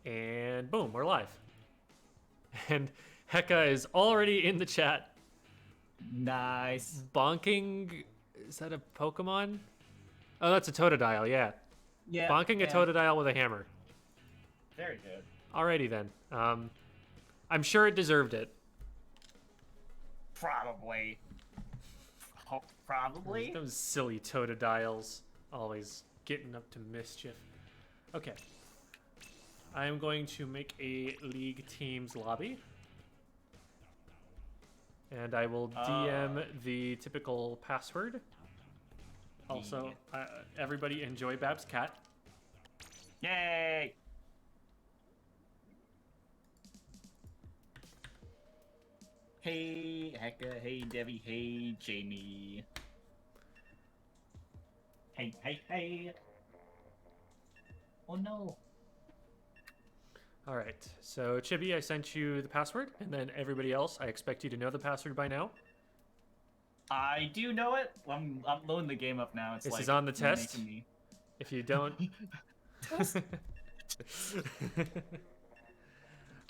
And boom, we're live. And Heka is already in the chat. Nice. Bonking, is that a Pokemon? Oh, that's a Totodile, yeah. Yeah. Bonking a Totodile with a hammer. Very good. Alrighty then. I'm sure it deserved it. Probably. Probably. Those silly Totodiles, always getting up to mischief. Okay. I am going to make a League Teams lobby. And I will DM the typical password. Also, everybody enjoy Bab's cat. Yay! Hey, Heka. Hey, Debbie. Hey, Jamie. Hey, hey, hey. Oh, no. All right, so Chibi, I sent you the password, and then everybody else, I expect you to know the password by now. I do know it. I'm loading the game up now. It's this like is on the test. Me... If you don't...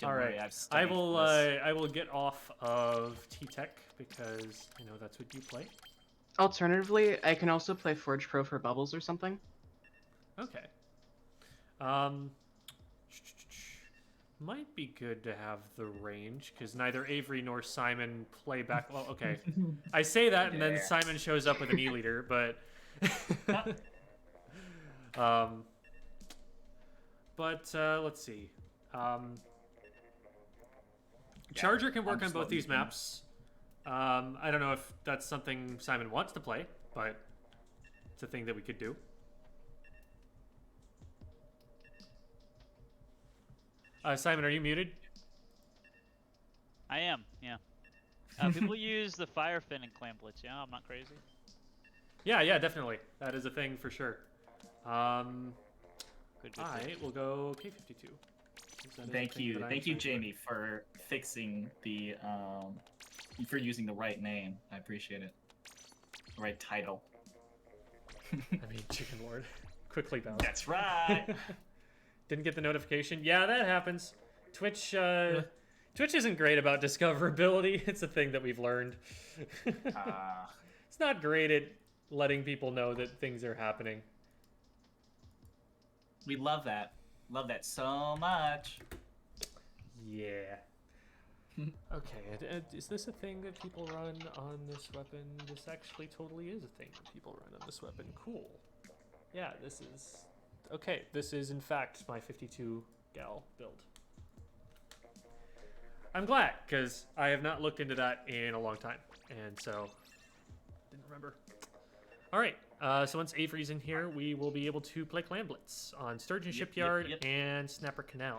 All right, I will get off of Ttek because you know that's what you play. Alternatively, I can also play Forge Pro for bubbles or something. Okay. Might be good to have the range because neither Avery nor Simon play back. Well, okay, I say that and then Simon shows up with an E-liter, but let's see. Charger can work on both these maps. I don't know if that's something Simon wants to play, but it's a thing that we could do. Simon, are you muted? I am, yeah. People use the fire fin and clamplets, yeah? I'm not crazy. Yeah, definitely. That is a thing for sure. Good. I will go K52. Thank you, Jamie, for fixing the, for using the right name. I appreciate it. The right title. I mean, Chicken Lord. Quickly bounce. That's right! Didn't get the notification. Yeah, that happens. Twitch isn't great about discoverability. It's a thing that we've learned. It's not great at letting people know that things are happening. We love that. Love that so much. Yeah. Okay, is this a thing that people run on this weapon? This actually totally is a thing that people run on this weapon. Cool. Yeah, this is... Okay, this is in fact my 52 gal build. I'm glad, because I have not looked into that in a long time, and so didn't remember. All right, so once Avery's in here, we will be able to play Clam Blitz on Sturgeon Shipyard and Snapper Canal.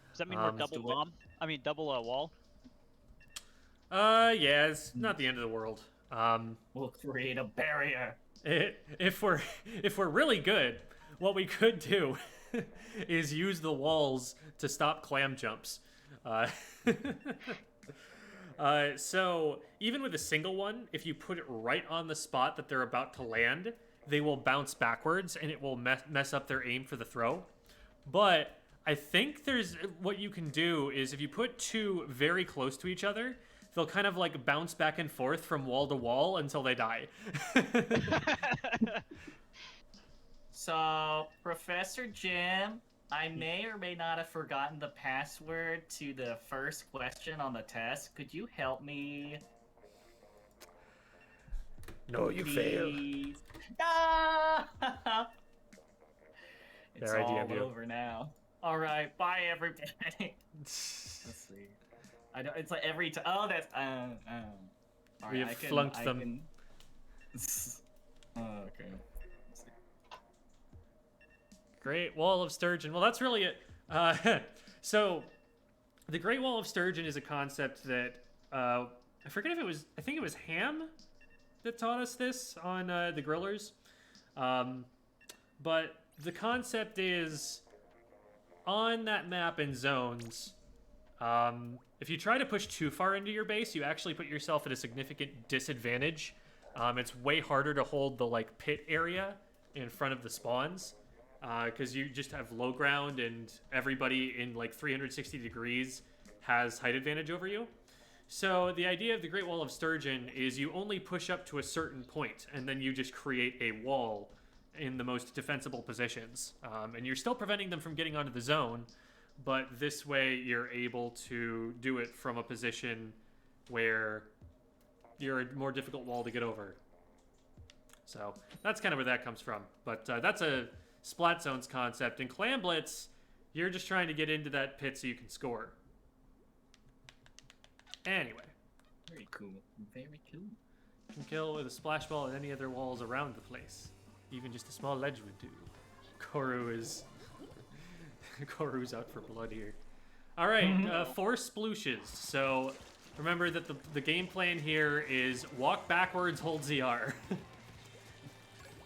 Does that mean we're double bomb? I mean double wall? Yeah, it's not the end of the world. We'll create a barrier. If we're really good, what we could do is use the walls to stop clam jumps. So even with a single one, if you put it right on the spot that they're about to land, they will bounce backwards and it will mess up their aim for the throw. But I think what you can do is if you put two very close to each other, they'll kind of like bounce back and forth from wall to wall until they die. So, Professor Jim, I may or may not have forgotten the password to the first question on the test. Could you help me? No, you failed. Ah! It's There, all over now. All right, bye everybody. Let's see. I don't. It's like every time. Oh, that's. All we have flunked them. Oh, okay. Great Wall of Sturgeon. Well, that's really it. So, the Great Wall of Sturgeon is a concept that I forget if it was. I think it was Ham that taught us this on the Grillers. But the concept is on that map in zones. If you try to push too far into your base, you actually put yourself at a significant disadvantage. It's way harder to hold the like pit area in front of the spawns. because you just have low ground and everybody in like 360 degrees has height advantage over you. So the idea of the Great Wall of Sturgeon is you only push up to a certain point, and then you just create a wall in the most defensible positions. And you're still preventing them from getting onto the zone, but this way you're able to do it from a position where you're a more difficult wall to get over. So that's kind of where that comes from. But that's a Splat Zones concept. In Clam Blitz, you're just trying to get into that pit so you can score. Anyway. Very cool. Very cool. You can kill with a splash ball and any other walls around the place. Even just a small ledge would do. Koru's out for blood here. Alright, 4 splooshes. So remember that the game plan here is walk backwards, hold ZR.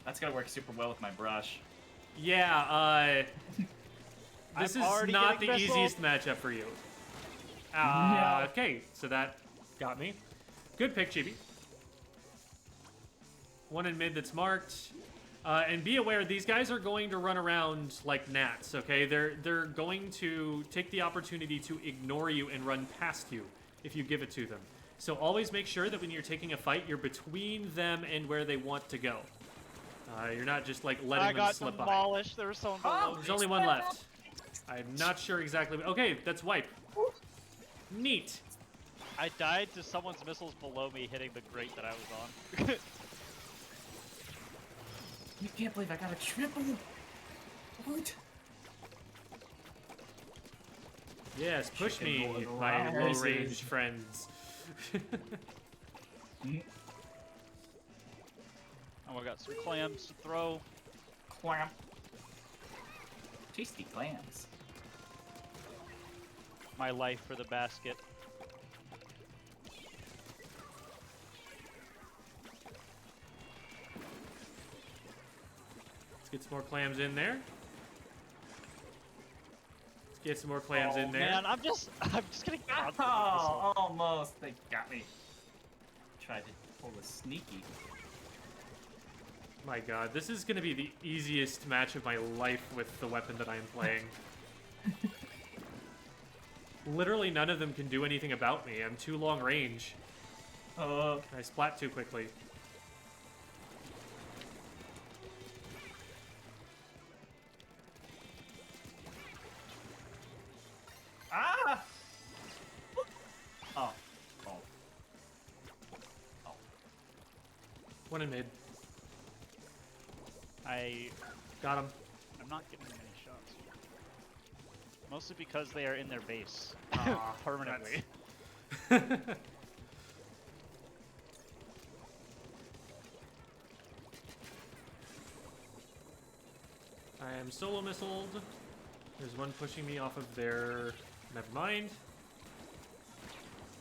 That's gonna work super well with my brush. Yeah, this is not the getting easiest matchup for you. No. Okay, so that got me. Good pick, Chibi. One in mid that's marked. And be aware, these guys are going to run around like gnats, okay? They're going to take the opportunity to ignore you and run past you if you give it to them. So always make sure that when you're taking a fight, you're between them and where they want to go. You're not just like letting them slip by. I got demolished. There was someone below. There's only one left. I'm not sure exactly. Okay, that's wipe. Neat. I died to someone's missiles below me hitting the grate that I was on. You can't believe I got a triple. What? Yes, push Chicken me, boy my rises. low-range friends. Oh, I got some clams to throw. Clam. Tasty clams. My life for the basket. Let's get some more clams in there. Let's get some more clams in there. Man, I'm just getting constantly Oh, almost. They got me. Tried to pull a sneaky. My god, this is going to be the easiest match of my life with the weapon that I am playing. Literally none of them can do anything about me. I'm too long range. I splat too quickly. Ah! Oh. Oh. Oh. One in mid. Got him. I'm not getting many shots. Mostly because they are in their base Aw, permanently. I am solo missiled. There's one pushing me off of their... Never mind.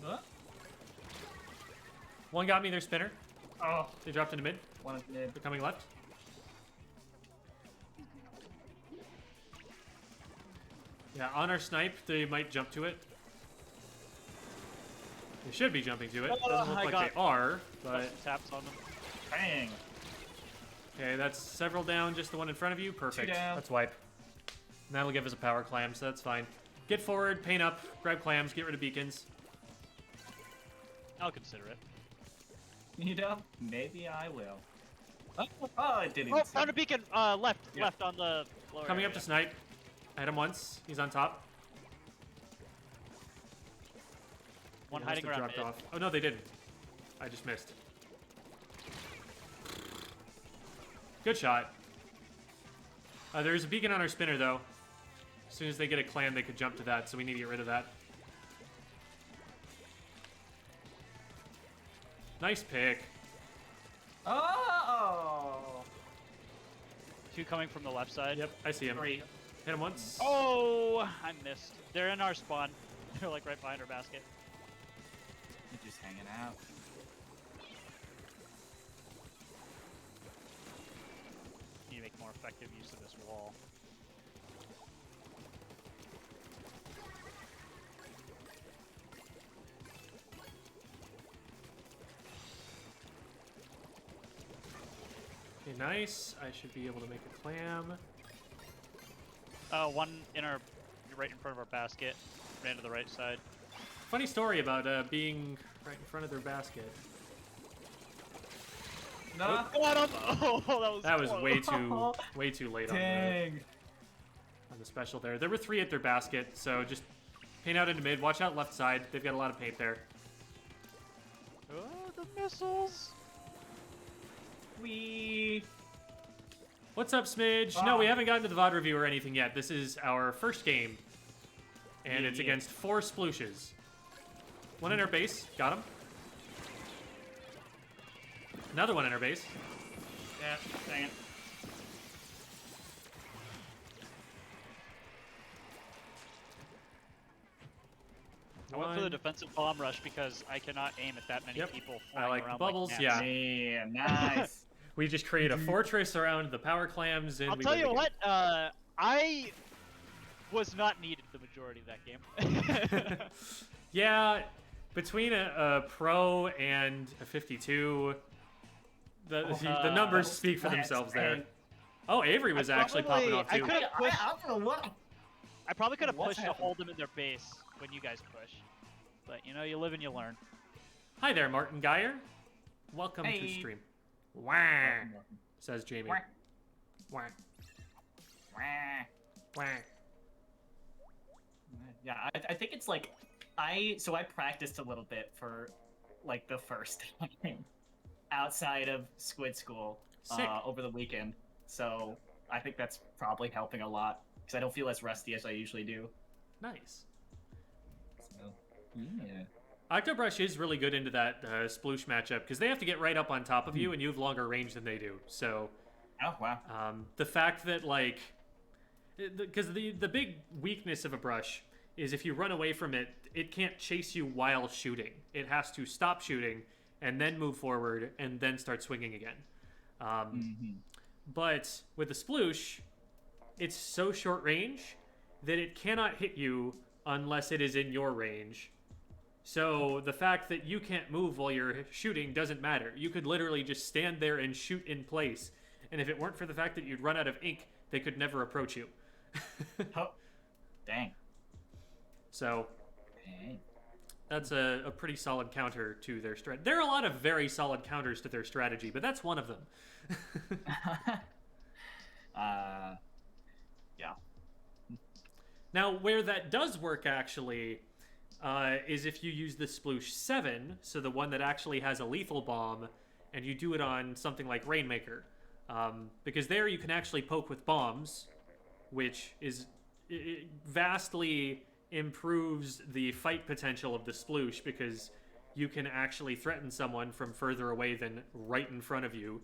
What? One got me their spinner. Oh. They dropped into mid. One of mid. They're coming left. Yeah, on our snipe, they might jump to it. They should be jumping to it. Doesn't look like they are, but... Taps on them. Bang. Okay, that's several down, just the one in front of you. Perfect. Two down. Let's wipe. And that'll give us a power clam, so that's fine. Get forward, paint up, grab clams, get rid of beacons. I'll consider it. You know, maybe I will. Oh, I didn't. Oh, found a beacon! Left on the lower Coming area. up to snipe. I hit him once. He's on top. One They hiding must have around dropped mid. off. Oh, no, they didn't. I just missed. Good shot. There's a beacon on our spinner, though. As soon as they get a clan, they could jump to that, so we need to get rid of that. Nice pick. Oh! Two coming from the left side. Yep, I see him. Three. Hit him once. Oh, I missed. They're in our spawn. They're like right behind our basket. They're just hanging out. Need to make more effective use of this wall. Okay, nice. I should be able to make a clam. One right in front of our basket. Ran to the right side. Funny story about being right in front of their basket. No. Got him! Oh, That was close. way too late Dang. on the special there. There were 3 at their basket, so just paint out into mid. Watch out left side. They've got a lot of paint there. Oh, the missiles! What's up, Smidge? No, we haven't gotten to the VOD review or anything yet. This is our first game, and it's against 4 splooshes. One in our base. Got him. Another one in our base. Yeah, dang it. I went for the defensive bomb rush because I cannot aim at that many people I flying like around the bubbles, like yeah. Yeah, nice. We just create a fortress around the power clams, and I'll we tell win the you game. what, I was not needed the majority of that game. Yeah, between a pro and a 52, the numbers speak for themselves there. Oh, Avery was actually popping off too. I probably could have What's pushed to happening? hold them in their base when you guys push. But, you know, you live and you learn. Hi there, Martin Geyer. Welcome to Hey. stream. Wah, says Jamie. Wah. Wah, wah. Yeah, I think it's like I practiced a little bit for like the first time outside of Squid School Sick. over the weekend. So I think that's probably helping a lot because I don't feel as rusty as I usually do. Nice. So, yeah. Octobrush is really good into that sploosh matchup because they have to get right up on top of you, and you have longer range than they do. So, Oh wow. the fact that like, because the big weakness of a brush is if you run away from it, it can't chase you while shooting. It has to stop shooting and then move forward and then start swinging again. But with the sploosh, it's so short range that it cannot hit you unless it is in your range. So the fact that you can't move while you're shooting doesn't matter. You could literally just stand there and shoot in place. And if it weren't for the fact that you'd run out of ink, they could never approach you. Oh, dang. So Dang. that's a pretty solid counter to their strategy. There are a lot of very solid counters to their strategy, but that's one of them. Yeah. Now, where that does work actually is if you use the Sploosh 7, so the one that actually has a lethal bomb, and you do it on something like Rainmaker. Because there you can actually poke with bombs, which is it vastly improves the fight potential of the Sploosh because you can actually threaten someone from further away than right in front of you.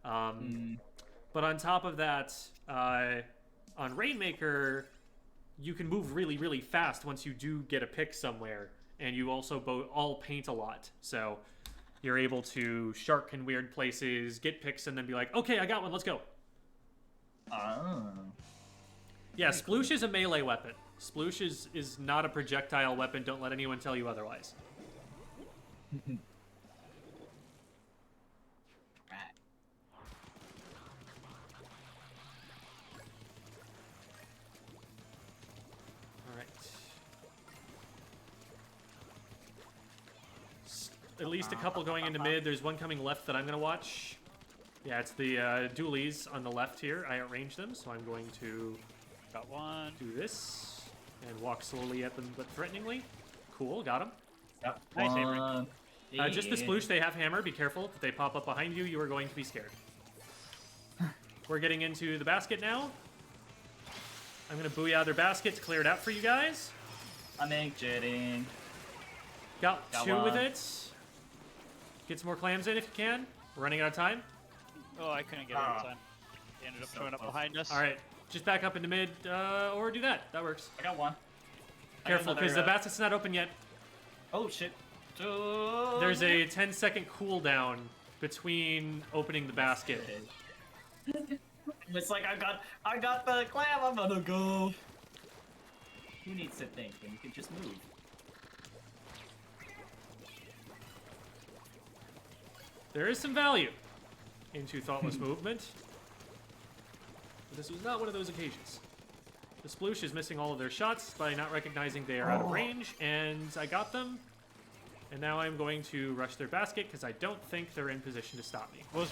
But on top of that, on Rainmaker, you can move really, really fast once you do get a pick somewhere, and you also all paint a lot. So you're able to shark in weird places, get picks, and then be like, okay, I got one, let's go. Oh. Yeah, Sploosh is a melee weapon. Sploosh is not a projectile weapon. Don't let anyone tell you otherwise. Right. All right. At least a couple going into mid. There's one coming left that I'm going to watch. Yeah, it's the dualies on the left here. I arranged them, so I'm going to Got one. do this and walk slowly at them, but threateningly. Cool, got him. Yep. Nice, Avery. One. Just the sploosh, they have hammer. Be careful. If they pop up behind you, you are going to be scared. We're getting into the basket now. I'm going to booyah their basket to clear it out for you guys. I'm ink jetting. Got Got two with one. it. Get some more clams in if you can. We're running out of time. Oh, I couldn't get it in time. They ended up So showing up close. behind us. All right, just back up into mid, or do that. That works. I got one. I got Careful, because the another, basket's not open yet. Oh shit. There's a 10-second cooldown between opening the basket. It's like I got the clam. I'm gonna go. Who needs to think when you can just move? There is some value into thoughtless movement. But this was not one of those occasions. The Sploosh is missing all of their shots by not recognizing they are out of range, and I got them. And now I'm going to rush their basket because I don't think they're in position to stop me. Was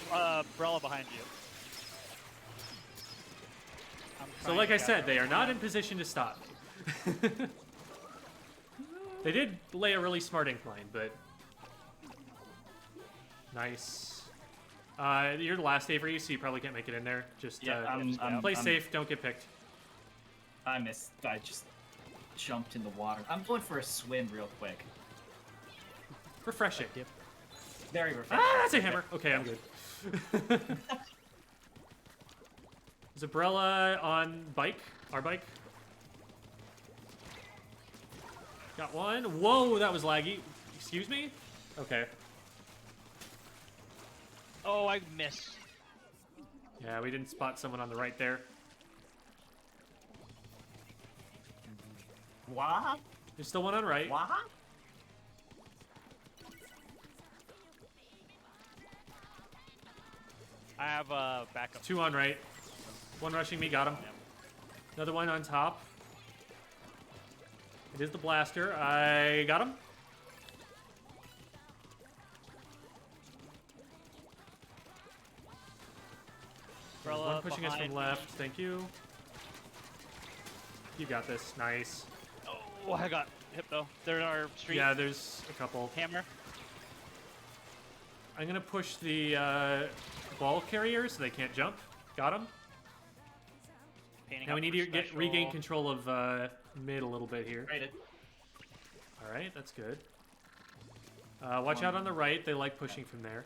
Brella behind you? So like I said, they are not in position to stop me. They did lay a really smart ink line, but... Nice. You're the last Avery, so you probably can't make it in there. Just play safe, don't get picked. I missed. I just jumped in the water. I'm going for a swim real quick. Refreshing. Yep. Very refreshing. Ah, that's a hammer. Okay, I'm good. Zabrella on bike. Our bike. Got one. Whoa, that was laggy. Excuse me? Okay. Oh, I missed. Yeah, we didn't spot someone on the right there. What? There's still one on right. What? I have backup. Two on right. One rushing me, got him. Yep. Another one on top. It is the blaster. I got him. There's Brella one pushing us behind from me. left. Thank you. You got this. Nice. Oh, I got hit though. They're in our street. Yeah, there's a couple. Hammer. I'm gonna push the ball carrier so they can't jump. Got him. Painting Now we up need for to special. regain control of mid a little bit here. Rated. All right, that's good. Watch out on the right. They like pushing from there.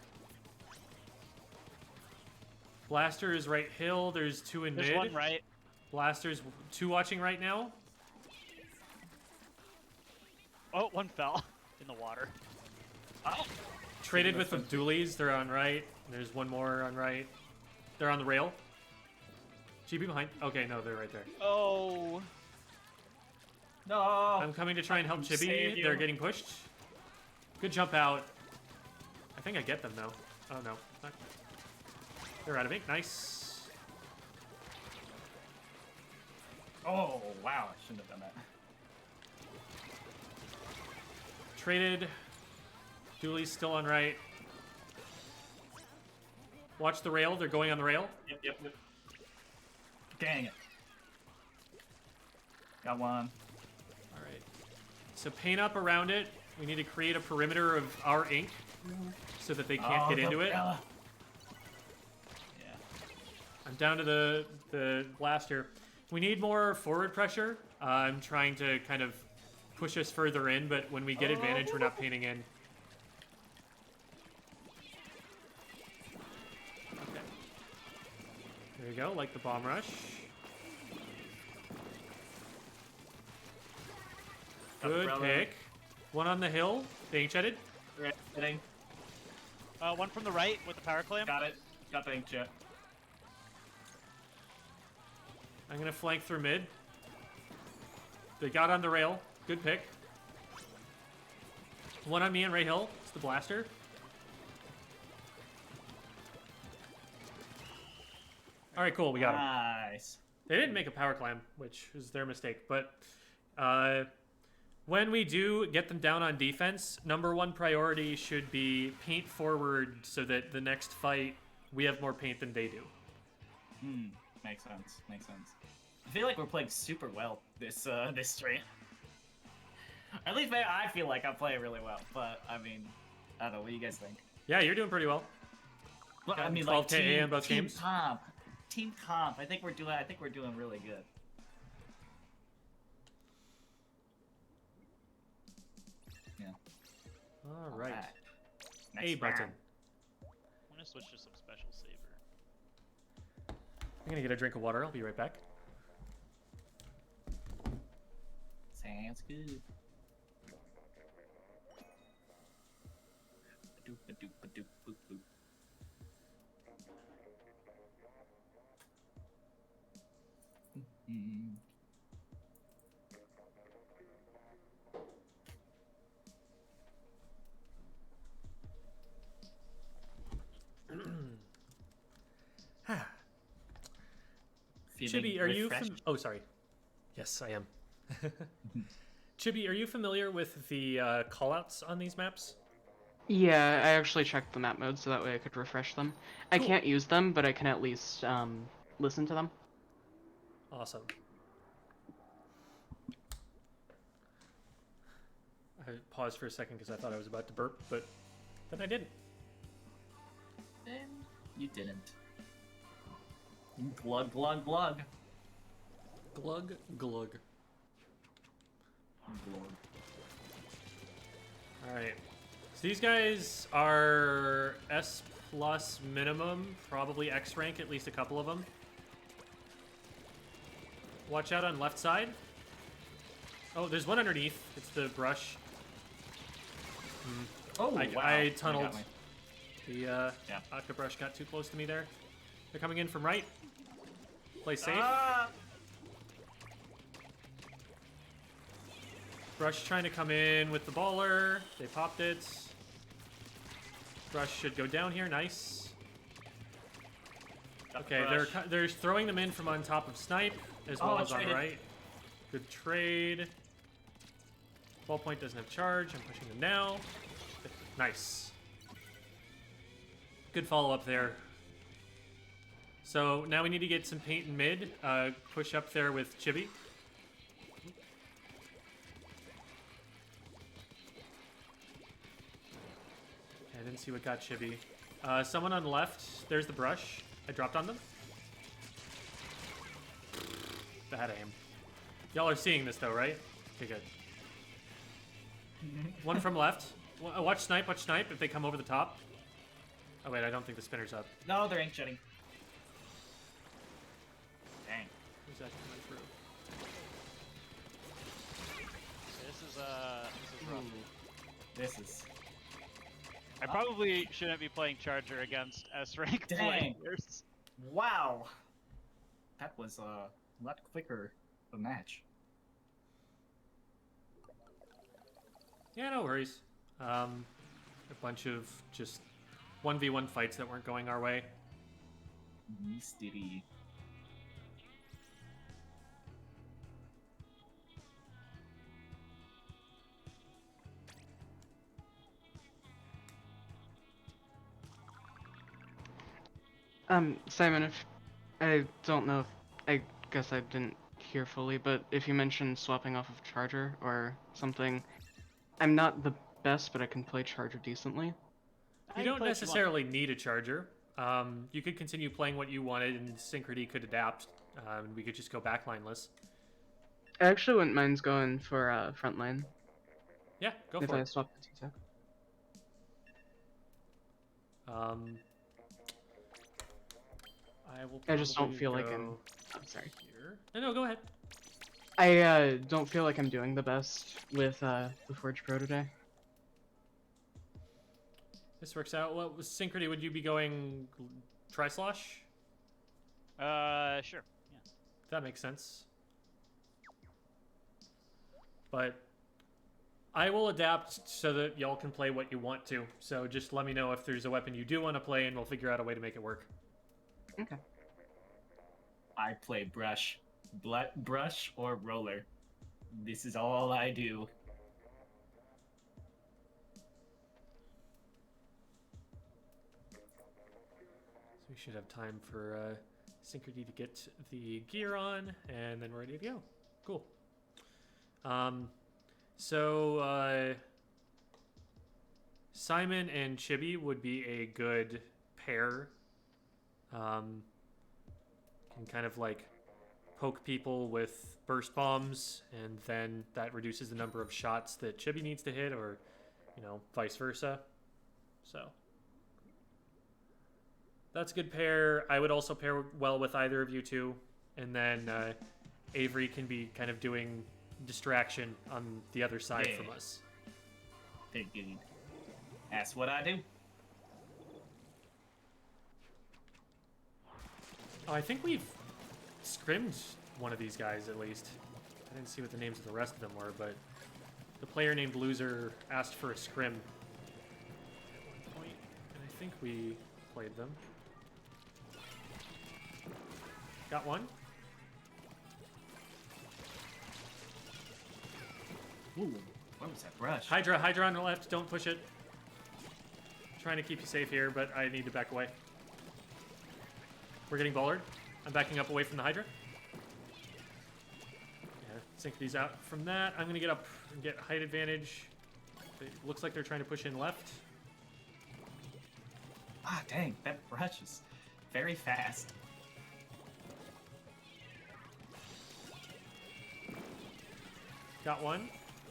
Blaster is right hill. There's two in There's mid. one right. Blaster's two watching right now. Oh, one fell in the water. Oh. Traded with the dualies. They're on right. There's one more on right. They're on the rail. Chibi behind. Okay, no, they're right there. Oh. No. I'm coming to try and help Save Chibi. you. They're getting pushed. Good jump out. I think I get them though. Oh no. Not- They're out of ink. Nice. Oh, wow. I shouldn't have done that. Traded. Dooley's still on right. Watch the rail. They're going on the rail. Yep. Dang it. Got one. All right. So paint up around it. We need to create a perimeter of our ink so that they can't get into it. Yeah. I'm down to the blaster. We need more forward pressure. I'm trying to kind of push us further in, but when we get advantage, we're not painting in. Okay. There you go, like the bomb rush. Good Umbrella. pick. One on the hill. They ain't jetted. Hitting. One from the right with the power clamp. Got it. Got the ink jet. I'm gonna flank through mid. They got on the rail. Good pick. One on me and Ray Hill. It's the blaster. All right, cool. We got him. Nice. They didn't make a power climb, which is their mistake. But when we do get them down on defense, #1 priority should be paint forward so that the next fight we have more paint than they do. Makes sense. Makes sense. I feel like we're playing super well this stream. At least I feel like I'm playing really well. But I mean, I don't know. What do you guys think? Yeah, you're doing pretty well. Well, I Gotten mean, 12 like KA in both games. Team comp. I think we're doing really good. Yeah. All right. Next A button. round. I'm gonna switch to some special saver. I'm gonna get a drink of water. I'll be right back. Sounds good. Ba-doop-ba-doop-ba-doop-boop-boop. Mm. Feeling Chibi, are you refreshed? Oh, sorry. Yes, I am. Chibi, are you familiar with the callouts on these maps? Yeah, I actually checked the map mode so that way I could refresh them. I Cool. can't use them, but I can at least listen to them. Awesome. I paused for a second because I thought I was about to burp, but then I didn't. And you didn't. Glug, glug, glug. Glug, glug. Glug. Alright. So these guys are S plus minimum, probably X rank, at least a couple of them. Watch out on left side. Oh, there's one underneath. It's the brush. Oh, I wow. tunneled. You got me. The Yeah. octobrush got too close to me there. They're coming in from right. Play safe. Ah! Brush trying to come in with the baller. They popped it. Brush should go down here. Nice. Got the Okay, brush. they're throwing them in from on top of Snipe as well as on traded. right. Good trade. Ballpoint doesn't have charge. I'm pushing them now. Nice. Good follow up there. So now we need to get some paint in mid. Push up there with Chibi. I didn't see what got Chibi. Someone on the left. There's the brush. I dropped on them. Bad aim. Y'all are seeing this though, right? Okay, good. One from left. Watch snipe, watch snipe if they come over the top. Oh wait, I don't think the spinner's up. No, they're ink jetting. Dang. Who's that coming through? This is rough. This is. I probably shouldn't be playing Charger against S-rank Dang. players. Wow. That was a lot quicker of a match. Yeah, no worries. A bunch of just 1v1 fights that weren't going our way. Mystery. Simon, if I don't know if I guess I didn't hear fully, but if you mentioned swapping off of Charger or something, I'm not the best, but I can play Charger decently. You don't necessarily need a charger. You could continue playing what you wanted, and Synchrony could adapt. And we could just go backlineless. I actually wouldn't mind going for frontline Yeah, go if for I it. swap the Ttek. I will. I just don't probably feel like go I'm sorry. here. No, go ahead. I don't feel like I'm doing the best with the Forge Pro today. This works out. What was Synchrony? Would you be going Tri-Slosh? Sure. Yeah. That makes sense. But I will adapt so that y'all can play what you want to. So just let me know if there's a weapon you do want to play, and we'll figure out a way to make it work. Okay. I play brush. Brush or roller. This is all I do. So we should have time for Synchrony to get the gear on, and then we're ready to go. Cool. Simon and Chibi would be a good pair. Can kind of like poke people with burst bombs, and then that reduces the number of shots that Chibi needs to hit, or, you know, vice versa. So that's a good pair. I would also pair well with either of you two, and then Avery can be kind of doing distraction on the other side Yeah. from us. Figured. That's what I do. Oh, I think we've scrimmed one of these guys at least. I didn't see what the names of the rest of them were, but the player named Loser asked for a scrim at one point, and I think we played them. Got one. Ooh, what was that brush? Hydra on the left. Don't push it. Trying to keep you safe here, but I need to back away. We're getting bollard. I'm backing up away from the Hydra. Yeah, sync these out from that. I'm gonna get up and get height advantage. It looks like they're trying to push in left. Ah, dang, that brush is very fast. Got one.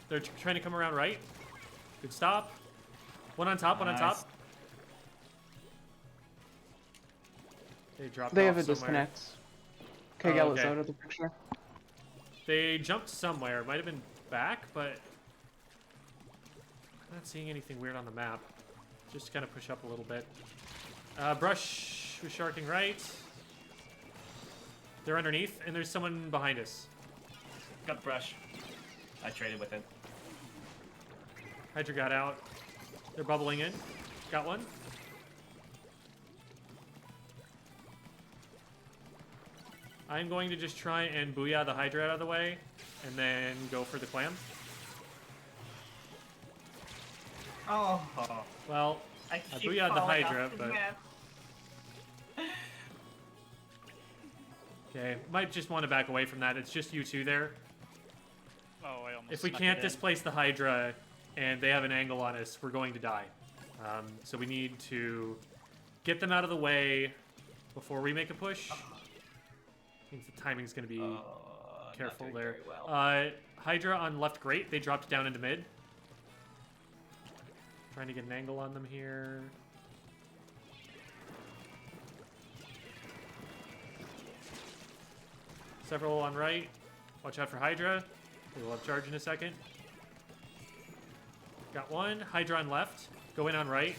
They're trying to come around right. Good stop. One on top, one on top. They dropped They off have a somewhere. disconnect. Kagella's okay. out of the picture. They jumped somewhere. Might have been back, but I'm not seeing anything weird on the map. Just kind of push up a little bit. Brush was sharking right. They're underneath, and there's someone behind us. Got the brush. I traded with it. Hydra got out. They're bubbling in. Got one. I'm going to just try and booyah the Hydra out of the way, and then go for the clam. Oh. Well, I I keep booyah the falling Hydra, off the but... map. Okay, might just want to back away from that. It's just you two there. Oh, I almost If we snuck can't it in. displace the Hydra and they have an angle on us, we're going to die. So we need to get them out of the way before we make a push. Means the timing's going to be careful not doing there. very well. Hydra on left great. They dropped down into mid. Trying to get an angle on them here. Several on right. Watch out for Hydra. We'll have charge in a second. Got one. Hydra on left. Go in on right.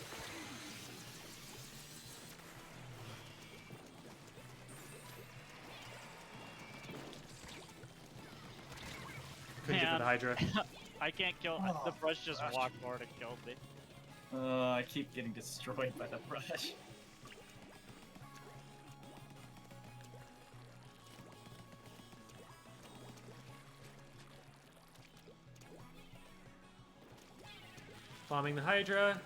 Couldn't get to Man. the Hydra. I can't kill. Oh, The brush just gosh. walked forward and killed me. I keep getting destroyed by the brush. Bombing the Hydra.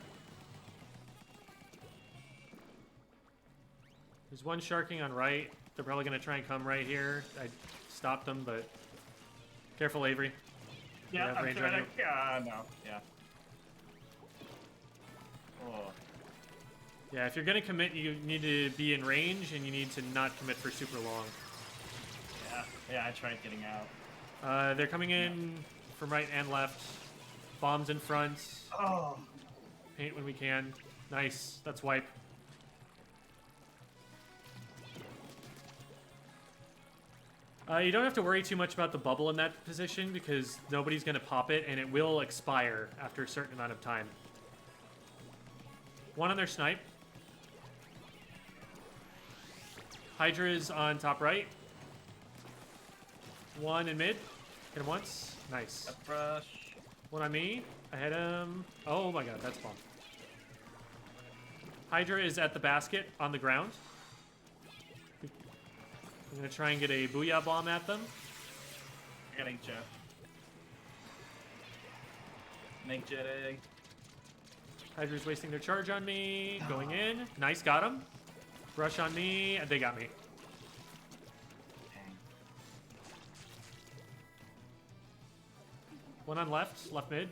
There's one sharking on right. They're probably going to try and come right here. I stopped them, but careful, Avery. Yeah, have I'm range trying on to. Yeah, no. Yeah. Oh. Yeah, if you're going to commit, you need to be in range, and you need to not commit for super long. Yeah, I tried getting out. They're coming in from right and left. Bombs in front. Oh. Paint when we can. Nice. That's wipe. You don't have to worry too much about the bubble in that position because nobody's going to pop it, and it will expire after a certain amount of time. One on their snipe. Hydra is on top right. One in mid. Hit him once. Nice. That brush. One on me. I hit him. Oh my god, that's bomb. Hydra is at the basket on the ground. I'm gonna try and get a booyah bomb at them. Getting Jeff. Make jet egg. Hydra's wasting their charge on me. Going in. Nice, got him. Rush on me. And they got me. Dang. One on left. Left mid.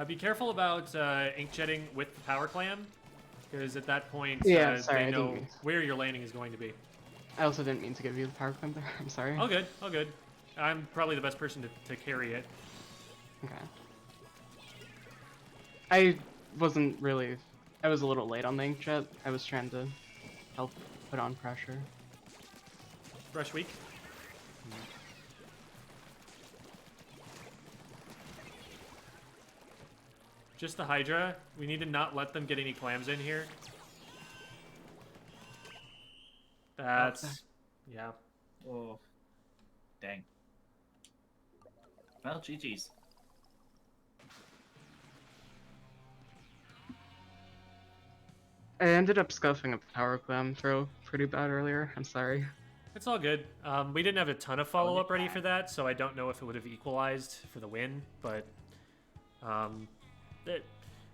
Be careful about inkjetting with the power clam. Because at that point, Yeah, sorry, I they didn't know mean- where your landing is going to be. I also didn't mean to give you the power climb there. I'm sorry. All good. All good. I'm probably the best person to carry it. Okay. I wasn't really. I was a little late on the inkjet. I was trying to help put on pressure. Rush weak. Just the Hydra. We need to not let them get any clams in here. That's... yeah. Oh. Dang. Well, GG's. I ended up scuffing a power clam throw pretty bad earlier. I'm sorry. It's all good. We didn't have a ton of follow-up ready for that, so I don't know if it would have equalized for the win, but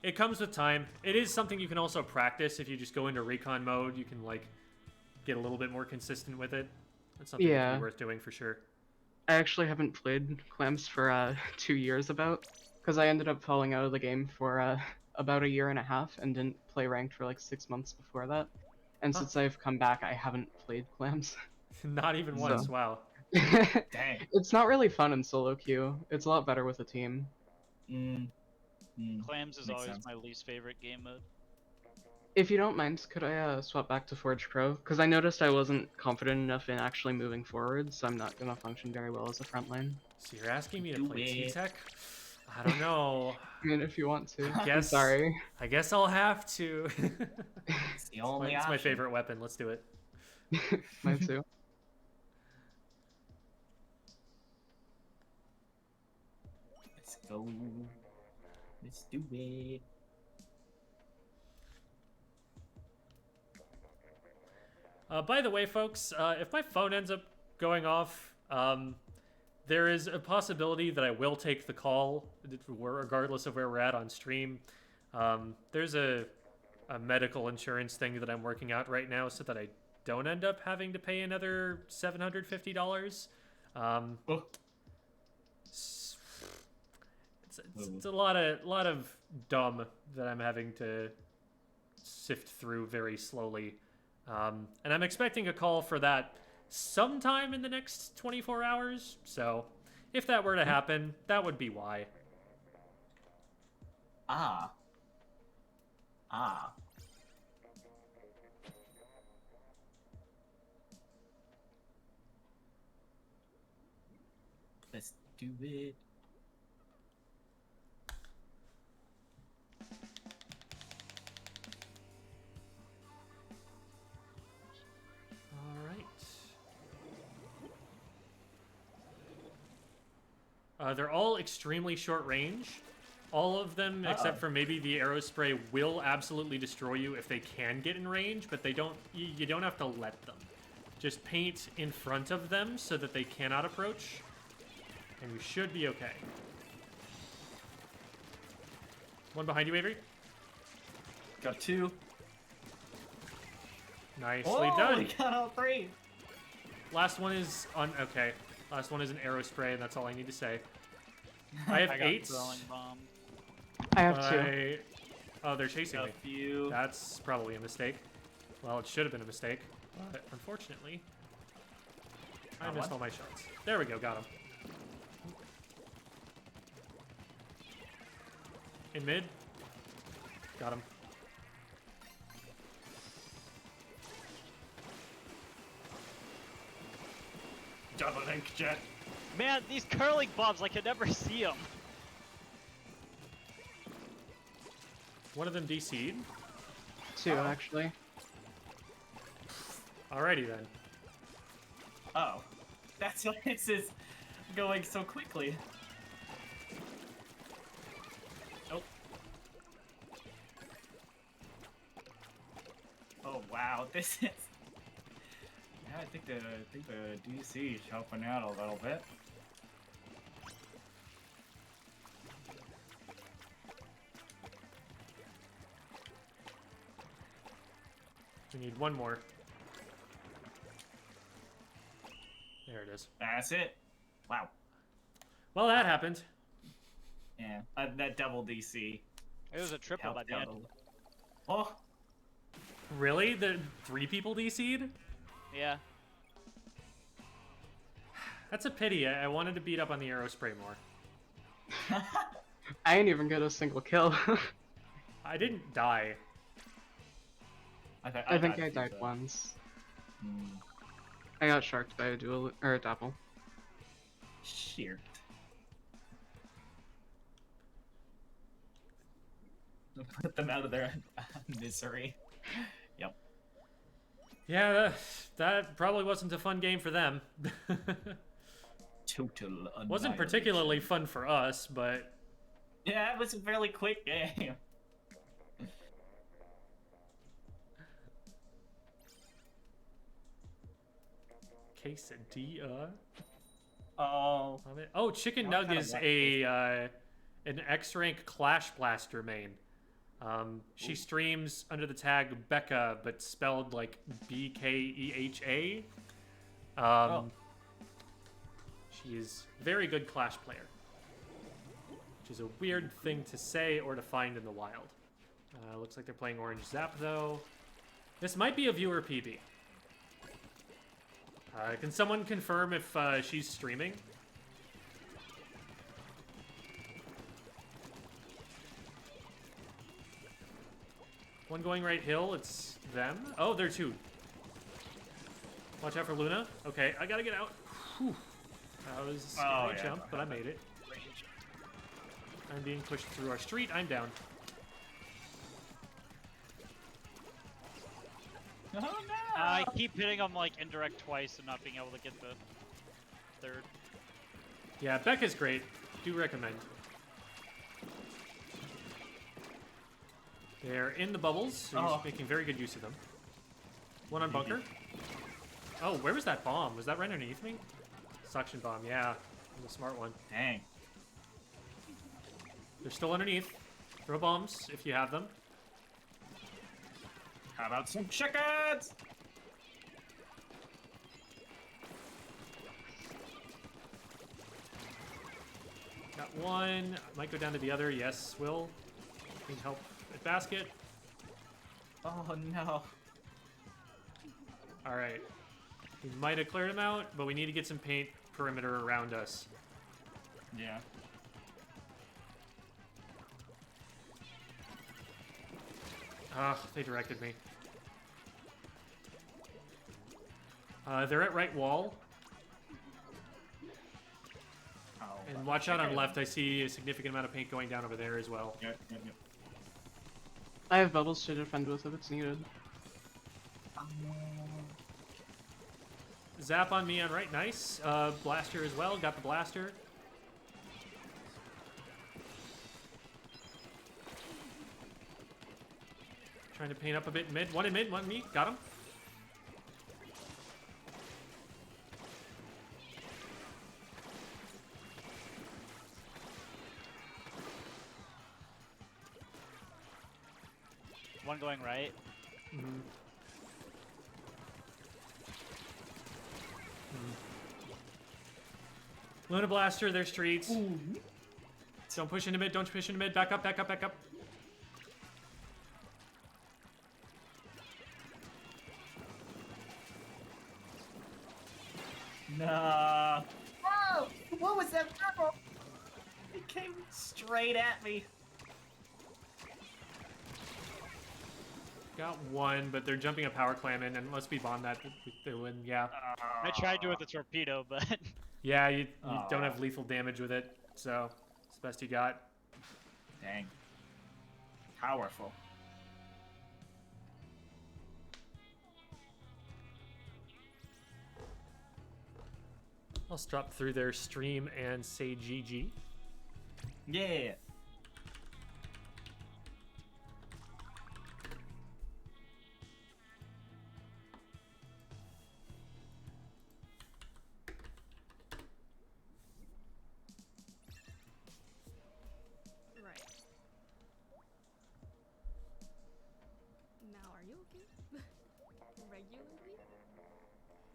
it comes with time. It is something you can also practice if you just go into recon mode. You can like get a little bit more consistent with it. That's something that'd be worth doing for sure. I actually haven't played Clams for 2 years about, because I ended up falling out of the game for about a year and a half and didn't play ranked for like 6 months before that. And since I've come back, I haven't played Clams. Not even once. Wow. Dang. It's not really fun in solo queue. It's a lot better with a team. Clams is Makes always sense. my least favorite game mode. If you don't mind, could I swap back to Forge Pro? Because I noticed I wasn't confident enough in actually moving forward, so I'm not gonna function very well as a front lane. So you're asking me to Do play it. Ttek? I don't know. I mean, if you want to. I'm Guess- sorry. I guess I'll have to. It's the only It's my option. favorite weapon. Let's do it. Mine too. Let's go. Let's do it. By the way, folks, if my phone ends up going off, there is a possibility that I will take the call, regardless of where we're at on stream. There's a medical insurance thing that I'm working out right now so that I don't end up having to pay another $750. Oh. It's a lot of dumb that I'm having to sift through very slowly. And I'm expecting a call for that sometime in the next 24 hours. So if that were to happen, that would be why. Ah. Let's do it. All right. They're all extremely short range. All of them, except for maybe the arrow spray, will absolutely destroy you if they can get in range, but they don't. You don't have to let them. Just paint in front of them so that they cannot approach, and you should be okay. One behind you, Avery. Got two. Nicely Oh, done. we got all three. Last one is on. Okay. Last one is an arrow spray, and that's all I need to say. I have I got 8. throwing bomb. I have two. Oh, they're chasing Got me. a few. That's probably a mistake. Well, it should have been a mistake, but unfortunately, I Got missed one. all my shots. There we go, got him. In mid, got him. Double link jet. Man, these curling bombs, I can never see them. One of them DC'd. Two, actually. Alrighty then. Oh. That's why this is going so quickly. Nope. Oh wow, this is. Yeah, I think the DC is helping out a little bit. We need one more. There it is. That's it. Wow. Well, that happened. Yeah, that double DC It was a triple by helped the out end. a little. Oh, Really? The 3 people DC'd? Yeah. That's a pity. I wanted to beat up on the arrow spray more. I ain't even get a single kill. I didn't die. I think I two, died so. once. Hmm. I got sharked by a dual or a dapple. Shit. Put them out of their misery. Yep. Yeah, that probably wasn't a fun game for them. Total Wasn't particularly fun for us, but Yeah, it was a fairly quick game. quesadilla. Oh. Love it. Oh, Chicken What Nug kind of is wet an X-rank Clash Blaster main. She streams under the tag Becca, but spelled like BKEHA. She is very good Clash player, which is a weird thing to say or to find in the wild. Looks like they're playing Orange Zap though. This might be a viewer PB. Can someone confirm if she's streaming? One going right hill, it's them. Oh, they're two. Watch out for Luna. Okay, I gotta get out. Whew. That was a scary jump, but I made it. I'm being pushed through our street. I'm down. Oh, no. I keep hitting him like indirect twice and not being able to get the third. Yeah, Becca's great. Do recommend. They're in the bubbles, so he's making very good use of them. One on bunker. Oh, where was that bomb? Was that right underneath me? Suction bomb, yeah. I'm the smart one. Dang. They're still underneath. Throw bombs if you have them. How about some chickens? Got one. Might go down to the other. Yes, will. Need help at basket. Oh no. Alright. We might have cleared him out, but we need to get some paint perimeter around us. Yeah. Ah, they directed me. They're at right wall. Oh, And watch out on left, I see a significant amount of paint going down over there as well. Yep. I have bubbles to defend with if it's needed. Zap on me on right, nice. Blaster as well, got the blaster. Trying to paint up a bit in mid. One in mid, one in me, got him. One going right. Luna Blaster, their streets. Don't push into mid, don't push into mid. Back up, back up, back up. Nah. Oh, what was that purple? It came straight at me. Got one, but they're jumping a power clam in, and unless we bomb that, they win, yeah. I tried to with the torpedo, but Yeah, you don't have lethal damage with it, so it's the best you got. Dang. Powerful. I'll drop through their stream and say GG. Yeah. Right. Now, are you okay? Regularly?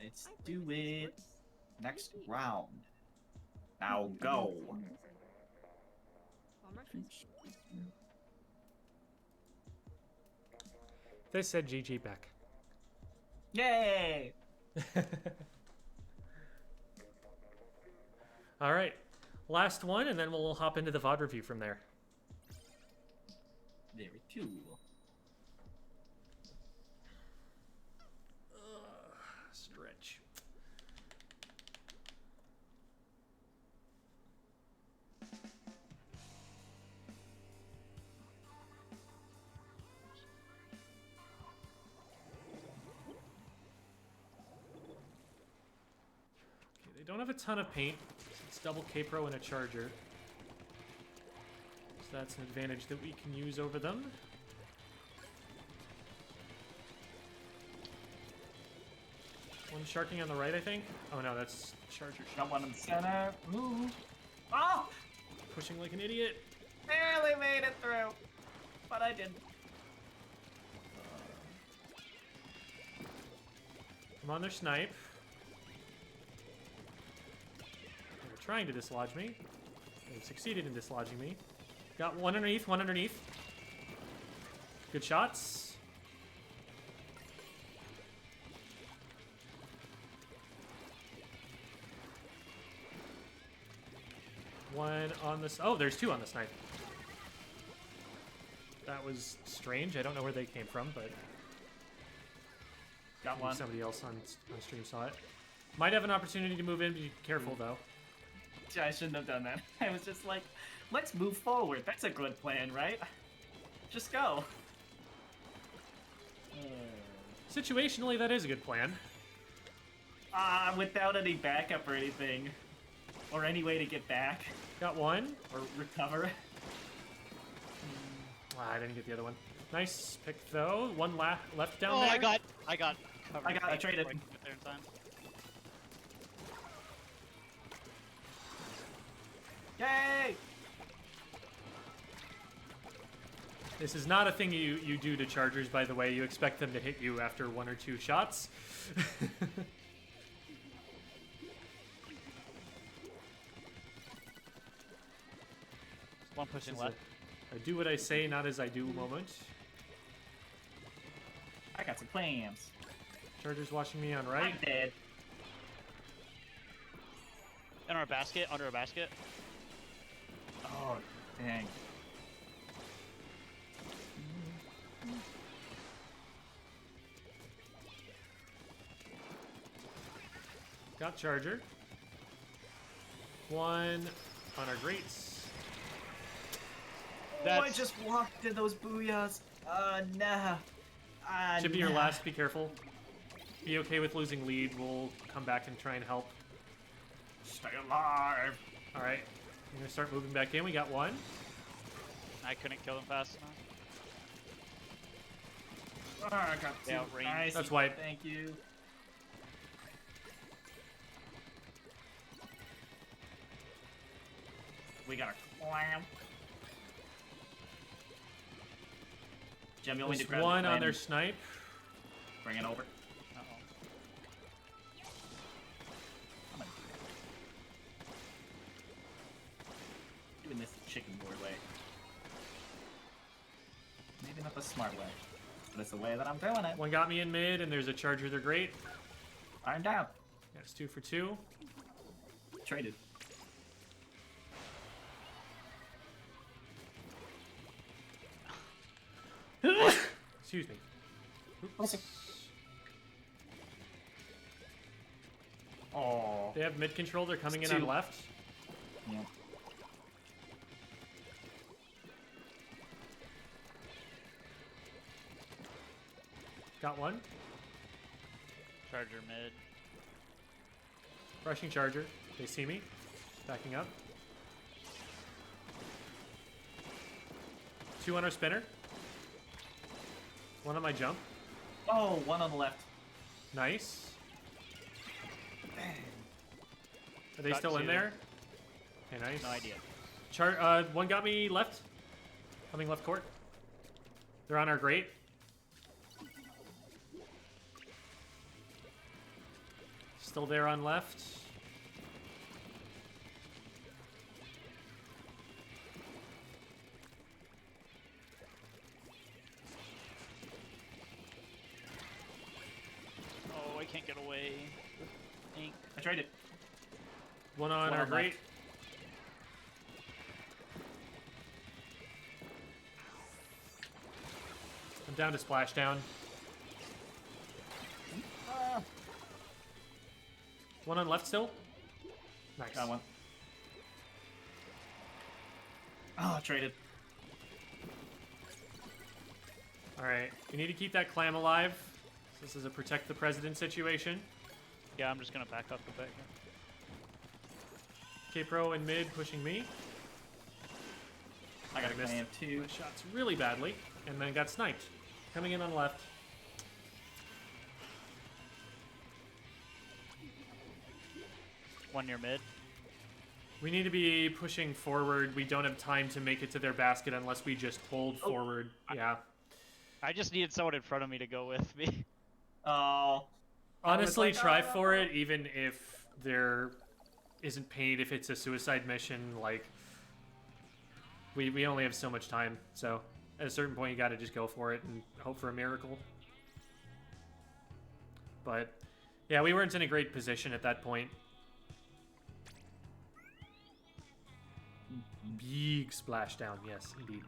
Let's I play do with it. sports. Next Maybe. round. Now go. Bomb rushes? They said GG back. Yay! All right, last one, and then we'll hop into the VOD review from there. Very cool. Stretch. Okay, they don't have a ton of paint. It's double K-Pro and a charger. So that's an advantage that we can use over them. One sharking on the right, I think. Oh no, that's Charger. Got one in the center. Ooh. Oh! Pushing like an idiot. Barely made it through. But I did. I'm on their snipe. They're trying to dislodge me. They've succeeded in dislodging me. Got one underneath, one underneath. Good shots. One on this. Oh, there's two on the snipe. That was strange. I don't know where they came from, but Got one. somebody else on stream saw it. Might have an opportunity to move in. Be careful though. I shouldn't have done that. I was just like, let's move forward. That's a good plan, right? Just go. Situationally, that is a good plan. Without any backup or anything. Or any way to get back. Got one. Or recover. I didn't get the other one. Nice pick though. One left down Oh, there. I got covered. I traded. Before I could get there in time. Yay! This is not a thing you do to chargers, by the way. You expect them to hit you after one or two shots. One pushing This is left. a do what I say, not as I do moment. I got some plans. Chargers watching me on right. I'm dead. In our basket, under a basket. Oh, dang. Got charger. One on our grates. Oh, I That's- just walked in those booyahs. Nah. Chibi, your nah. last. Be careful. Be okay with losing lead. We'll come back and try and help. Stay alive. All right. I'm gonna start moving back in. We got one. I couldn't kill them fast enough. I got They two. outranged. Nice. That's white. Thank you. We got a clam. Jim, you want me to There's grab one the on clam their and snipe. bring it over? Uh-oh. I'm gonna doing this the chicken board way. Maybe not the smart way, but it's the way that I'm doing it. One got me in mid, and there's a charger. They're great. I'm down. That's 2 for 2. Traded. Excuse me. Okay. Oh. They have mid control. They're coming in Two. on left. Yeah. Got one. Charger mid. Rushing charger. They see me. Backing up. 2 on our spinner. 1 on my jump. Oh, one on the left. Nice. Are they Got still in 2. there? Okay, nice. No idea. One got me left. Coming left court. They're on our grate. Still there on left. Oh, I can't get away. Ink. I traded. One on One our on grate. left. I'm down to splashdown. Ah, One on left still. Nice. got one. Oh, traded. All right. We need to keep that clam alive. This is a protect the president situation. Yeah, I'm just gonna back up a bit here. K-Pro and mid pushing me. I got a missed clam too. my shots really badly, and then got sniped. Coming in on left. one near mid. We need to be pushing forward. We don't have time to make it to their basket unless we just hold forward. Yeah. I just needed someone in front of me to go with me. Oh. Honestly, like, try "Oh, for no." it, even if there isn't paid, if it's a suicide mission. Like, we only have so much time, so at a certain point you gotta just go for it and hope for a miracle. But, yeah, we weren't in a great position at that point. Big splashdown, yes, indeed.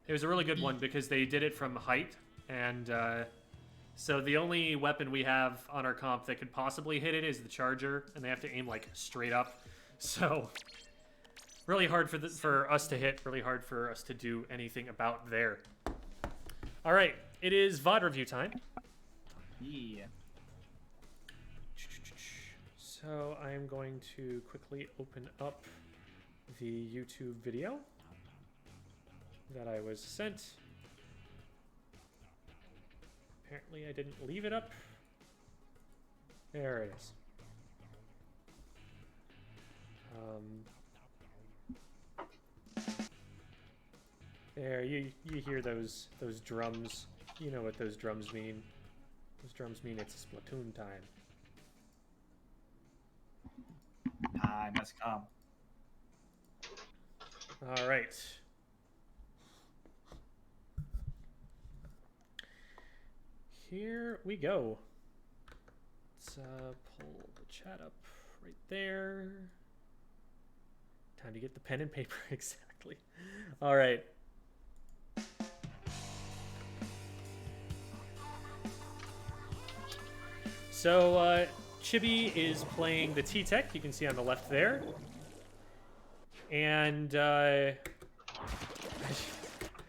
It was a really good one because they did it from height, and so the only weapon we have on our comp that could possibly hit it is the charger, and they have to aim like straight up. So really hard for us to hit, really hard for us to do anything about there. All right, it is VOD review time. Yeah. So I am going to quickly open up the YouTube video that I was sent. Apparently I didn't leave it up. There it is. There, you hear those drums. You know what those drums mean. Those drums mean it's Splatoon time. Time has come. All right. Here we go. Let's pull the chat up right there. Time to get the pen and paper, exactly. All right. So, Chibi is playing the Ttek, you can see on the left there. And,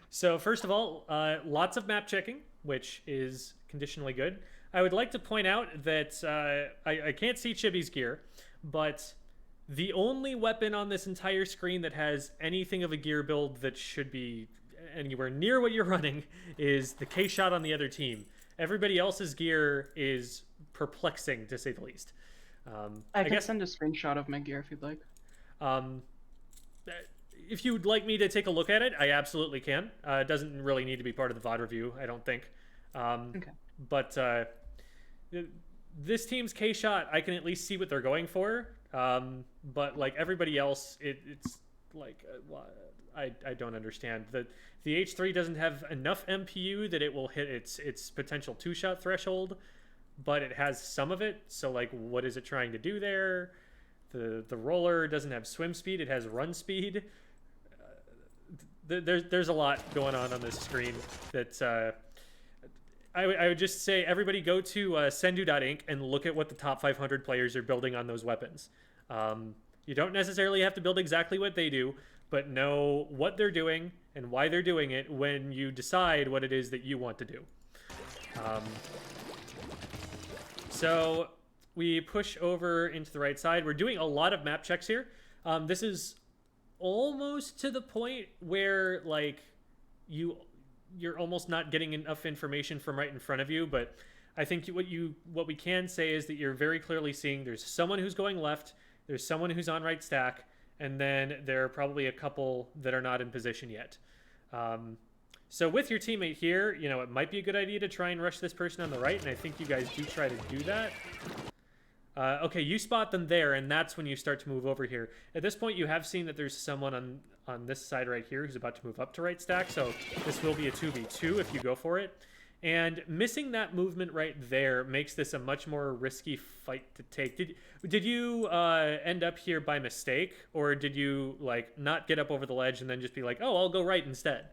so first of all, lots of map checking, which is conditionally good. I would like to point out that I can't see Chibi's gear, but the only weapon on this entire screen that has anything of a gear build that should be anywhere near what you're running is the K-Shot on the other team. Everybody else's gear is perplexing, to say the least. I can send a screenshot of my gear if you'd like. If you'd like me to take a look at it, I absolutely can. It doesn't really need to be part of the VOD review, I don't think. Okay. But this team's K-Shot, I can at least see what they're going for. But like everybody else, it's like I don't understand. The H3 doesn't have enough MPU that it will hit its potential 2-shot threshold, but it has some of it. So like, what is it trying to do there? The roller doesn't have swim speed; it has run speed. There's a lot going on this screen that I would just say everybody go to sendu.inc and look at what the top 500 players are building on those weapons. You don't necessarily have to build exactly what they do, but know what they're doing and why they're doing it when you decide what it is that you want to do. So we push over into the right side. We're doing a lot of map checks here. This is almost to the point where like you're almost not getting enough information from right in front of you, but I think what we can say is that you're very clearly seeing there's someone who's going left, there's someone who's on right stack, and then there are probably a couple that are not in position yet. So with your teammate here, you know, it might be a good idea to try and rush this person on the right, and I think you guys do try to do that. Okay, you spot them there, and that's when you start to move over here. At this point, you have seen that there's someone on this side right here who's about to move up to right stack, so this will be a 2v2 if you go for it. And missing that movement right there makes this a much more risky fight to take. Did you end up here by mistake, or did you like not get up over the ledge and then just be like, oh, I'll go right instead?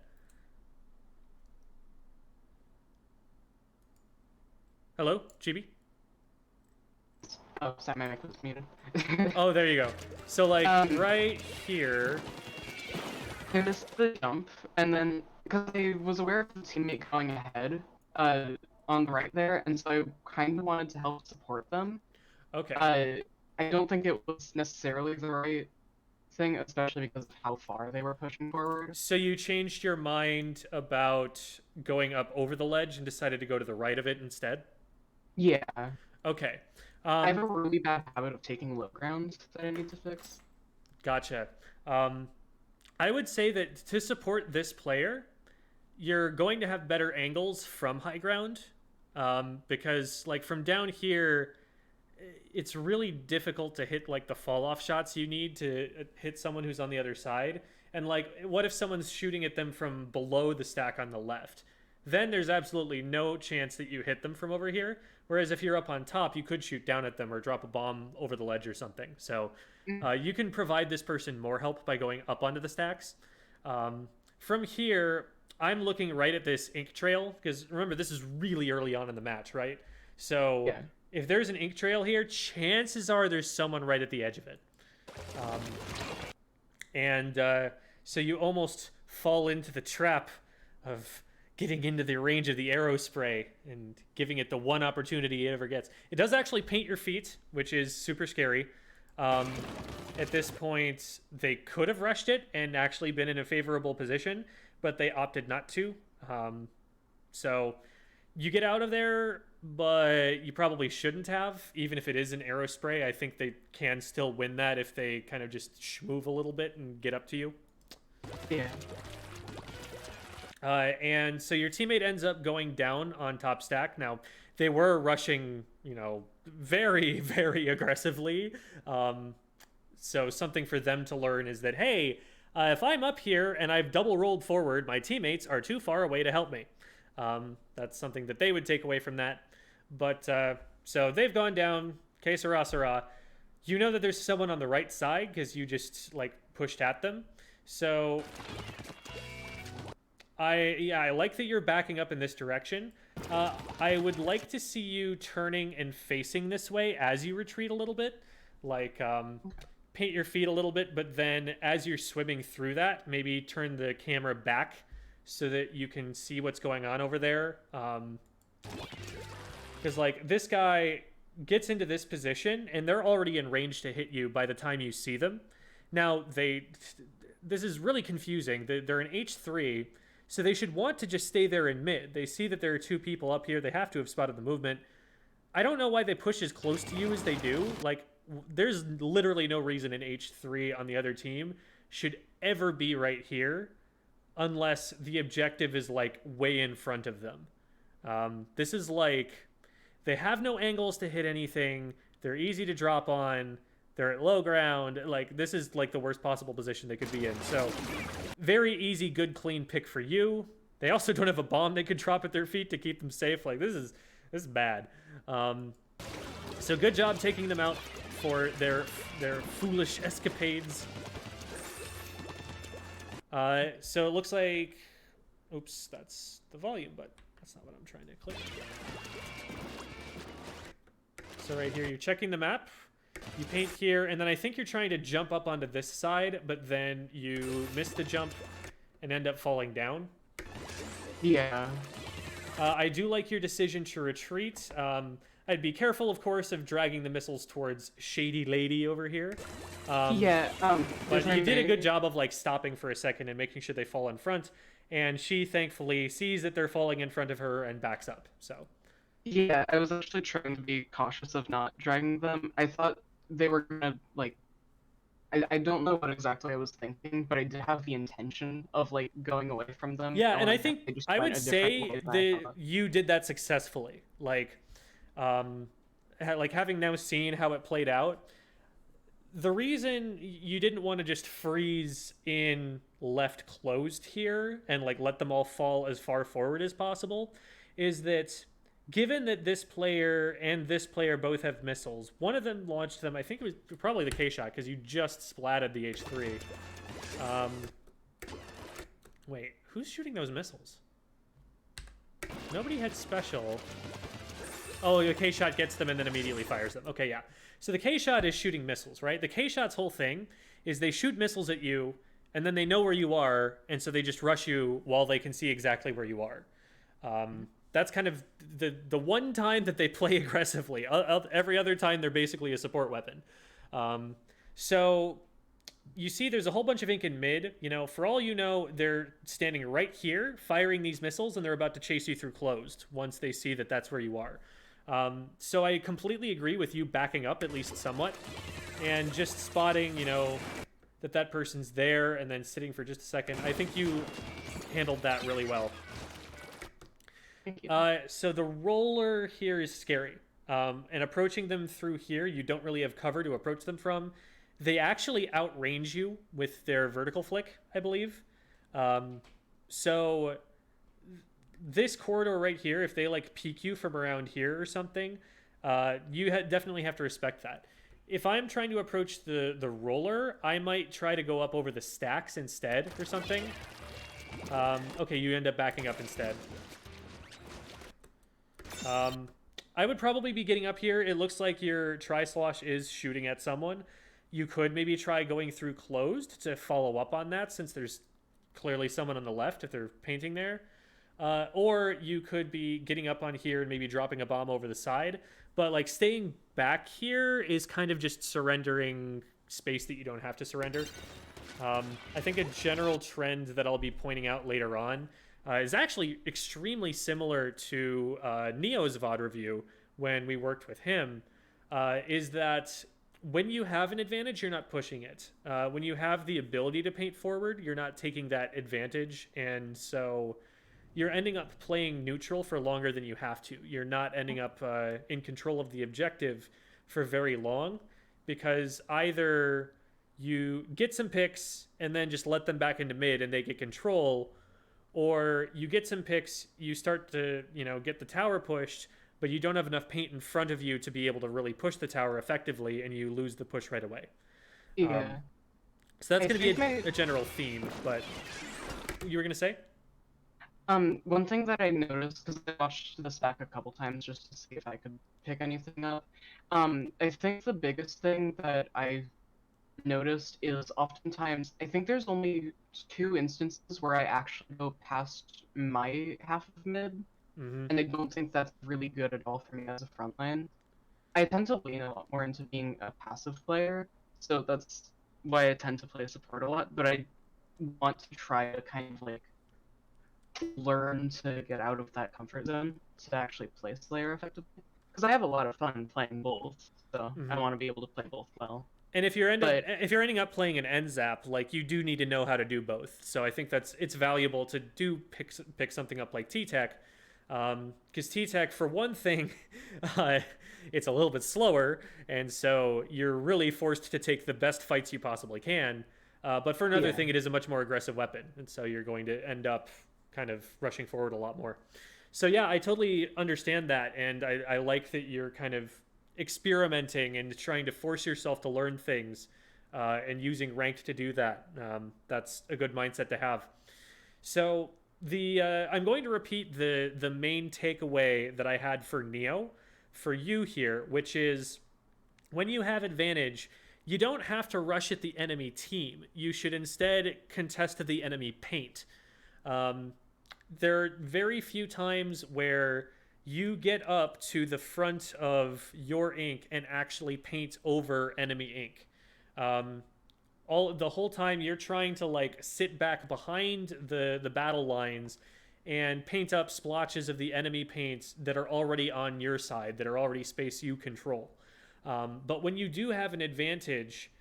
Hello, Chibi? Oh, sorry, my mic was muted. Oh, there you go. So like right here. I missed the jump, and then because I was aware of the teammate going ahead on the right there, and so I kind of wanted to help support them. Okay. I don't think it was necessarily the right thing, especially because of how far they were pushing forward. So you changed your mind about going up over the ledge and decided to go to the right of it instead? Yeah. Okay. I have a really bad habit of taking low ground that I need to fix. Gotcha. I would say that to support this player, you're going to have better angles from high ground, because like from down here, it's really difficult to hit like the fall off shots you need to hit someone who's on the other side. And like, what if someone's shooting at them from below the stack on the left? Then there's absolutely no chance that you hit them from over here. Whereas if you're up on top, you could shoot down at them or drop a bomb over the ledge or something. So you can provide this person more help by going up onto the stacks. From here, I'm looking right at this ink trail, because remember, this is really early on in the match, right? So Yeah. if there's an ink trail here, chances are there's someone right at the edge of it. So you almost fall into the trap of getting into the range of the arrow spray and giving it the one opportunity it ever gets. It does actually paint your feet, which is super scary. At this point, they could have rushed it and actually been in a favorable position, but they opted not to. So you get out of there, but you probably shouldn't have, even if it is an arrow spray. I think they can still win that if they kind of just move a little bit and get up to you. Yeah. And so your teammate ends up going down on top stack. Now, they were rushing, very, very aggressively. So something for them to learn is that, hey, if I'm up here and I've double rolled forward, my teammates are too far away to help me. That's something that they would take away from that. But so they've gone down. Que sera, sera. You know that there's someone on the right side because you just pushed at them. So I like that you're backing up in this direction. I would like to see you turning and facing this way as you retreat a little bit. Paint your feet a little bit, but then as you're swimming through that, maybe turn the camera back so that you can see what's going on over there. Because this guy gets into this position and they're already in range to hit you by the time you see them. Now, this is really confusing. They're in H3, so they should want to just stay there in mid. They see that there are two people up here. They have to have spotted the movement. I don't know why they push as close to you as they do. There's literally no reason in H3 on the other team should ever be right here unless the objective is way in front of them. This is they have no angles to hit anything. They're easy to drop on. They're at low ground. This is the worst possible position they could be in. So very easy, good, clean pick for you. They also don't have a bomb they could drop at their feet to keep them safe. This is bad. So good job taking them out for their foolish escapades. So it looks like, oops, that's the volume, but that's not what I'm trying to click. So right here, you're checking the map. You paint here, and then I think you're trying to jump up onto this side, but then you miss the jump and end up falling down. Yeah. I do like your decision to retreat. I'd be careful, of course, of dragging the missiles towards Shady Lady over here. But you did a good job of stopping for a second and making sure they fall in front. And she thankfully sees that they're falling in front of her and backs up. So. Yeah, I was actually trying to be cautious of not dragging them. I thought they were gonna I don't know what exactly I was thinking, but I did have the intention of going away from them. Yeah, and I think I would say that you did that successfully. Having now seen how it played out, the reason you didn't want to just freeze in left closed here and let them all fall as far forward as possible is that given that this player and this player both have missiles, one of them launched them, I think it was probably the K-shot because you just splatted the H3. Wait, who's shooting those missiles? Nobody had special. Oh, the K-shot gets them and then immediately fires them. Okay, yeah. So the K-shot is shooting missiles, right? The K-shot's whole thing is they shoot missiles at you and then they know where you are, and so they just rush you while they can see exactly where you are. That's kind of the one time that they play aggressively. Every other time, they're basically a support weapon. So you see there's a whole bunch of ink in mid. For all you know, they're standing right here, firing these missiles, and they're about to chase you through closed once they see that that's where you are. So I completely agree with you backing up, at least somewhat, and just spotting, you know, that person's there and then sitting for just a second. I think you handled that really well. Thank you. So the roller here is scary. And approaching them through here, you don't really have cover to approach them from. They actually outrange you with their vertical flick, I believe. So this corridor right here, if they like peek you from around here or something, you definitely have to respect that. If I'm trying to approach the roller, I might try to go up over the stacks instead or something. Okay, you end up backing up instead. I would probably be getting up here. It looks like your Tri-Slosh is shooting at someone. You could maybe try going through closed to follow up on that, since there's clearly someone on the left if they're painting there. Or you could be getting up on here and maybe dropping a bomb over the side. But like staying back here is kind of just surrendering space that you don't have to surrender. I think a general trend that I'll be pointing out later on is actually extremely similar to Neo's VOD review when we worked with him, is that when you have an advantage, you're not pushing it. When you have the ability to paint forward, you're not taking that advantage, and so you're ending up playing neutral for longer than you have to. You're not ending up in control of the objective for very long, because either you get some picks and then just let them back into mid and they get control, or you get some picks, you start to, you know, get the tower pushed, but you don't have enough paint in front of you to be able to really push the tower effectively, and you lose the push right away. Yeah. So that's I going to be think a general theme, but you were going to say? One thing that I noticed, because I watched this back a couple times just to see if I could pick anything up, I think the biggest thing that I've noticed is oftentimes, I think there's only 2 instances where I actually go past my half of mid, Mm-hmm. and I don't think that's really good at all for me as a frontline. I tend to lean a lot more into being a passive player, so that's why I tend to play support a lot, but I want to try to kind of like learn to get out of that comfort zone to actually play Slayer effectively. Because I have a lot of fun playing both, so I want to be able to play both well. And if you're ending up playing an NZAP, like, you do need to know how to do both. So I think it's valuable to pick something up like Ttek, because Ttek, for one thing, it's a little bit slower, and so you're really forced to take the best fights you possibly can. But for another thing, it is a much more aggressive weapon, and so you're going to end up kind of rushing forward a lot more. So yeah, I totally understand that, and I like that you're kind of experimenting and trying to force yourself to learn things, and using ranked to do that. That's a good mindset to have. So I'm going to repeat the main takeaway that I had for Neo for you here, which is, when you have advantage, you don't have to rush at the enemy team. You should instead contest the enemy paint. There are very few times where you get up to the front of your ink and actually paint over enemy ink. The whole time you're trying to like sit back behind the battle lines and paint up splotches of the enemy paints that are already on your side, that are already space you control. But when you do have an advantage,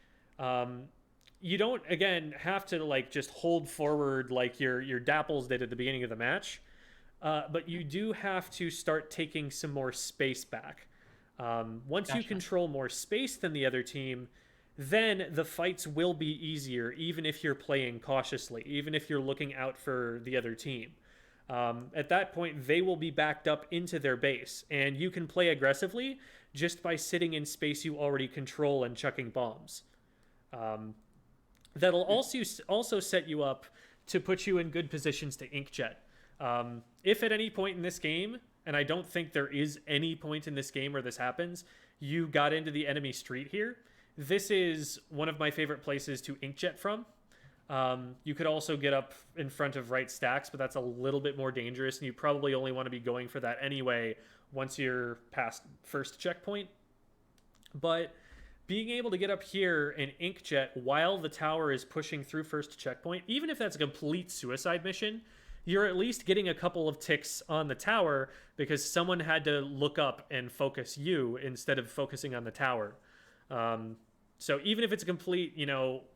you don't, again, have to like just hold forward like your Dapples did at the beginning of the match. But you do have to start taking some more space back. Once you control more space than the other team, then the fights will be easier, even if you're playing cautiously, even if you're looking out for the other team. At that point, they will be backed up into their base, and you can play aggressively just by sitting in space you already control and chucking bombs. That'll also set you up to put you in good positions to inkjet. If at any point in this game, and I don't think there is any point in this game where this happens, you got into the enemy street here, this is one of my favorite places to inkjet from. You could also get up in front of right stacks, but that's a little bit more dangerous, and you probably only want to be going for that anyway once you're past first checkpoint. But being able to get up here and inkjet while the tower is pushing through first checkpoint, even if that's a complete suicide mission, you're at least getting a couple of ticks on the tower because someone had to look up and focus you instead of focusing on the tower. So even if it's a complete,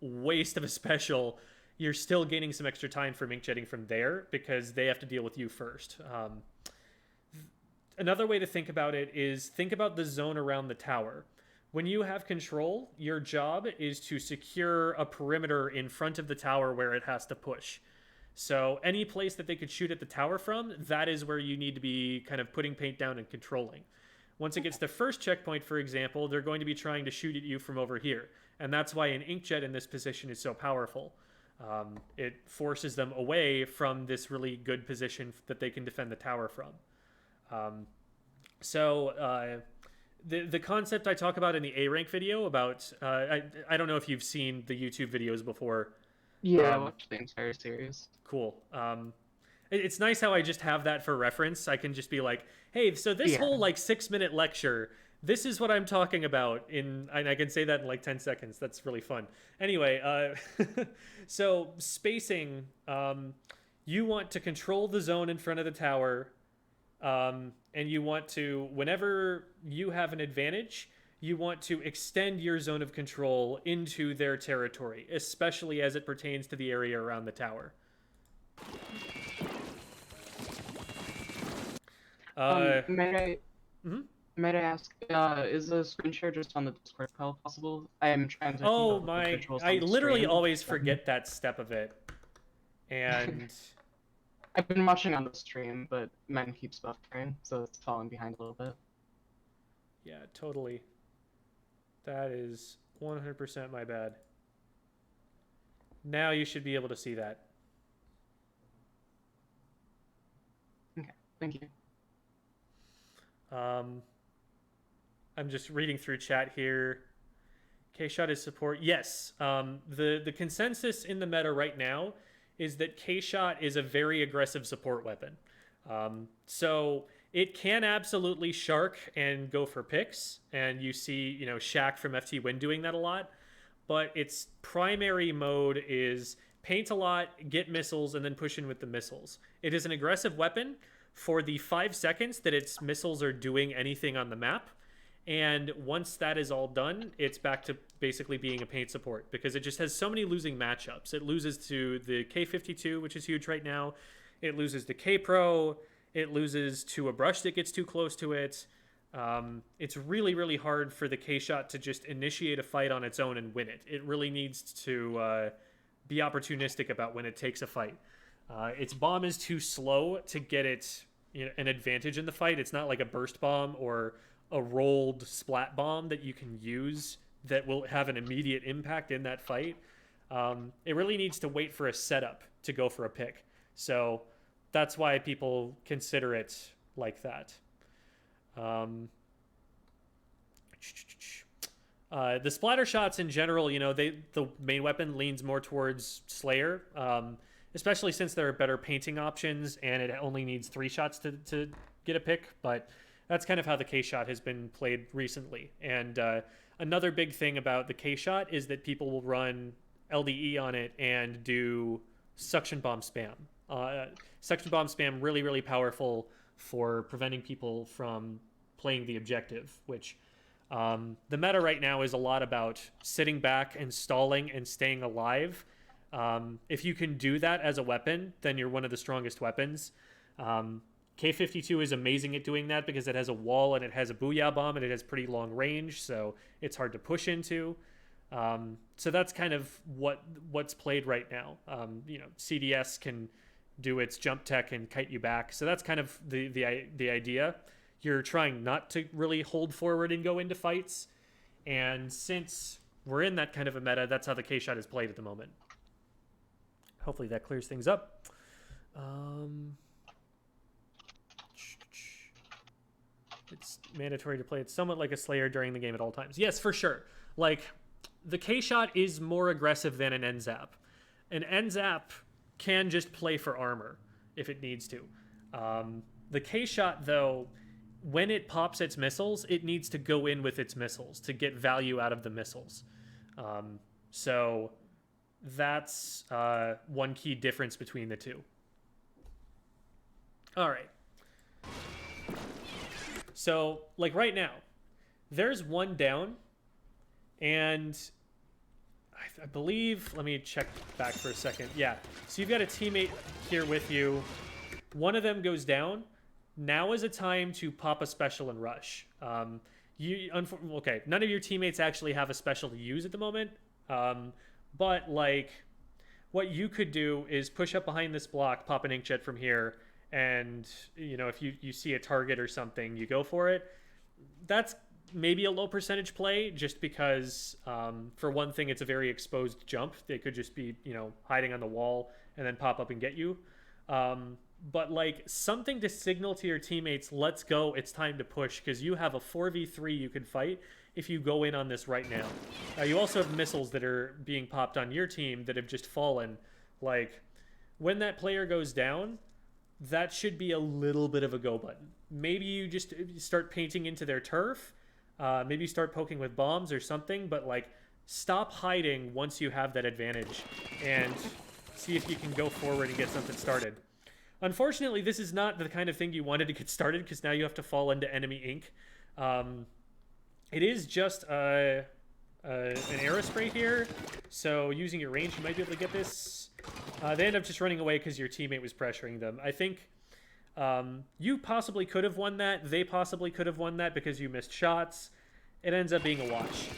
waste of a special, you're still gaining some extra time from inkjetting from there because they have to deal with you first. Another way to think about it is think about the zone around the tower. When you have control, your job is to secure a perimeter in front of the tower where it has to push. So any place that they could shoot at the tower from, that is where you need to be kind of putting paint down and controlling. Once it gets to first checkpoint, for example, they're going to be trying to shoot at you from over here. And that's why an inkjet in this position is so powerful. It forces them away from this really good position that they can defend the tower from. The concept I talk about in the A rank video about, I don't know if you've seen the YouTube videos before. Yeah, I watched the entire series. Cool. It's nice how I just have that for reference. I can just be like, hey, so this whole 6-minute lecture, this is what I'm talking about and I can say that in 10 seconds. That's really fun. Anyway, so spacing, you want to control the zone in front of the tower, and you want to, whenever you have an advantage, you want to extend your zone of control into their territory, especially as it pertains to the area around the tower. Might I ask, is the screen share just on the Discord call possible? I am trying to. Oh my! I literally always forget that step of it, and I've been watching on the stream, but mine keeps buffering, so it's falling behind a little bit. Yeah, totally. That is 100% my bad. Now you should be able to see that. Okay, thank you. I'm just reading through chat here. K-Shot is support. Yes. The consensus in the meta right now is that K-Shot is a very aggressive support weapon. So it can absolutely shark and go for picks, and you see, Shaq from FT Win doing that a lot. But its primary mode is paint a lot, get missiles, and then push in with the missiles. It is an aggressive weapon for the 5 seconds that its missiles are doing anything on the map. And once that is all done, it's back to basically being a paint support because it just has so many losing matchups. It loses to the K52, which is huge right now. It loses to K-Pro. It loses to a brush that gets too close to it. It's really, really hard for the K-Shot to just initiate a fight on its own and win it. It really needs to be opportunistic about when it takes a fight. Its bomb is too slow to get it an advantage in the fight. It's not like a burst bomb or a rolled splat bomb that you can use that will have an immediate impact in that fight. It really needs to wait for a setup to go for a pick. So that's why people consider it like that. The splatter shots in general, the main weapon leans more towards Slayer, especially since there are better painting options and it only needs 3 shots to get a pick. But that's kind of how the K-Shot has been played recently. And another big thing about the K-Shot is that people will run LDE on it and do suction bomb spam. Suction bomb spam really, really powerful for preventing people from playing the objective, which the meta right now is a lot about sitting back and stalling and staying alive. If you can do that as a weapon, then you're one of the strongest weapons. K52 is amazing at doing that because it has a wall and it has a booyah bomb and it has pretty long range, so it's hard to push into. So that's kind of what's played right now. CDS can do its jump tech and kite you back, so that's kind of the idea. You're trying not to really hold forward and go into fights, and since we're in that kind of a meta, that's how the K-Shot is played at the moment. Hopefully that clears things up. It's mandatory to play it somewhat like a Slayer during the game at all times. Yes, for sure. The K-Shot is more aggressive than an NZAP. An NZAP can just play for armor if it needs to. The K-Shot, though, when it pops its missiles, it needs to go in with its missiles to get value out of the missiles. So that's one key difference between the two. All right. So, like right now, there's one down, and I believe, let me check back for a second. Yeah, so you've got a teammate here with you. One of them goes down. Now is a time to pop a special and rush. Okay, none of your teammates actually have a special to use at the moment, but like what you could do is push up behind this block, pop an inkjet from here, and if you see a target or something, you go for it. That's maybe a low percentage play, just because for one thing, it's a very exposed jump. They could just be hiding on the wall and then pop up and get you. But like something to signal to your teammates, let's go, it's time to push, because you have a 4v3 you could fight if you go in on this right now. You also have missiles that are being popped on your team that have just fallen. Like when that player goes down, that should be a little bit of a go button. Maybe you just start painting into their turf. Maybe start poking with bombs or something, but like stop hiding once you have that advantage and see if you can go forward and get something started. Unfortunately, this is not the kind of thing you wanted to get started, because now you have to fall into enemy ink. It is just an aerospray here, so using your range, you might be able to get this. They end up just running away because your teammate was pressuring them. I think you possibly could have won that. They possibly could have won that because you missed shots. It ends up being a wash.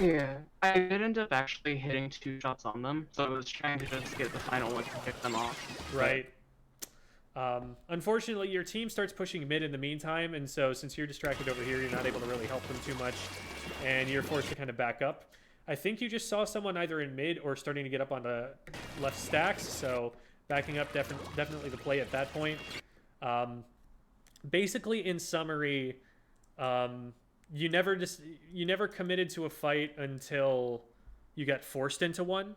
Yeah, I did end up actually hitting 2 shots on them, so I was trying to just get the final one to pick them off. Right. Unfortunately, your team starts pushing mid in the meantime, and so since you're distracted over here, you're not able to really help them too much, and you're forced to kind of back up. I think you just saw someone either in mid or starting to get up on the left stacks, so backing up definitely the play at that point. Basically, in summary, you never committed to a fight until you got forced into one.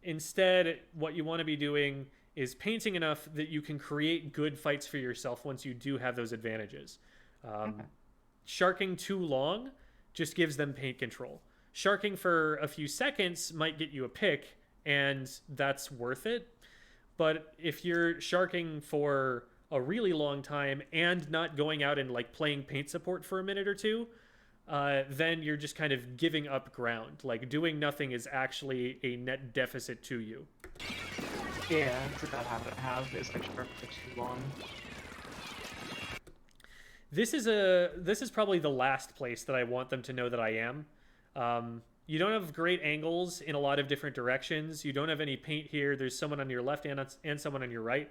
Instead, what you want to be doing is painting enough that you can create good fights for yourself once you do have those advantages. Sharking too long just gives them paint control. Sharking for a few seconds might get you a pick, and that's worth it. But if you're sharking for a really long time and not going out and like playing paint support for a minute or two, then you're just kind of giving up ground. Like doing nothing is actually a net deficit to you. Yeah, it's a bad habit I have, is like shark for too long. This is probably the last place that I want them to know that I am. You don't have great angles in a lot of different directions. You don't have any paint here. There's someone on your left and someone on your right.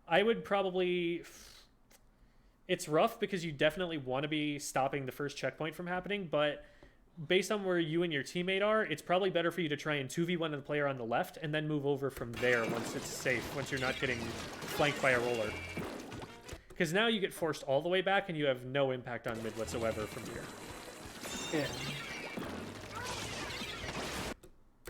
I would probably... It's rough because you definitely want to be stopping the first checkpoint from happening, but based on where you and your teammate are, it's probably better for you to try and 2v1 the player on the left and then move over from there once it's safe, once you're not getting flanked by a roller. Because now you get forced all the way back and you have no impact on mid whatsoever from here. Yeah.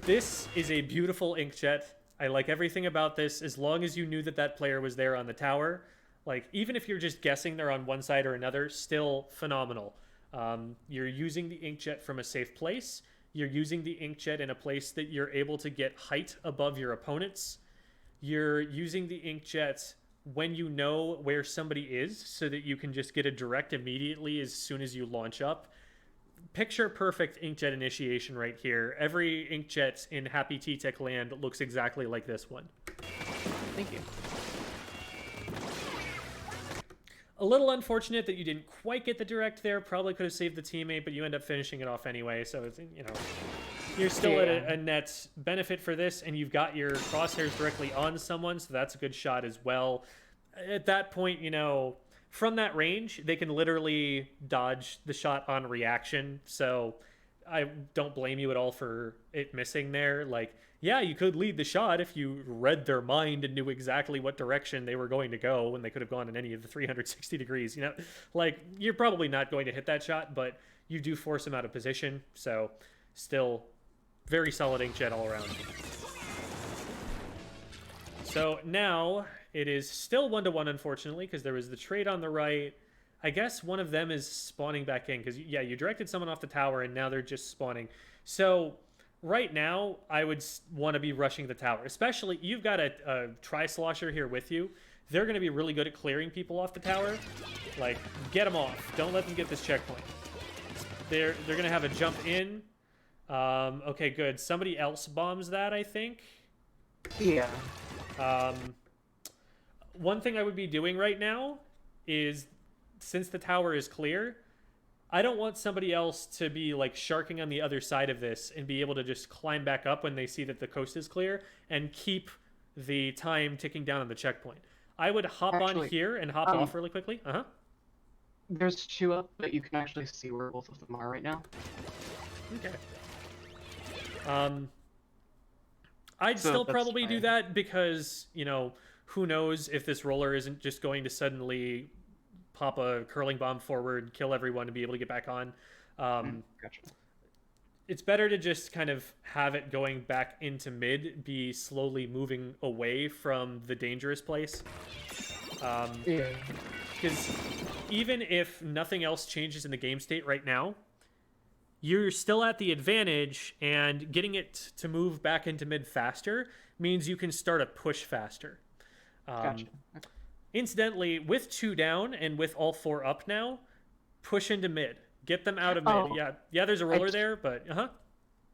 This is a beautiful inkjet. I like everything about this, as long as you knew that that player was there on the tower. Like, even if you're just guessing they're on one side or another, still phenomenal. You're using the inkjet from a safe place. You're using the inkjet in a place that you're able to get height above your opponents. You're using the inkjet when you know where somebody is so that you can just get a direct immediately as soon as you launch up. Picture perfect inkjet initiation right here. Every inkjet in Happy Ttek land looks exactly like this one. Thank you. A little unfortunate that you didn't quite get the direct there. Probably could have saved the teammate, but you end up finishing it off anyway. So, it's, you're still at a net benefit for this, and you've got your crosshairs directly on someone, so that's a good shot as well. At that point, from that range, they can literally dodge the shot on reaction. So I don't blame you at all for it missing there. Like, yeah, you could lead the shot if you read their mind and knew exactly what direction they were going to go, when they could have gone in any of the 360 degrees. Like, you're probably not going to hit that shot, but you do force them out of position. So still very solid inkjet all around. So now it is still 1-1, unfortunately, because there was the trade on the right. I guess one of them is spawning back in, because, yeah, you directed someone off the tower, and now they're just spawning. So right now, I would want to be rushing the tower. Especially, you've got a Tri-Slosher here with you. They're going to be really good at clearing people off the tower. Like, get them off. Don't let them get this checkpoint. They're going to have a jump in. Okay, good. Somebody else bombs that, I think. Yeah. One thing I would be doing right now is, since the tower is clear, I don't want somebody else to be like sharking on the other side of this and be able to just climb back up when they see that the coast is clear and keep the time ticking down on the checkpoint. I would hop on here and hop off really quickly. There's 2 up, but you can actually see where both of them are right now. Okay. I'd still probably do that because, you know, who knows if this roller isn't just going to suddenly pop a curling bomb forward, kill everyone, and be able to get back on. Gotcha. It's better to just kind of have it going back into mid, be slowly moving away from the dangerous place. Yeah. Because even if nothing else changes in the game state right now, you're still at the advantage, and getting it to move back into mid faster means you can start a push faster. Gotcha. Incidentally, with 2 down and with all 4 up now, push into mid. Get them out of mid. Yeah, there's a roller there, but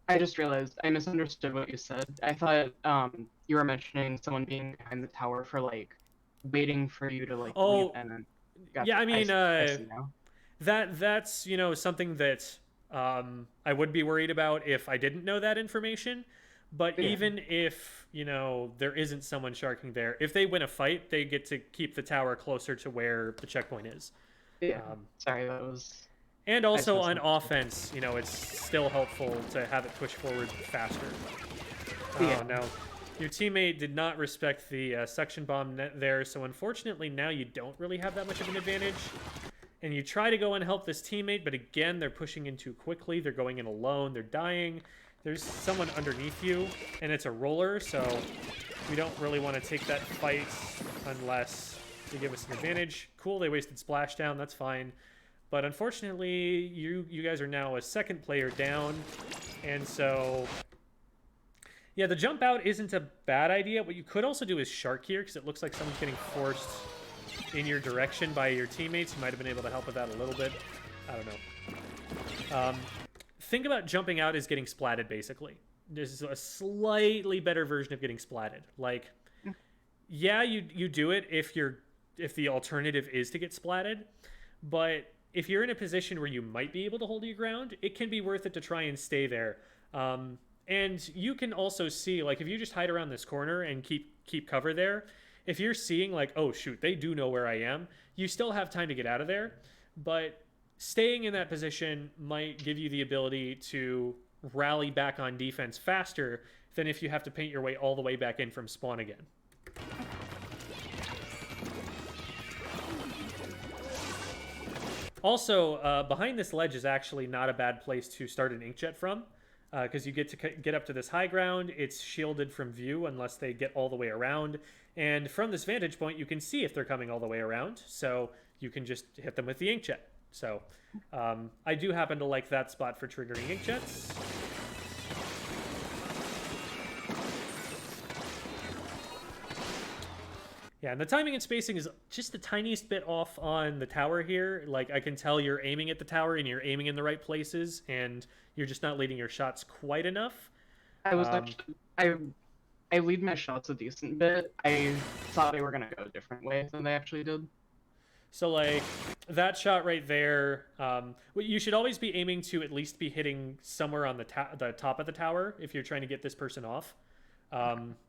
I just realized I misunderstood what you said. I thought you were mentioning someone being behind the tower for like waiting for you to like leave and then. Gotcha. Yeah, I mean, I see now. that's you know, something that I would be worried about if I didn't know that information. But even if, you know, there isn't someone sharking there, if they win a fight, they get to keep the tower closer to where the checkpoint is. Yeah. Sorry, that was. And also on offense, you know, it's still helpful to have it push forward faster. Yeah. Oh, no. Your teammate did not respect the suction bomb net there, so unfortunately now you don't really have that much of an advantage. And you try to go and help this teammate, but again, they're pushing in too quickly. They're going in alone. They're dying. There's someone underneath you, and it's a roller, so we don't really want to take that fight unless they give us an advantage. Cool, they wasted splashdown. That's fine. But unfortunately, you guys are now a second player down, and so yeah, the jump out isn't a bad idea. What you could also do is shark here, because it looks like someone's getting forced in your direction by your teammates. You might have been able to help with that a little bit. I don't know. Think about jumping out as getting splatted, basically. This is a slightly better version of getting splatted. Like, yeah, you do it if the alternative is to get splatted, but if you're in a position where you might be able to hold your ground, it can be worth it to try and stay there. And you can also see, like, if you just hide around this corner and keep cover there, if you're seeing, like, oh, shoot, they do know where I am, you still have time to get out of there. But staying in that position might give you the ability to rally back on defense faster than if you have to paint your way all the way back in from spawn again. Also, behind this ledge is actually not a bad place to start an inkjet from, because you get to get up to this high ground. It's shielded from view unless they get all the way around. And from this vantage point, you can see if they're coming all the way around, so you can just hit them with the inkjet. So I do happen to like that spot for triggering inkjets. Yeah, and the timing and spacing is just the tiniest bit off on the tower here. Like, I can tell you're aiming at the tower and you're aiming in the right places, and you're just not leading your shots quite enough. I was actually I lead my shots a decent bit. I thought they were gonna go a different way than they actually did. So, like, that shot right there, you should always be aiming to at least be hitting somewhere on the top of the tower if you're trying to get this person off.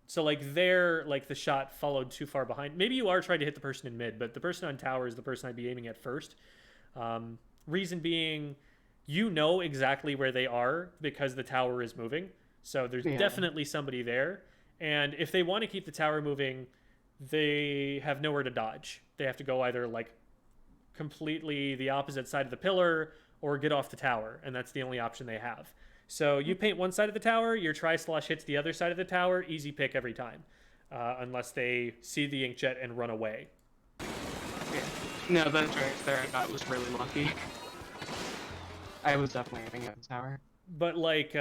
So, like, there, like, the shot followed too far behind. Maybe you are trying to hit the person in mid, but the person on tower is the person I'd be aiming at first. Reason being, you know exactly where they are because the tower is moving. So there's definitely somebody there. And if they want to keep the tower moving, they have nowhere to dodge. They have to go either, like, completely the opposite side of the pillar or get off the tower, and that's the only option they have. So you paint one side of the tower, your Tri-Slosh hits the other side of the tower, easy pick every time, unless they see the inkjet and run away. Yeah. No, that right there I got was really lucky. I was definitely aiming at the tower. But, like,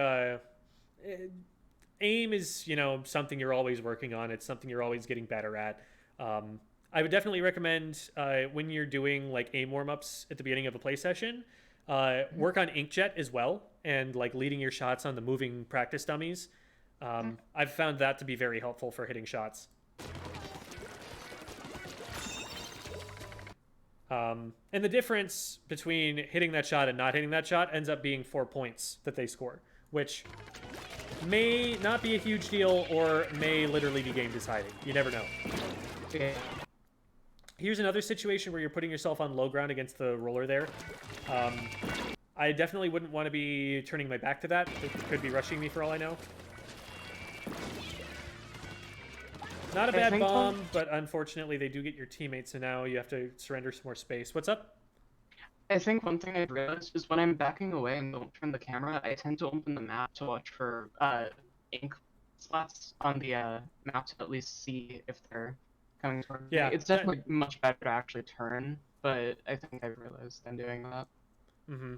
aim is, you know, something you're always working on. It's something you're always getting better at. I would definitely recommend when you're doing like aim warm-ups at the beginning of a play session, work on inkjet as well, and like leading your shots on the moving practice dummies. I've found that to be very helpful for hitting shots. And the difference between hitting that shot and not hitting that shot ends up being 4 points that they score, which may not be a huge deal or may literally be game deciding. You never know. Yeah. Here's another situation where you're putting yourself on low ground against the roller there. I definitely wouldn't want to be turning my back to that. It could be rushing me for all I know. Not a bad bomb, but unfortunately they do get your teammates, so now you have to surrender some more space. What's up? I think one thing I've realized is when I'm backing away and don't turn the camera, I tend to open the map to watch for ink spots on the map to at least see if they're coming towards me. It's definitely much better to actually turn, but I think I've realized I'm doing that. Mm-hmm.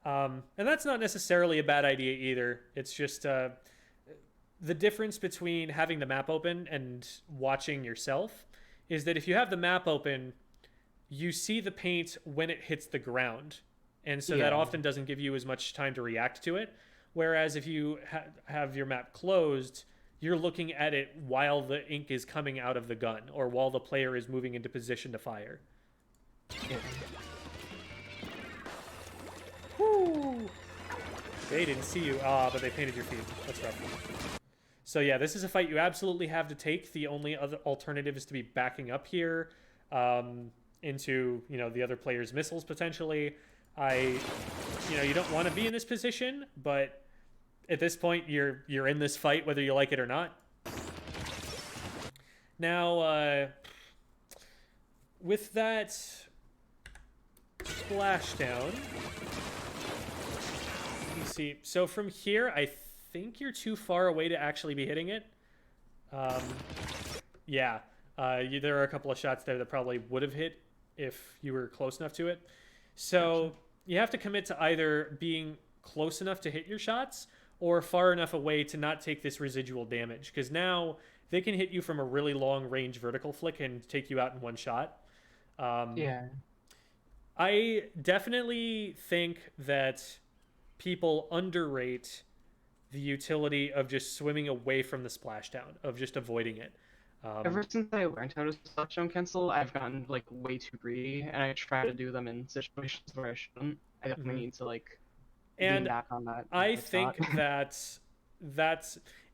And that's not necessarily a bad idea either. It's just the difference between having the map open and watching yourself is that if you have the map open, you see the paint when it hits the ground. And so that often doesn't give you as much time to react to it. Whereas if you have your map closed, you're looking at it while the ink is coming out of the gun or while the player is moving into position to fire. Yeah. Woo! They didn't see you. But they painted your feet. That's rough. So yeah, this is a fight you absolutely have to take. The only other alternative is to be backing up here into, you know, the other player's missiles potentially. You don't want to be in this position, but at this point you're in this fight whether you like it or not. Now, with that splashdown, you see. So from here, I think you're too far away to actually be hitting it. Yeah, there are a couple of shots there that probably would have hit if you were close enough to it. So you have to commit to either being close enough to hit your shots or far enough away to not take this residual damage, because now they can hit you from a really long range vertical flick and take you out in one shot. Yeah. I definitely think that people underrate the utility of just swimming away from the splashdown, of just avoiding it. Ever since I learned how to splashdown cancel, I've gotten like way too greedy, and I try to do them in situations where I shouldn't. I definitely need to like lean back on that. I think that's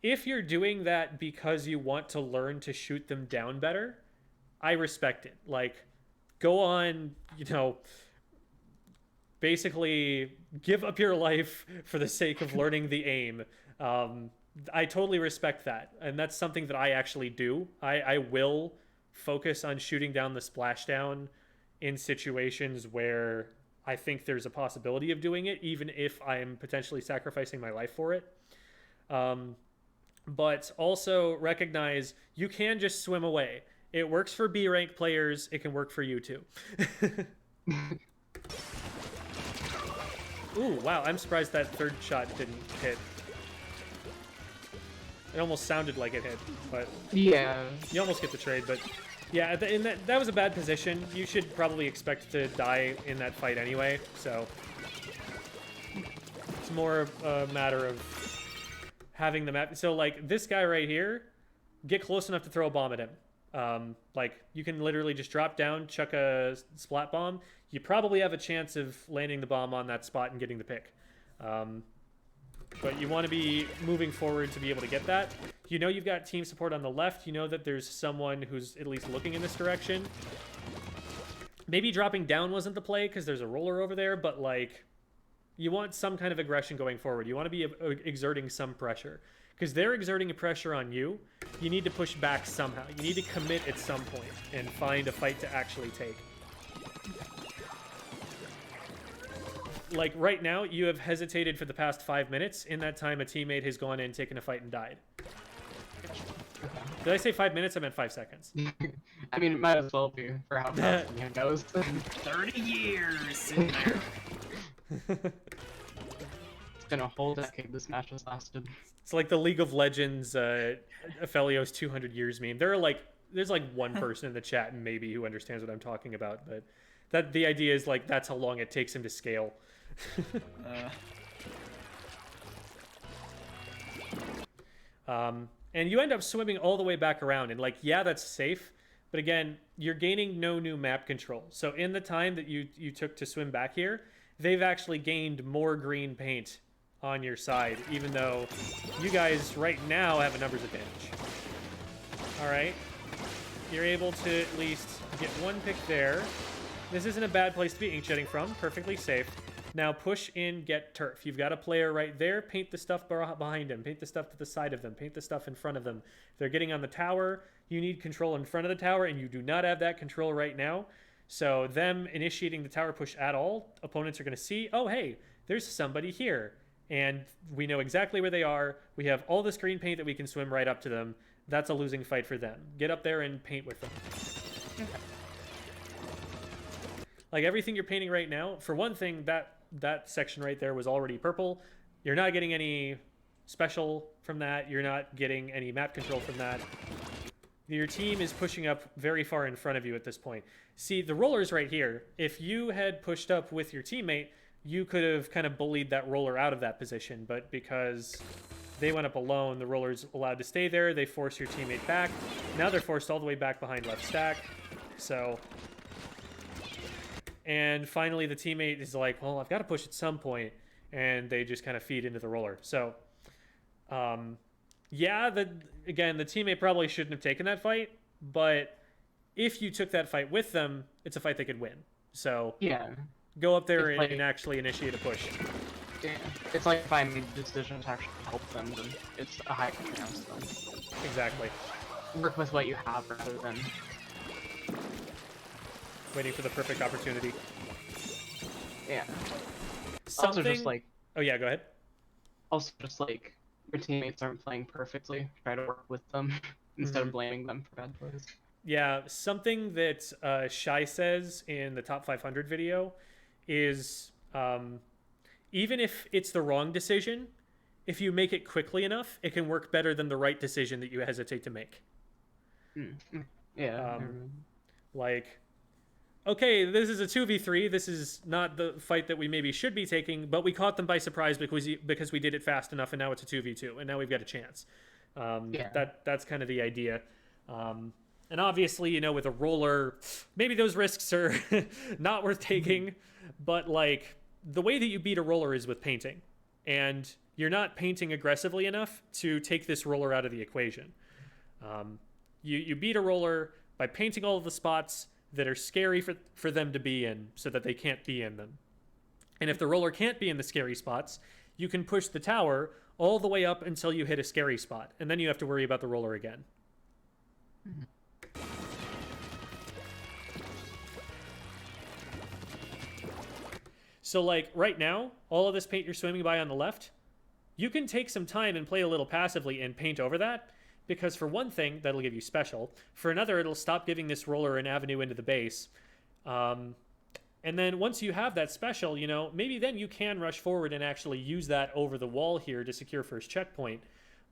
if you're doing that because you want to learn to shoot them down better, I respect it. Like, go on, basically give up your life for the sake of learning the aim. I totally respect that, and that's something that I actually do. I will focus on shooting down the splashdown in situations where I think there's a possibility of doing it, even if I'm potentially sacrificing my life for it. But also recognize you can just swim away. It works for B rank players. It can work for you too. Ooh, wow, I'm surprised that third shot didn't hit. It almost sounded like it hit, but yeah, you almost get the trade. But yeah, that was a bad position. You should probably expect to die in that fight anyway. So it's more a matter of having the map. So like this guy right here, get close enough to throw a bomb at him. Like you can literally just drop down, chuck a splat bomb. You probably have a chance of landing the bomb on that spot and getting the pick. But you want to be moving forward to be able to get that. You know you've got team support on the left. You know that there's someone who's at least looking in this direction. Maybe dropping down wasn't the play because there's a roller over there, but like you want some kind of aggression going forward. You want to be exerting some pressure because they're exerting a pressure on you. You need to push back somehow. You need to commit at some point and find a fight to actually take. Like right now, you have hesitated for the past 5 minutes. In that time, a teammate has gone in, taken a fight, and died. Did I say 5 minutes? I meant 5 seconds. I mean, it might as well be for how fast the game goes. 30 years in there. It's been a whole decade this match has lasted. It's like the League of Legends Aphelios 200 years meme. There's like one person in the chat and maybe who understands what I'm talking about, but that the idea is like that's how long it takes him to scale. And you end up swimming all the way back around, and like, yeah, that's safe, but again, you're gaining no new map control. So in the time that you took to swim back here, they've actually gained more green paint on your side, even though you guys right now have a numbers advantage. All right, you're able to at least get one pick there. This isn't a bad place to be ink jetting from, perfectly safe. Now push in, get turf. You've got a player right there. Paint the stuff behind him. Paint the stuff to the side of them. Paint the stuff in front of them. If they're getting on the tower, you need control in front of the tower, and you do not have that control right now. So them initiating the tower push at all, opponents are going to see, oh, hey, there's somebody here. And we know exactly where they are. We have all this green paint that we can swim right up to them. That's a losing fight for them. Get up there and paint with them. Like everything you're painting right now, for one thing, that section right there was already purple. You're not getting any special from that. You're not getting any map control from that. Your team is pushing up very far in front of you at this point. See, the roller's right here. If you had pushed up with your teammate, you could have kind of bullied that roller out of that position, but because they went up alone, the roller's allowed to stay there. They force your teammate back. Now they're forced all the way back behind left stack. So... And finally, the teammate is like, well, I've got to push at some point, and they just kind of feed into the roller. So, yeah, again, the teammate probably shouldn't have taken that fight, but if you took that fight with them, it's a fight they could win. So, Yeah. Go up there It's and actually initiate a push. Yeah. It's like if I made the decision to actually help them, then it's a higher chance then. Exactly. Work with what you have rather than... Waiting for the perfect opportunity. Yeah. Something... Also just like... Oh, yeah, go ahead. Also just like, your teammates aren't playing perfectly. Try to work with them instead of blaming them for bad plays. Yeah, something that Shy says in the top 500 video is even if it's the wrong decision, if you make it quickly enough, it can work better than the right decision that you hesitate to make. Yeah. Like, okay, this is a 2v3. This is not the fight that we maybe should be taking, but we caught them by surprise because we did it fast enough, and now it's a 2v2, and now we've got a chance. That's kind of the idea. And obviously, you know, with a roller, maybe those risks are not worth taking, but like the way that you beat a roller is with painting, and you're not painting aggressively enough to take this roller out of the equation. You beat a roller by painting all of the spots that are scary for them to be in so that they can't be in them. And if the roller can't be in the scary spots, you can push the tower all the way up until you hit a scary spot, and then you have to worry about the roller again. So like right now, all of this paint you're swimming by on the left, you can take some time and play a little passively and paint over that, because for one thing, that'll give you special. For another, it'll stop giving this roller an avenue into the base. And then once you have that special, you know, maybe then you can rush forward and actually use that over the wall here to secure first checkpoint.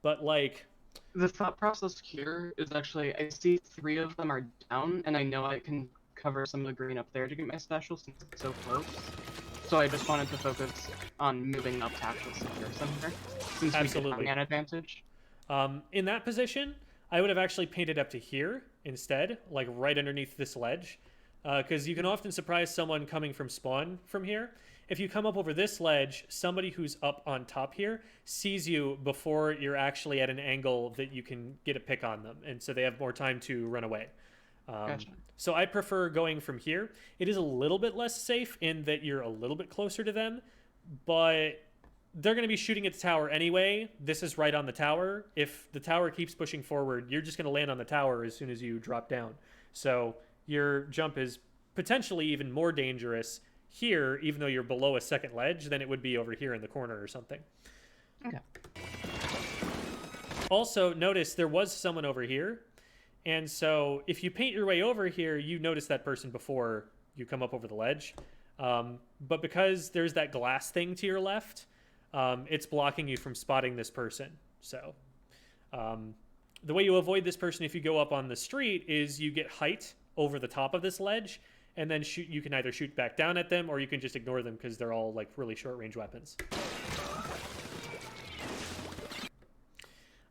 But like... The thought process here is actually, I see 3 of them are down, and I know I can cover some of the green up there to get my special since it's so close. So I just wanted to focus on moving up to actually secure somewhere, since Absolutely. we could have an advantage. In that position, I would have actually painted up to here instead, like right underneath this ledge, because you can often surprise someone coming from spawn from here. If you come up over this ledge, somebody who's up on top here sees you before you're actually at an angle that you can get a pick on them, and so they have more time to run away. Gotcha. So I prefer going from here. It is a little bit less safe in that you're a little bit closer to them, but they're going to be shooting at the tower anyway. This is right on the tower. If the tower keeps pushing forward, you're just going to land on the tower as soon as you drop down. So your jump is potentially even more dangerous here, even though you're below a second ledge, than it would be over here in the corner or something. Okay. Also, notice there was someone over here. And so if you paint your way over here, you notice that person before you come up over the ledge. But because there's that glass thing to your left, it's blocking you from spotting this person. So the way you avoid this person if you go up on the street is you get height over the top of this ledge, and then you can either shoot back down at them or you can just ignore them because they're all like really short range weapons.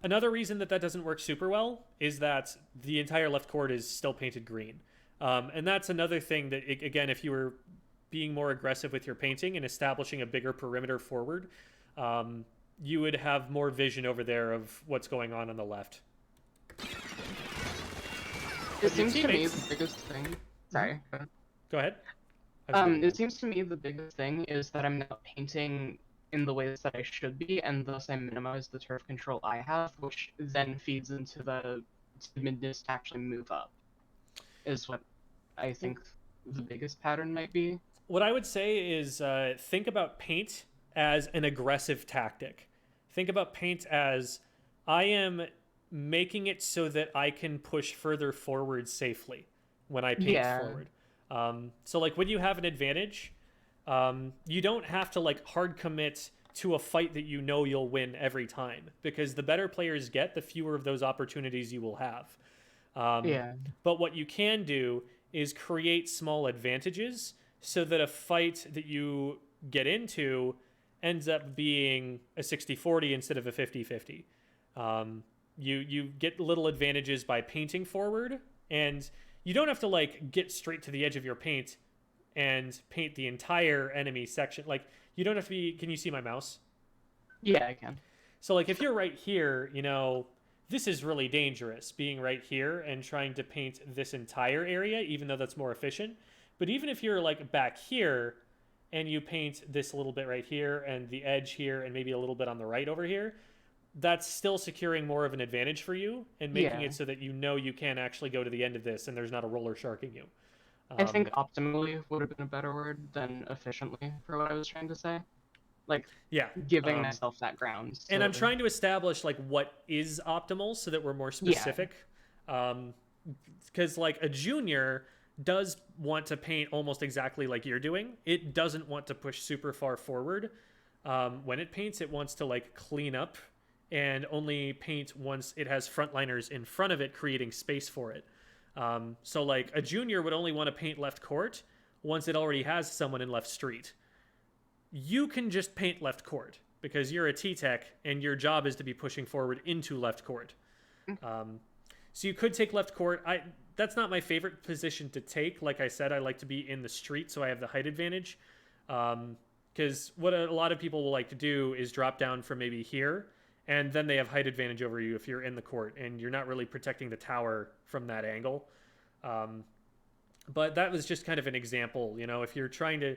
Another reason that doesn't work super well is that the entire left court is still painted green. And that's another thing that, again, if you were being more aggressive with your painting and establishing a bigger perimeter forward, you would have more vision over there of what's going on the left. It seems to me the biggest thing... Sorry. Go ahead. It seems to me the biggest thing is that I'm not painting in the ways that I should be, and thus I minimize the turf control I have, which then feeds into the timidness to actually move up, is what I think the biggest pattern might be. What I would say is think about paint as an aggressive tactic. Think about paint as I am making it so that I can push further forward safely when I paint forward. So like when you have an advantage, you don't have to like hard commit to a fight that you know you'll win every time, because the better players get, the fewer of those opportunities you will have. But what you can do is create small advantages so that a fight that you get into ends up being a 60-40 instead of a 50-50. You get little advantages by painting forward, and you don't have to like get straight to the edge of your paint and paint the entire enemy section. Like, you don't have to be... Can you see my mouse? Yeah, I can. So, like, if you're right here, you know, this is really dangerous, being right here and trying to paint this entire area, even though that's more efficient. But even if you're, like, back here and you paint this a little bit right here and the edge here and maybe a little bit on the right over here, that's still securing more of an advantage for you and making it so that you know you can actually go to the end of this and there's not a roller sharking you. I think optimally would have been a better word than efficiently for what I was trying to say. Like, giving myself that ground. So and I'm trying to establish, like, what is optimal so that we're more specific. Because, like, a junior does want to paint almost exactly like you're doing. It doesn't want to push super far forward. When it paints, it wants to, like, clean up and only paint once it has frontliners in front of it, creating space for it. So like a junior would only want to paint left court once it already has someone in left street. You can just paint left court because you're a Ttek and your job is to be pushing forward into left court. So you could take left court. That's not my favorite position to take. Like I said, I like to be in the street so I have the height advantage. Because what a lot of people will like to do is drop down from maybe here, and then they have height advantage over you if you're in the court, and you're not really protecting the tower from that angle. But that was just kind of an example. You know, if you're trying to,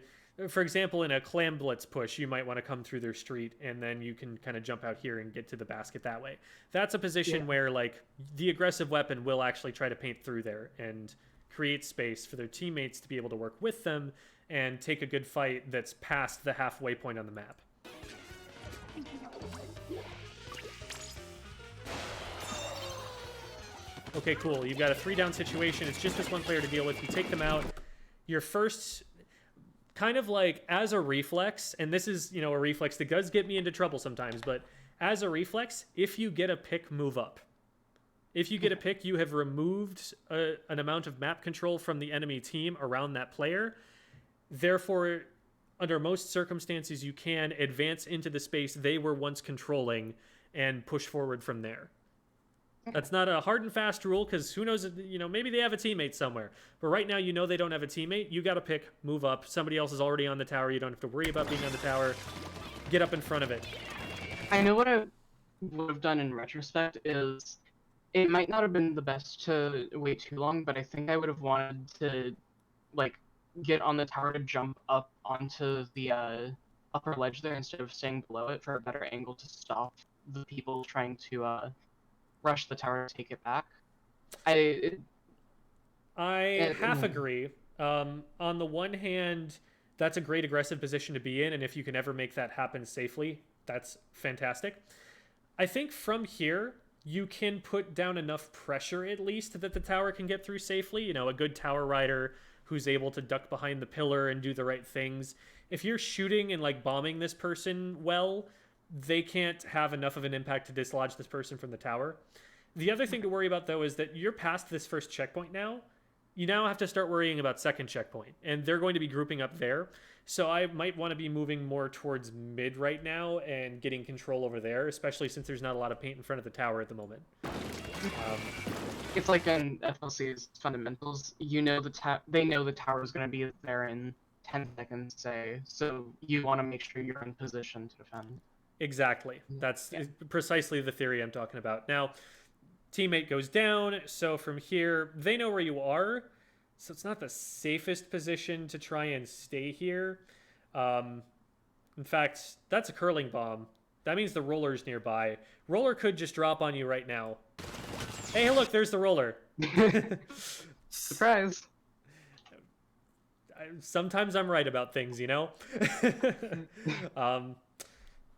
for example, in a clam blitz push, you might want to come through their street, and then you can kind of jump out here and get to the basket that way. That's a position where, like, the aggressive weapon will actually try to paint through there and create space for their teammates to be able to work with them and take a good fight that's past the halfway point on the map. Okay, cool. You've got a 3-down situation. It's just this one player to deal with. You take them out. Your first, kind of like as a reflex, and this is, you know, a reflex that does get me into trouble sometimes, but as a reflex, if you get a pick, move up. If you get a pick, you have removed an amount of map control from the enemy team around that player. Therefore, under most circumstances, you can advance into the space they were once controlling and push forward from there. That's not a hard and fast rule, because who knows, you know, maybe they have a teammate somewhere. But right now, you know they don't have a teammate. You got to pick, move up. Somebody else is already on the tower. You don't have to worry about being on the tower. Get up in front of it. I know what I would have done in retrospect is, it might not have been the best to wait too long, but I think I would have wanted to, like, get on the tower to jump up onto the upper ledge there instead of staying below it for a better angle to stop the people trying to rush the tower to take it back. I half agree. On the one hand, that's a great aggressive position to be in, and if you can ever make that happen safely, that's fantastic. I think from here, you can put down enough pressure, at least, that the tower can get through safely. You know, a good tower rider who's able to duck behind the pillar and do the right things. if you're shooting and like bombing this person well, they can't have enough of an impact to dislodge this person from the tower. The other thing to worry about though is that you're past this first checkpoint now. You now have to start worrying about second checkpoint, and they're going to be grouping up there. So I might want to be moving more towards mid right now and getting control over there, especially since there's not a lot of paint in front of the tower at the moment. It's like in FLC's fundamentals. You know they know the tower is going to be there in 10 seconds, say. So you want to make sure you're in position to defend. Exactly. That's precisely the theory I'm talking about. Now, teammate goes down, so from here, they know where you are, so it's not the safest position to try and stay here. In fact, that's a curling bomb. That means the roller's nearby. Roller could just drop on you right now. Hey, look, there's the roller. Surprise! Sometimes I'm right about things, you know?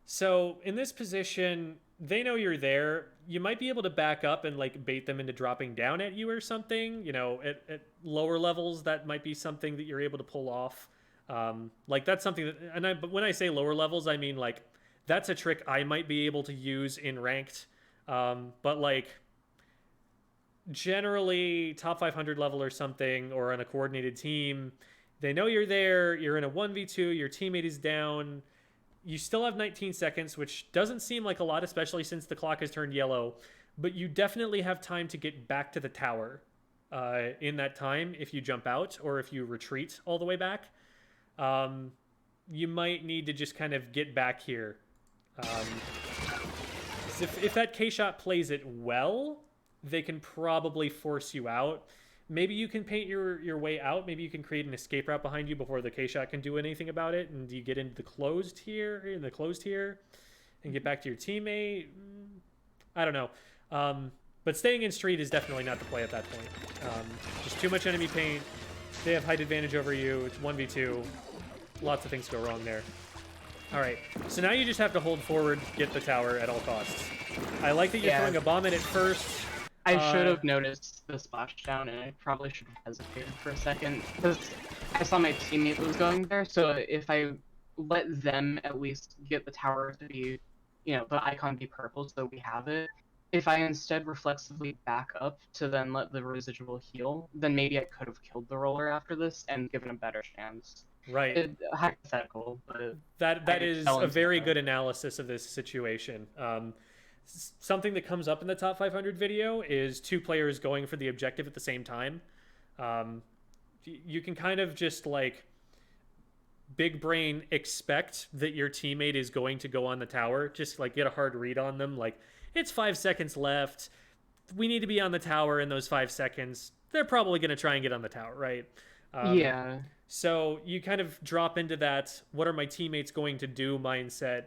So in this position, they know you're there. You might be able to back up and like bait them into dropping down at you or something. You know, at lower levels, that might be something that you're able to pull off. Like that's something that, but when I say lower levels, I mean like that's a trick I might be able to use in ranked. But like generally top 500 level or something, or on a coordinated team, they know you're there. You're in a 1v2. Your teammate is down. You still have 19 seconds, which doesn't seem like a lot, especially since the clock has turned yellow. But you definitely have time to get back to the tower in that time if you jump out or if you retreat all the way back. You might need to just kind of get back here. If that K-shot plays it well, they can probably force you out. Maybe you can paint your way out. Maybe you can create an escape route behind you before the K-shot can do anything about it, and you get into the closed here, and get back to your teammate. I don't know. But staying in street is definitely not the play at that point. Just too much enemy paint. They have height advantage over you. It's 1v2. Lots of things go wrong there. All right, so now you just have to hold forward, get the tower at all costs. I like that you're throwing a bomb at it first. I should have noticed the splashdown, and I probably should have hesitated for a second, because I saw my teammate was going there, so if I let them at least get the tower to be, you know, the icon be purple so we have it, if I instead reflexively back up to then let the residual heal, then maybe I could have killed the roller after this and given a better chance. Right. Hypothetical, but... That is a very good analysis of this situation. Something that comes up in the top 500 video is two players going for the objective at the same time. You can kind of just like big brain expect that your teammate is going to go on the tower, just like get a hard read on them. Like it's 5 seconds left. We need to be on the tower in those 5 seconds. They're probably going to try and get on the tower, right? Yeah. So you kind of drop into that, what are my teammates going to do mindset.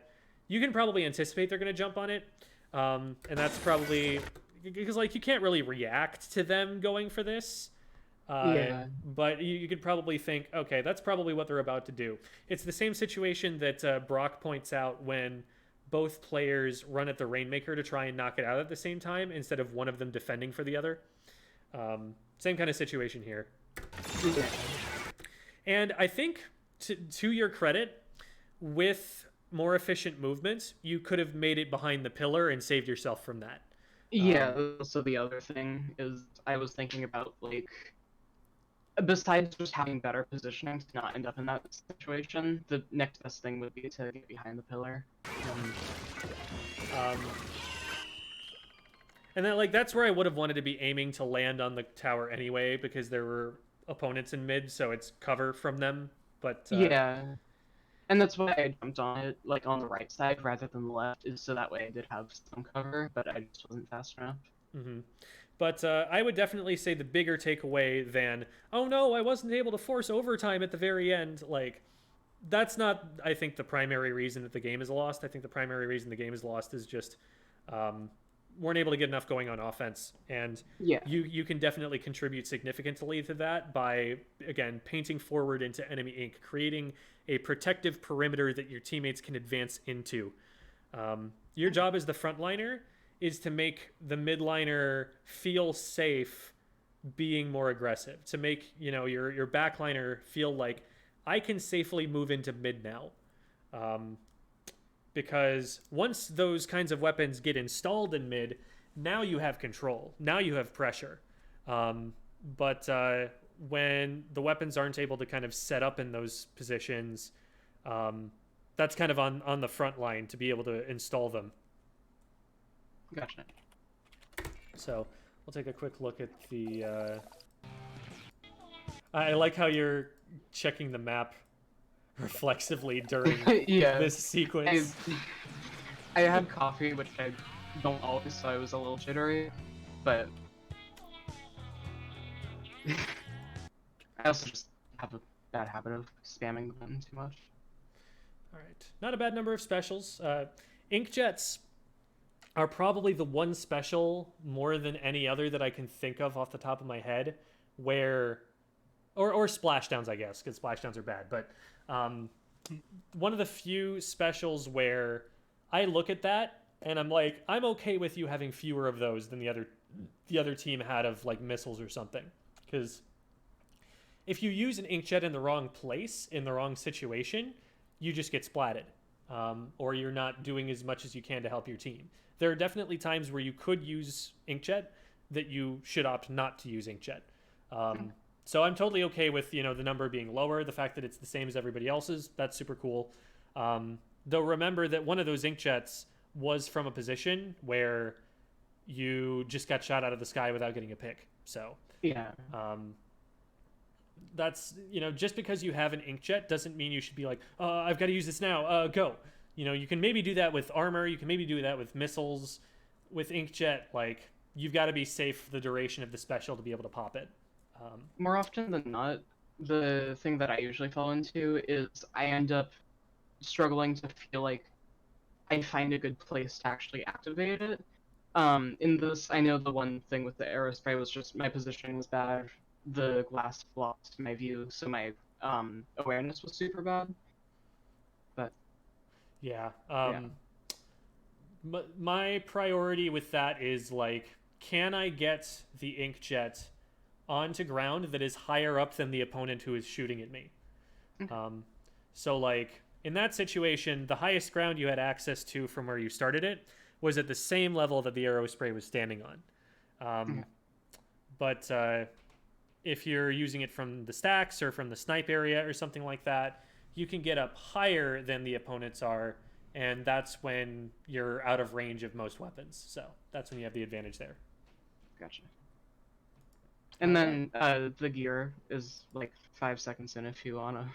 You can probably anticipate they're going to jump on it. And that's probably because like you can't really react to them going for this. But you could probably think, okay, that's probably what they're about to do. It's the same situation that Brock points out when both players run at the Rainmaker to try and knock it out at the same time instead of one of them defending for the other. Same kind of situation here. Yeah. And I think to your credit, with more efficient movements, you could have made it behind the pillar and saved yourself from that. Yeah, so the other thing is I was thinking about, like, besides just having better positioning to not end up in that situation, the next best thing would be to get behind the pillar. And then, like, that's where I would have wanted to be aiming to land on the tower anyway, because there were opponents in mid, so it's cover from them. But yeah, and that's why I jumped on it, like, on the right side rather than the left, is so that way I did have some cover, but I just wasn't fast enough. Mm-hmm. But I would definitely say the bigger takeaway than, oh no, I wasn't able to force overtime at the very end, like, that's not, I think, the primary reason that the game is lost. I think the primary reason the game is lost is just weren't able to get enough going on offense. And yeah, you can definitely contribute significantly to that by, again, painting forward into enemy ink, creating a protective perimeter that your teammates can advance into. Your job as the frontliner is to make the midliner feel safe being more aggressive, to make, you know, your backliner feel like I can safely move into mid now. Because once those kinds of weapons get installed in mid, now you have control. Now you have pressure. But when the weapons aren't able to kind of set up in those positions, that's kind of on the front line to be able to install them. Gotcha. So we'll take a quick look at the... I like how you're checking the map reflexively during Yeah. this sequence. I had coffee, which I don't always, so I was a little jittery, but I also just have a bad habit of spamming the button too much. All right, not a bad number of specials. Inkjets are probably the one special more than any other that I can think of off the top of my head where, or splashdowns, I guess, because splashdowns are bad, but one of the few specials where I look at that and I'm like, I'm okay with you having fewer of those than the other team had of like missiles or something, because if you use an inkjet in the wrong place, in the wrong situation, you just get splatted, or you're not doing as much as you can to help your team. There are definitely times where you could use inkjet that you should opt not to use inkjet. So I'm totally okay with, the number being lower. The fact that it's the same as everybody else's, that's super cool. Though remember that one of those inkjets was from a position where you just got shot out of the sky without getting a pick. So Yeah. that's, just because you have an inkjet doesn't mean you should be like, I've got to use this now, go. You can maybe do that with armor. You can maybe do that with missiles. With inkjet, like, you've got to be safe for the duration of the special to be able to pop it. More often than not, the thing that I usually fall into is I end up struggling to feel like I find a good place to actually activate it. In this, I know the one thing with the aerospray was just my positioning was bad. The glass blocked my view, so my awareness was super bad. But Yeah. Yeah. My priority with that is, like, can I get the inkjet onto ground that is higher up than the opponent who is shooting at me? So, like, in that situation, the highest ground you had access to from where you started it was at the same level that the aerospray was standing on. But if you're using it from the stacks or from the snipe area or something like that, you can get up higher than the opponents are, and that's when you're out of range of most weapons. So that's when you have the advantage there. Gotcha. And then the gear is like 5 seconds in if you wanna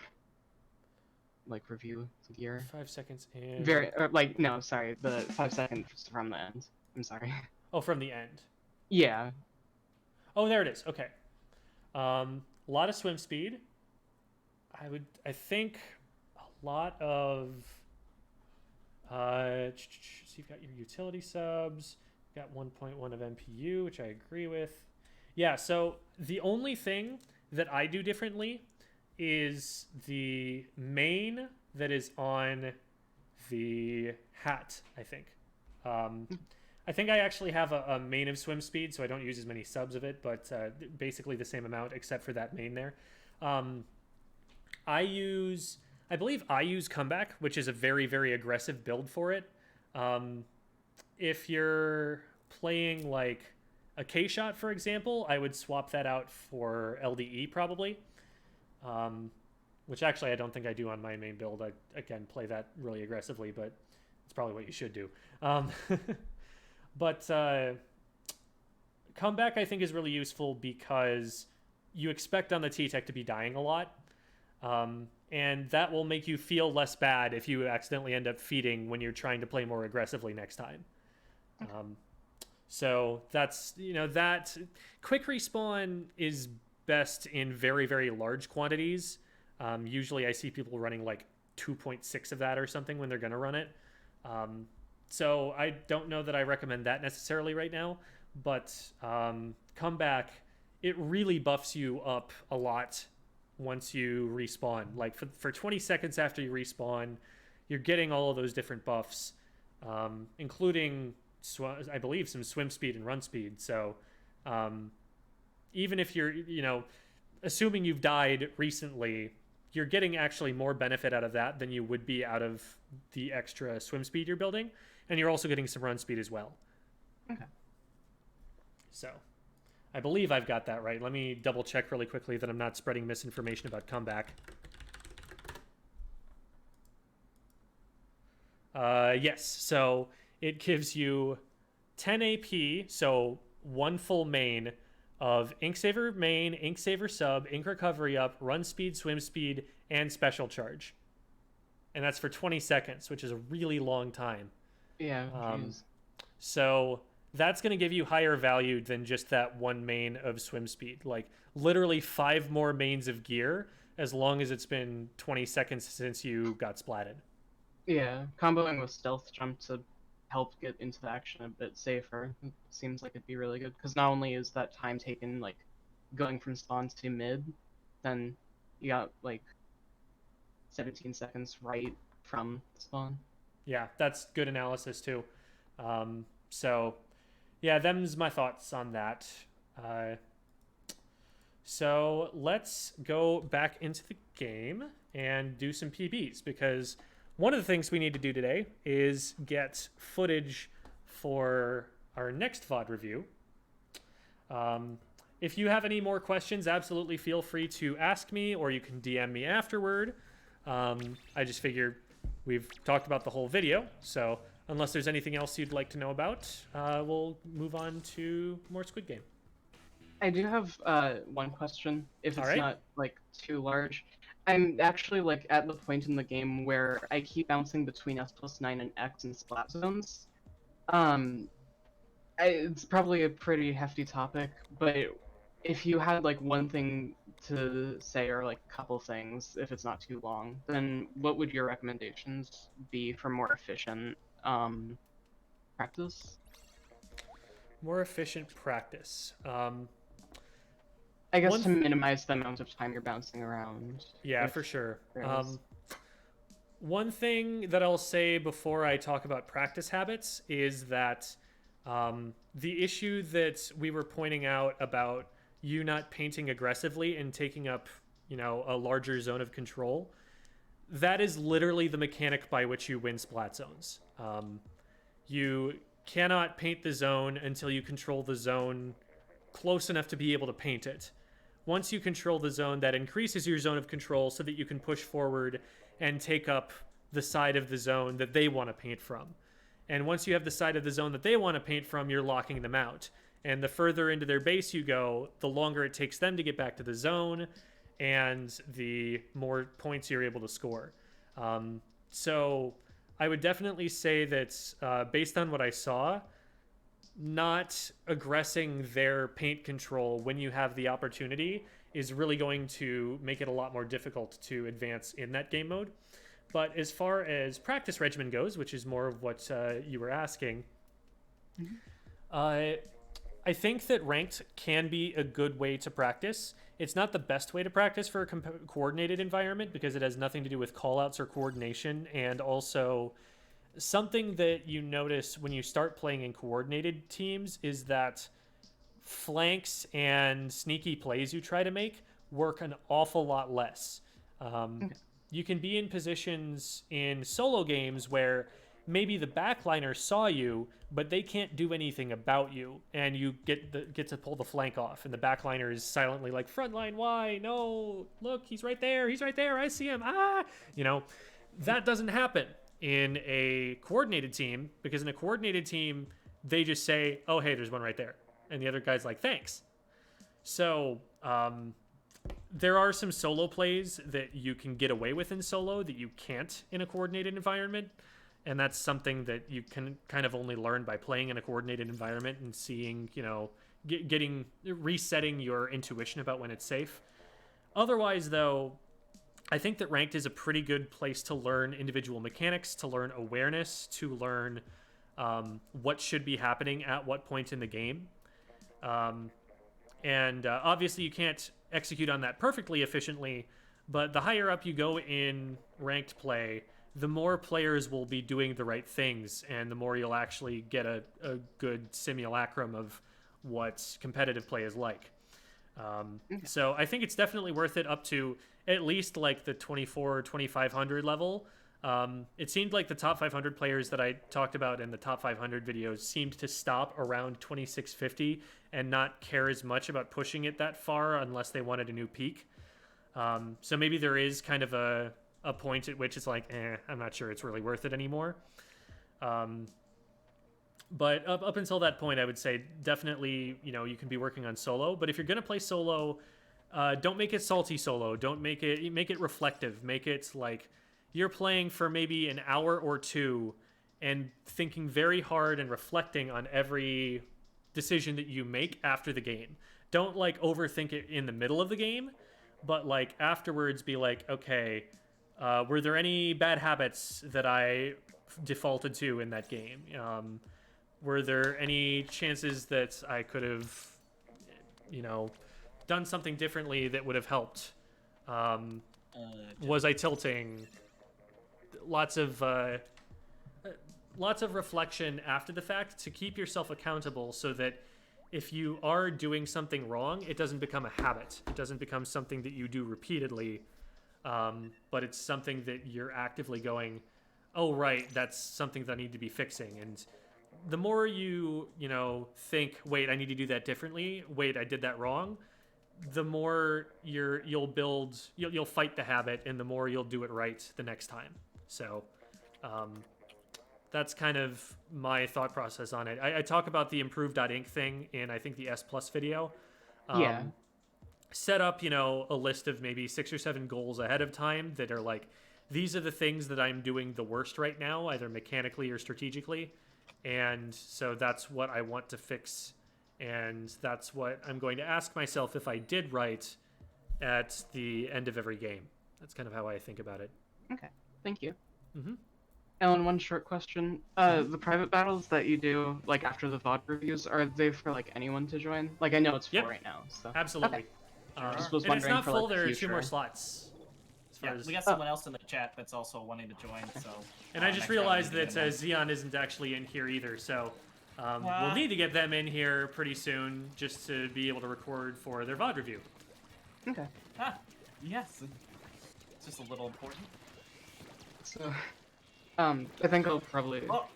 like review the gear. 5 seconds in. No, sorry, the 5 seconds from the end. I'm sorry. Oh, from the end. Yeah. Oh, there it is. Okay. A lot of swim speed. I think a lot of so you've got your utility subs, you've got 1.1 of MPU, which I agree with. Yeah, so the only thing that I do differently is the main that is on the hat, I think. I think I actually have a main of swim speed, so I don't use as many subs of it, but basically the same amount except for that main there. I believe I use comeback, which is a very, very aggressive build for it. If you're playing like a K-shot, for example, I would swap that out for LDE probably. Which actually I don't think I do on my main build. I, again, play that really aggressively, but it's probably what you should do. But comeback I think is really useful because you expect on the Ttek to be dying a lot. And that will make you feel less bad if you accidentally end up feeding when you're trying to play more aggressively next time. So that's, that quick respawn is best in very, very large quantities. Usually I see people running like 2.6 of that or something when they're going to run it. So I don't know that I recommend that necessarily right now, but comeback, it really buffs you up a lot once you respawn. Like for 20 seconds after you respawn, you're getting all of those different buffs, including, I believe, some swim speed and run speed. So even if you're, assuming you've died recently, you're getting actually more benefit out of that than you would be out of the extra swim speed you're building, and you're also getting some run speed as well. Okay. So I believe I've got that right. Let me double check really quickly that I'm not spreading misinformation about comeback. Yes, so it gives you 10 AP, so one full main of Ink Saver main, Ink Saver sub, Ink Recovery up, Run Speed, Swim Speed, and Special Charge. And that's for 20 seconds, which is a really long time. Yeah. Jeez. So that's going to give you higher value than just that one main of Swim Speed. Like, literally 5 more mains of gear as long as it's been 20 seconds since you got splatted. Yeah, comboing with stealth jump to help get into the action a bit safer seems like it'd be really good, because not only is that time taken like going from spawn to mid, then you got like 17 seconds right from spawn. Yeah, that's good analysis too. So yeah, them's my thoughts on that. So let's go back into the game and do some PBs, because one of the things we need to do today is get footage for our next VOD review. If you have any more questions, absolutely feel free to ask me, or you can DM me afterward. I just figure we've talked about the whole video, so unless there's anything else you'd like to know about, we'll move on to more Squid Game. I do have one question, if it's Alright. not like too large. I'm actually like at the point in the game where I keep bouncing between S+9 and X and splat zones. It's probably a pretty hefty topic, but if you had like one thing to say, or like a couple things, if it's not too long, then what would your recommendations be for more efficient practice? More efficient practice. I guess One to minimize the amount of time you're bouncing around. Yeah, if for sure. there is. One thing that I'll say before I talk about practice habits is that the issue that we were pointing out about you not painting aggressively and taking up, you know, a larger zone of control, that is literally the mechanic by which you win splat zones. You cannot paint the zone until you control the zone close enough to be able to paint it. Once you control the zone, that increases your zone of control so that you can push forward and take up the side of the zone that they want to paint from. And once you have the side of the zone that they want to paint from, you're locking them out. And the further into their base you go, the longer it takes them to get back to the zone, and the more points you're able to score. So I would definitely say that based on what I saw, not aggressing their paint control when you have the opportunity is really going to make it a lot more difficult to advance in that game mode. But as far as practice regimen goes, which is more of what you were asking, I think that ranked can be a good way to practice. It's not the best way to practice for a coordinated environment, because it has nothing to do with callouts or coordination, and also something that you notice when you start playing in coordinated teams is that flanks and sneaky plays you try to make work an awful lot less. You can be in positions in solo games where maybe the backliner saw you, but they can't do anything about you, and you get to pull the flank off, and the backliner is silently like, frontline, why? No, look, he's right there, I see him, you know, that doesn't happen in a coordinated team, because in a coordinated team, they just say, oh, hey, there's one right there. And the other guy's like, thanks. So there are some solo plays that you can get away with in solo that you can't in a coordinated environment. And that's something that you can kind of only learn by playing in a coordinated environment and seeing, you know, resetting your intuition about when it's safe. Otherwise, though, I think that ranked is a pretty good place to learn individual mechanics, to learn awareness, to learn what should be happening at what point in the game. And obviously you can't execute on that perfectly efficiently, but the higher up you go in ranked play, the more players will be doing the right things, and the more you'll actually get a good simulacrum of what competitive play is like. So I think it's definitely worth it up to at least like the 24 2500 level. It seemed like the top 500 players that I talked about in the top 500 videos seemed to stop around 2650 and not care as much about pushing it that far unless they wanted a new peak. So maybe there is kind of a point at which it's like, I'm not sure it's really worth it anymore. But up until that point, I would say definitely, you can be working on solo. But if you're going to play solo, don't make it salty solo. Don't make it reflective. Make it like you're playing for maybe an hour or two and thinking very hard and reflecting on every decision that you make after the game. Don't like overthink it in the middle of the game, but like afterwards be like, okay, were there any bad habits that I defaulted to in that game? Were there any chances that I could have, done something differently that would have helped? Was I tilting? Lots of reflection after the fact to keep yourself accountable so that if you are doing something wrong, it doesn't become a habit. It doesn't become something that you do repeatedly, but it's something that you're actively going, oh, right, that's something that I need to be fixing. And the more you think, wait, I need to do that differently. Wait, I did that wrong. The more you'll fight the habit, and the more you'll do it right the next time. So that's kind of my thought process on it. I talk about the improve.inc thing in, I think, the S Plus video. Yeah. Set up, a list of maybe 6 or 7 goals ahead of time that are like, these are the things that I'm doing the worst right now, either mechanically or strategically. And so that's what I want to fix. And that's what I'm going to ask myself if I did right at the end of every game. That's kind of how I think about it. Okay, thank you. Mm-hmm. Ellen, one short question. The private battles that you do, like after the VOD reviews, are they for like anyone to join? Like I know it's full Yep. right now, so. Absolutely. Okay. Just was and it's wondering not for, full, like, there are 2 future. more slots. As far Yeah, as... we got someone else in the chat that's also wanting to join, so... And I just next round realized we that can get him Xeon isn't actually in here either, so we'll need to get them in here pretty soon just to be able to record for their VOD review. Okay. in. Ah, yes. It's just a little important. So, I think I'll probably Oh,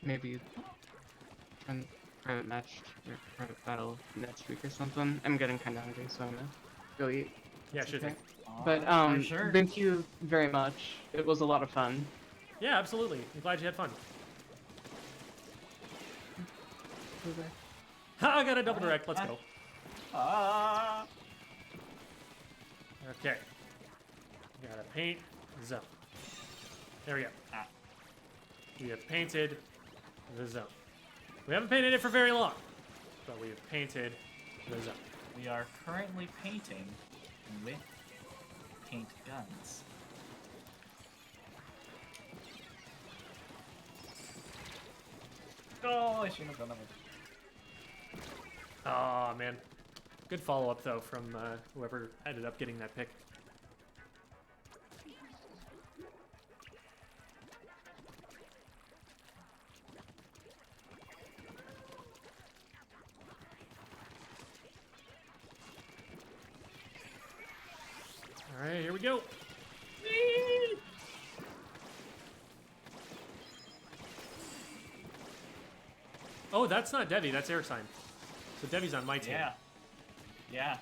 maybe run private match or private battle next week or something. I'm getting kind of hungry, so I'm gonna go eat. Yeah, sure Okay. thing. But for sure. thank you very much. It was a lot of fun. Yeah, absolutely. I'm glad you had fun. Ha, I got a double direct. Let's go. Ah. Okay. Gotta paint the zone. There we go. Ah. We have painted the zone. We haven't painted it for very long, but we have painted the zone. We are currently painting with paint guns. Oh, I shouldn't have done that one. Oh man, good follow up though from whoever ended up getting that pick. All right, here we go. Oh, that's not Devi, that's Airsign. So Devi's on my team. Yeah. Yeah.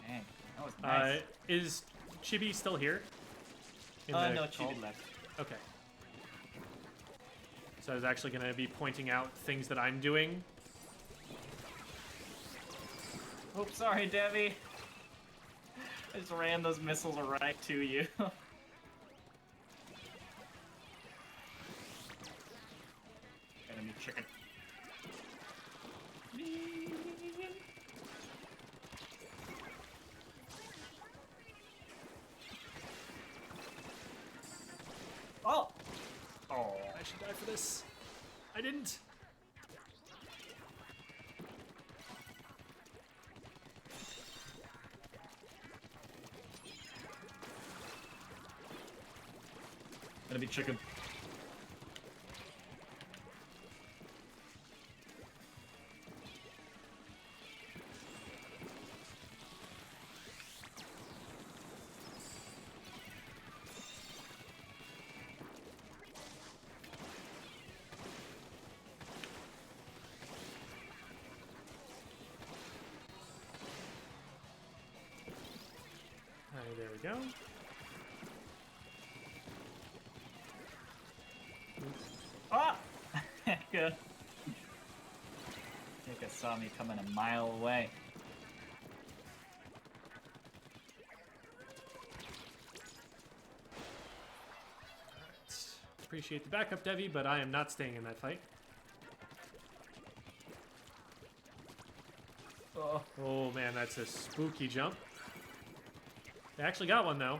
Dang, that was nice. Is Chibi still here? In No, the call? Chibi left. Okay. So I was actually going to be pointing out things that I'm doing. Oh, sorry, Debbie. I just ran those missiles right to you. Enemy chicken. Oh! Oh, I should die for this. I didn't. Enemy chicken. Alright, there we go. Ah! Good. I think I saw me coming a mile away. Appreciate the backup, Devi, but I am not staying in that fight. Oh man, that's a spooky jump. They actually got one though.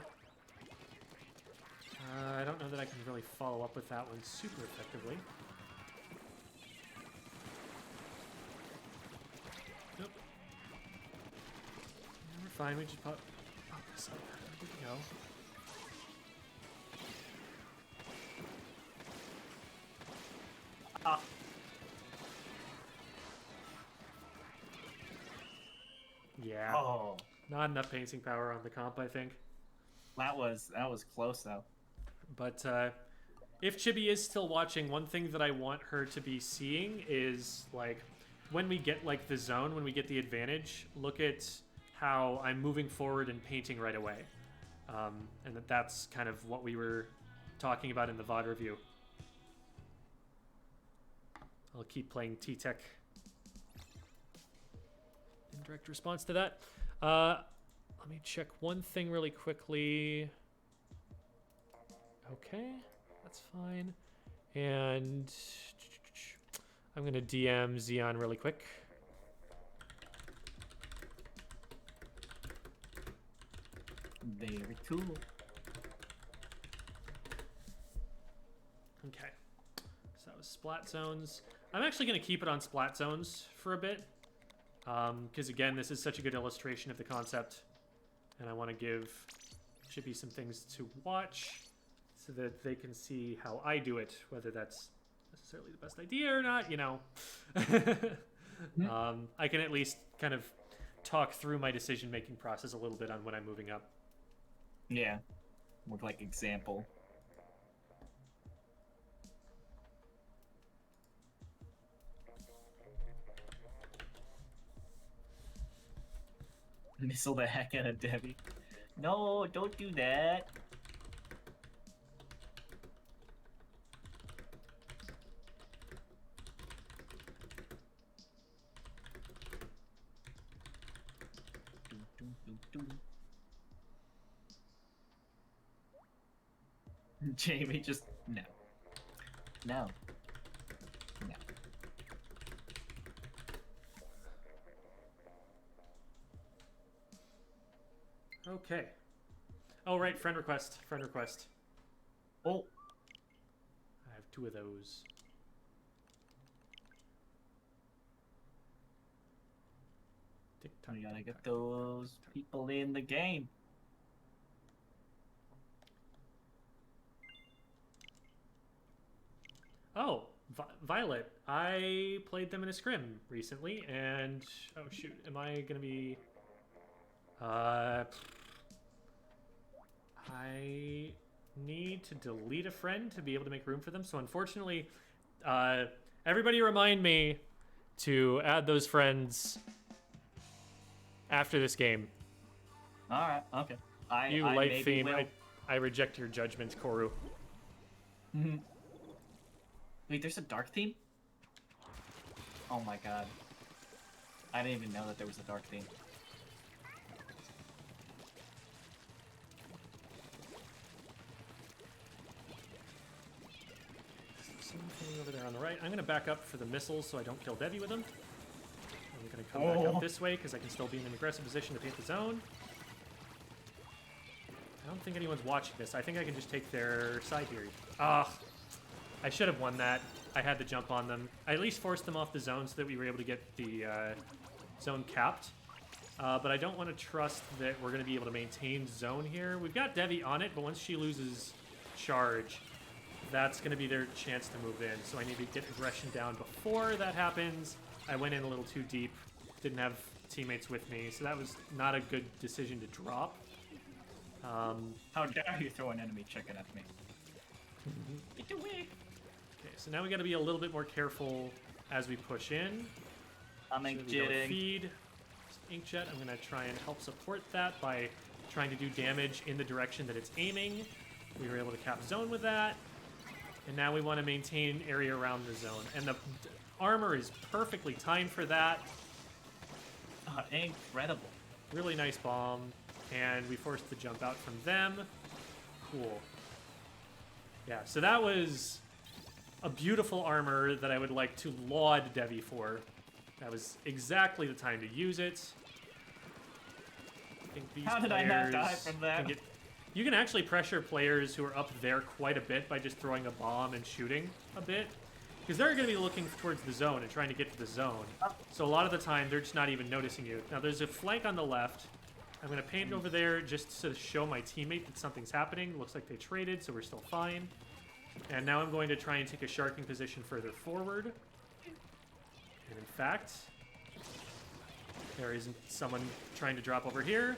I don't know that I can really follow up with that one super effectively. Nope. Yeah, we're fine, we just pop this up. There we go. Ah. Yeah. Oh, Not enough painting power on the comp, I think. that was close though. But if Chibi is still watching, one thing that I want her to be seeing is, like, when we get, like, the zone, when we get the advantage, look at how I'm moving forward and painting right away. And that's kind of what we were talking about in the VOD review. I'll keep playing Ttek in direct response to that. Let me check one thing really quickly. Okay, that's fine. And I'm gonna DM Xeon really quick. Very cool. Okay, so that was splat zones. I'm actually gonna keep it on splat zones for a bit. Because again, this is such a good illustration of the concept. And I want to give Chibi some things to watch so that they can see how I do it, whether that's necessarily the best idea or not, you know. I can at least kind of talk through my decision-making process a little bit on when I'm moving up. Yeah, with like example. Missile the heck out of Debbie. No, don't do that. Jamie just no. No. No. Okay. Oh, right, friend request. Friend request. Oh, I have 2 of those. Tick-tock, we gotta get tick-tock. those people in the game. Oh, Violet. I played them in a scrim recently, and oh shoot, am I gonna be? I need to delete a friend to be able to make room for them. So unfortunately, everybody remind me to add those friends after this game. All right, okay. You I light maybe fiend, will. I reject your judgment, Koru. Wait, there's a dark theme? Oh my god. I didn't even know that there was a dark theme. Something over there on the right. I'm going to back up for the missiles so I don't kill Devi with them. I'm going to come back up this way because I can still be in an aggressive position to paint the zone. I don't think anyone's watching this. I think I can just take their side here. Ah, I should have won that. I had to jump on them. I at least forced them off the zone so that we were able to get the zone capped. But I don't want to trust that we're going to be able to maintain zone here. We've got Devi on it, but once she loses charge, that's going to be their chance to move in. So I need to get aggression down before that happens. I went in a little too deep. Didn't have teammates with me, so that was not a good decision to drop. How dare you throw an enemy chicken at me? Get away! Okay, so now we got to be a little bit more careful as we push in. I'm So we go inkjetting. feed inkjet. I'm going to try and help support that by trying to do damage in the direction that it's aiming. We were able to cap zone with that. And now we want to maintain area around the zone. And the armor is perfectly timed for that. Incredible. Really nice bomb. And we forced the jump out from them. Cool. Yeah, so that was a beautiful armor that I would like to laud Devi for. That was exactly the time to use it. I think these How did I not die from that? You can actually pressure players who are up there quite a bit by just throwing a bomb and shooting a bit. Because they're going to be looking towards the zone and trying to get to the zone. So a lot of the time, they're just not even noticing you. Now, there's a flank on the left. I'm going to paint over there just to show my teammate that something's happening. Looks like they traded, so we're still fine. And now I'm going to try and take a sharking position further forward. And in fact, there is someone trying to drop over here.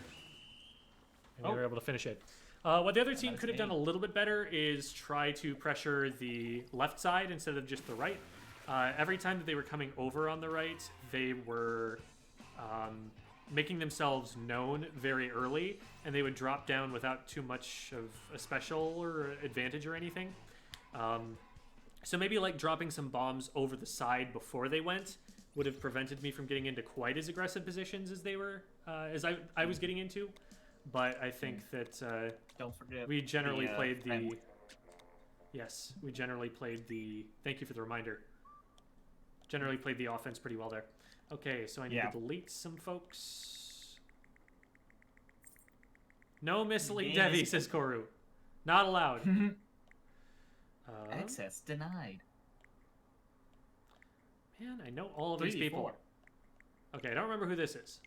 And we were able to finish it. What the other team could have done a little bit better is try to pressure the left side instead of just the right. Every time that they were coming over on the right, they were making themselves known very early, and they would drop down without too much of a special or advantage or anything. So maybe like dropping some bombs over the side before they went would have prevented me from getting into quite as aggressive positions as they were, as I was getting into. But I think that don't forget we generally played the... framework. Yes, we generally played the... Thank you for the reminder. Generally played the offense pretty well there. Okay, so I need to delete some folks. No misleading Devi, says Koru. Not allowed. Access denied. Man, I know all of these people. Okay, I don't remember who this is.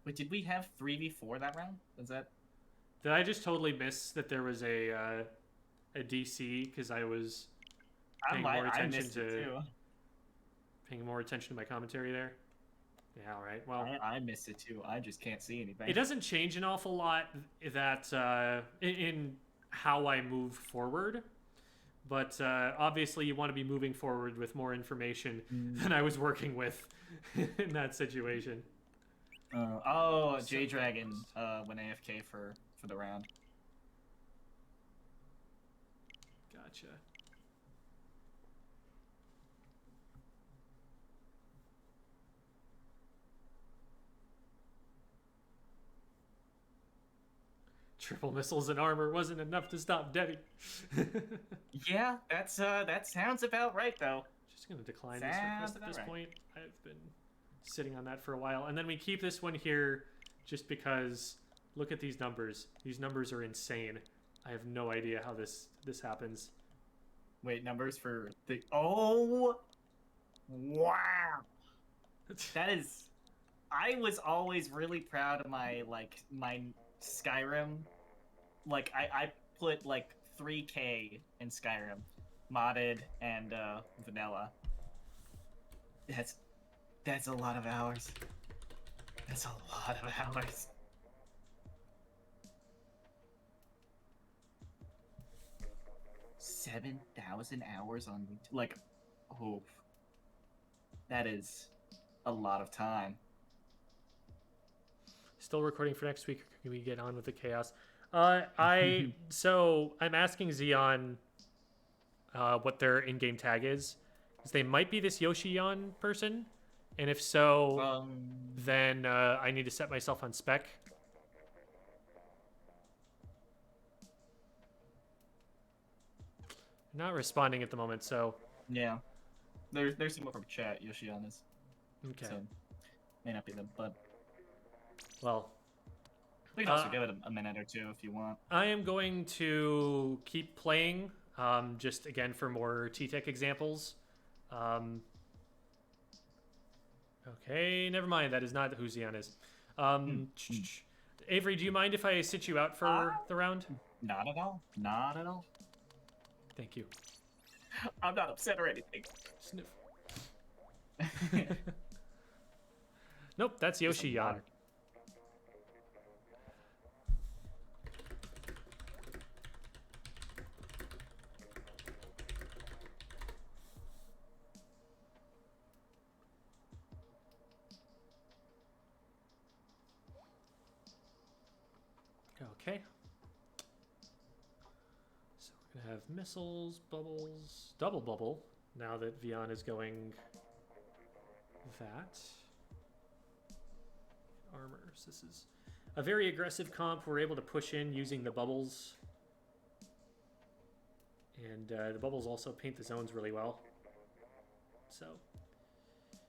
Wait, did we have 3v4 that round? Is that... Did I just totally miss that there was a DC because I was paying more attention to paying more attention to my commentary there? Yeah, all right. Well, I missed it too. I just can't see anything. It doesn't change an awful lot that in how I move forward, but obviously you want to be moving forward with more information than I was working with in that situation. J Dragon went AFK for the round. Gotcha. Triple missiles and armor wasn't enough to stop Devi. Yeah, that sounds about right though. Just gonna decline this request at this point. I've been sitting on that for a while, and then we keep this one here just because look at these numbers. These numbers are insane. I have no idea how this happens. Wait, numbers for the... Oh! Wow! That is... I was always really proud of my Skyrim. Like, I put, 3K in Skyrim. Modded and, vanilla. That's a lot of hours. That's a lot of hours. $7,000 hours on oh, that is a lot of time. Still recording for next week. Can we get on with the chaos? So I'm asking Xeon what their in-game tag is, because they might be this Yoshion person, and if so, then I need to set myself on spec. Not responding at the moment, so yeah, there's someone from chat. Yoshion is okay. So may not be them, but well, we can also give it a minute or two if you want. I am going to keep playing, just again for more Ttek examples. Okay, never mind. That is not who Xeon is. Avery, do you mind if I sit you out for the round? Not at all. Not at all. Thank you. I'm not upset or anything. Sniff. Nope, that's Yoshion. Okay. So we're gonna have missiles, bubbles, double bubble. Now that Vion is going that. Armors. This is a very aggressive comp. We're able to push in using the bubbles. And the bubbles also paint the zones really well. So,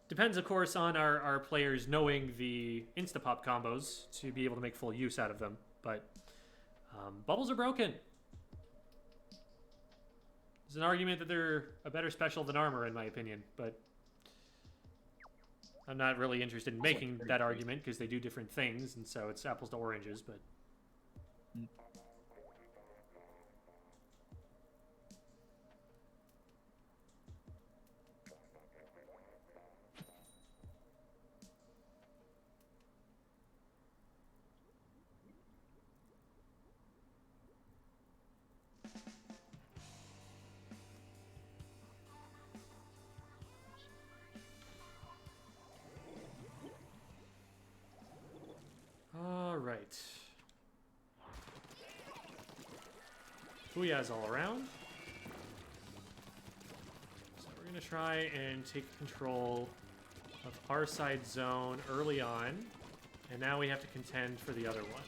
depends, of course, on our players knowing the insta-pop combos to be able to make full use out of them. But bubbles are broken. There's an argument that they're a better special than armor, in my opinion, but I'm not really interested in making that argument because they do different things, and so it's apples to oranges, but... Alright. Booyahs all around. So we're going to try and take control of our side zone early on. And now we have to contend for the other one.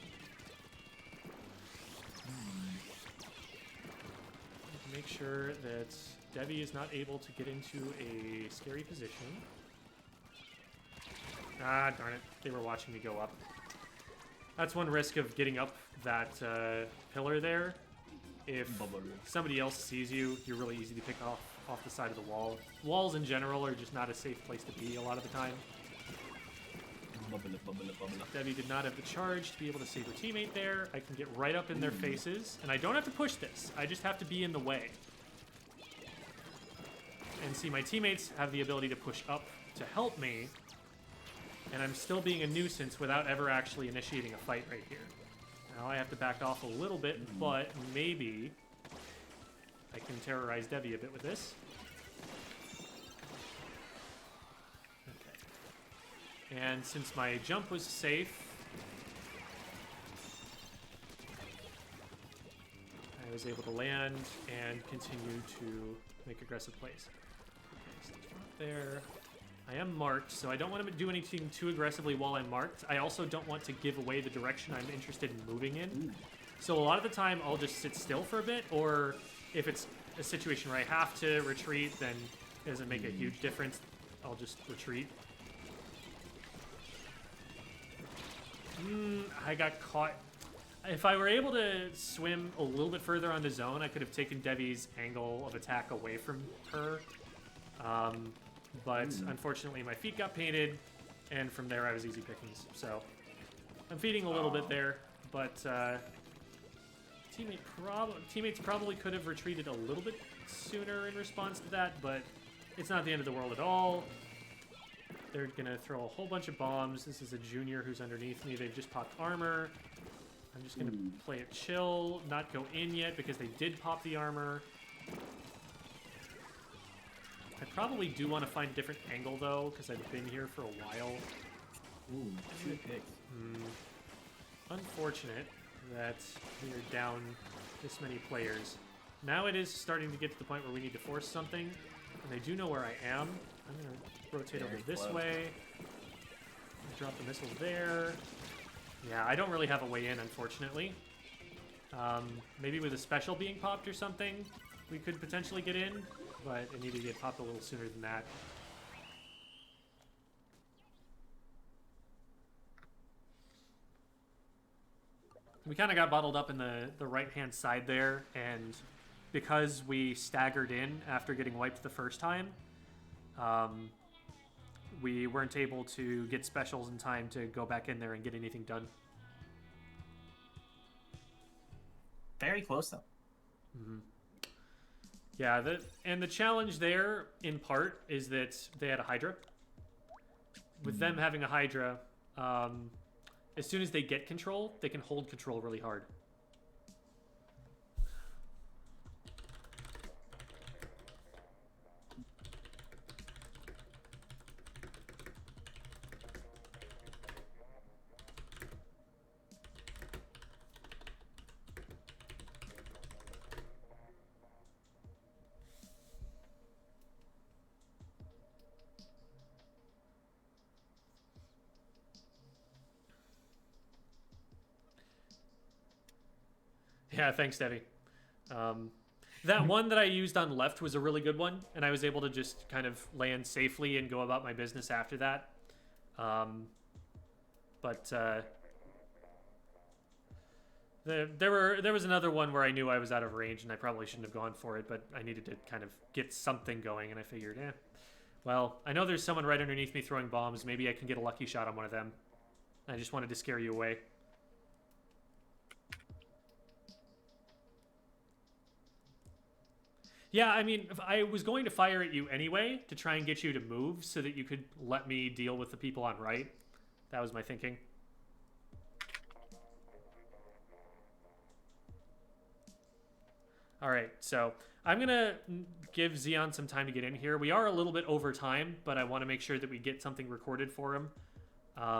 Make sure that Debbie is not able to get into a scary position. Ah, darn it. They were watching me go up. That's one risk of getting up that pillar there. If somebody else sees you, you're really easy to pick off the side of the wall. Walls in general are just not a safe place to be a lot of the time. Debbie did not have the charge to be able to save her teammate there. I can get right up in their faces, and I don't have to push this. I just have to be in the way. And see, my teammates have the ability to push up to help me, and I'm still being a nuisance without ever actually initiating a fight right here. Now I have to back off a little bit, but maybe I can terrorize Debbie a bit with this. Okay. And since my jump was safe, I was able to land and continue to make aggressive plays. Okay, so there. I am marked, so I don't want to do anything too aggressively while I'm marked. I also don't want to give away the direction I'm interested in moving in. So a lot of the time, I'll just sit still for a bit, or if it's a situation where I have to retreat, then it doesn't make a huge difference. I'll just retreat. I got caught. If I were able to swim a little bit further on the zone, I could have taken Debbie's angle of attack away from her. But unfortunately, my feet got painted, and from there I was easy pickings. So I'm feeding a little bit there, but teammates probably could have retreated a little bit sooner in response to that, but it's not the end of the world at all. They're gonna throw a whole bunch of bombs. This is a junior who's underneath me. They've just popped armor. I'm just gonna play it chill, not go in yet because they did pop the armor. I probably do want to find a different angle, though, because I've been here for a while. Ooh, 2 picks. Unfortunate that we are down this many players. Now it is starting to get to the point where we need to force something, and they do know where I am. I'm going to rotate over this way. Drop the missile there. Yeah, I don't really have a way in, unfortunately. Maybe with a special being popped or something, we could potentially get in. But it needed to get popped a little sooner than that. We kind of got bottled up in the right-hand side there, and because we staggered in after getting wiped the first time, we weren't able to get specials in time to go back in there and get anything done. Very close, though. Yeah, and the challenge there, in part, is that they had a Hydra. With them having a Hydra, as soon as they get control, they can hold control really hard. Yeah, thanks, Debbie. That one that I used on left was a really good one, and I was able to just kind of land safely and go about my business after that. There was another one where I knew I was out of range, and I probably shouldn't have gone for it, but I needed to kind of get something going, and I figured, well, I know there's someone right underneath me throwing bombs. Maybe I can get a lucky shot on one of them. I just wanted to scare you away. Yeah, I mean, if I was going to fire at you anyway to try and get you to move so that you could let me deal with the people on right. That was my thinking. All right, so I'm going to give Xeon some time to get in here. We are a little bit over time, but I want to make sure that we get something recorded for him.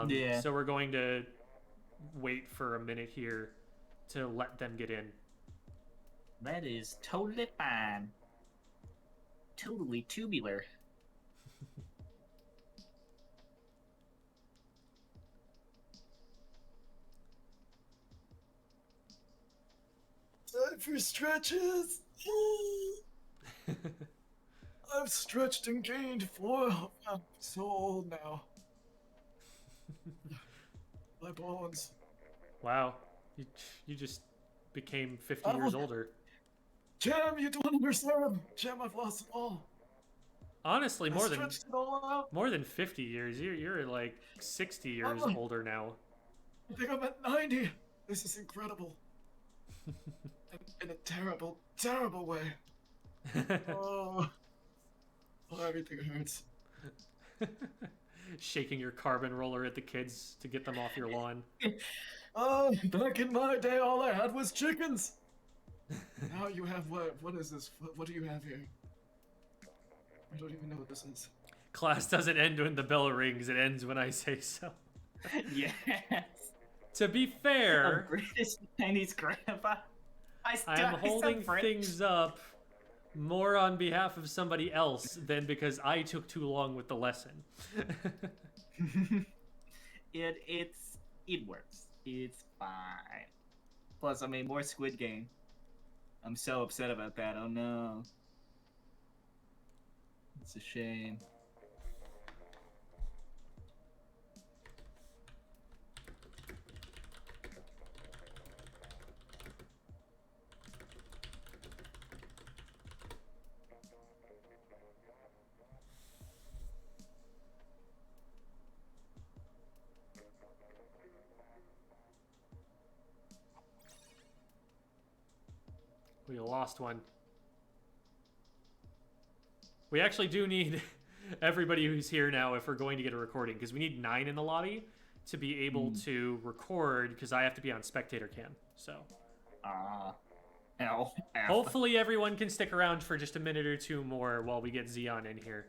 Yeah. So we're going to wait for a minute here to let them get in. That is totally fine. Totally tubular. Time for stretches. I've stretched and gained 4. I'm so old now. My bones. Wow, you just became 50 years older. Jam, you don't understand. Jam, I've lost it all. Honestly, I more than stretched it all out. 50 years. You're like 60 years older now. I think I'm at 90. This is incredible. In a terrible, terrible way. Oh, everything hurts. Shaking your carbon roller at the kids to get them off your lawn. Oh, back in my day, all I had was chickens. Now you have what? What is this? What do you have here? I don't even know what this is. Class doesn't end when the bell rings. It ends when I say so. Yes. To be A fair, British Chinese grandpa. I'm holding things up more on behalf of somebody else than because I took too long with the lesson. It works. It's fine. Plus, I mean, more Squid Game. I'm so upset about that. Oh no. It's a shame. We lost one. We actually do need everybody who's here now if we're going to get a recording, because we need 9 in the lobby to be able to record, because I have to be on spectator cam. So Ow. hopefully everyone can stick around for just a minute or two more while we get Xeon in here.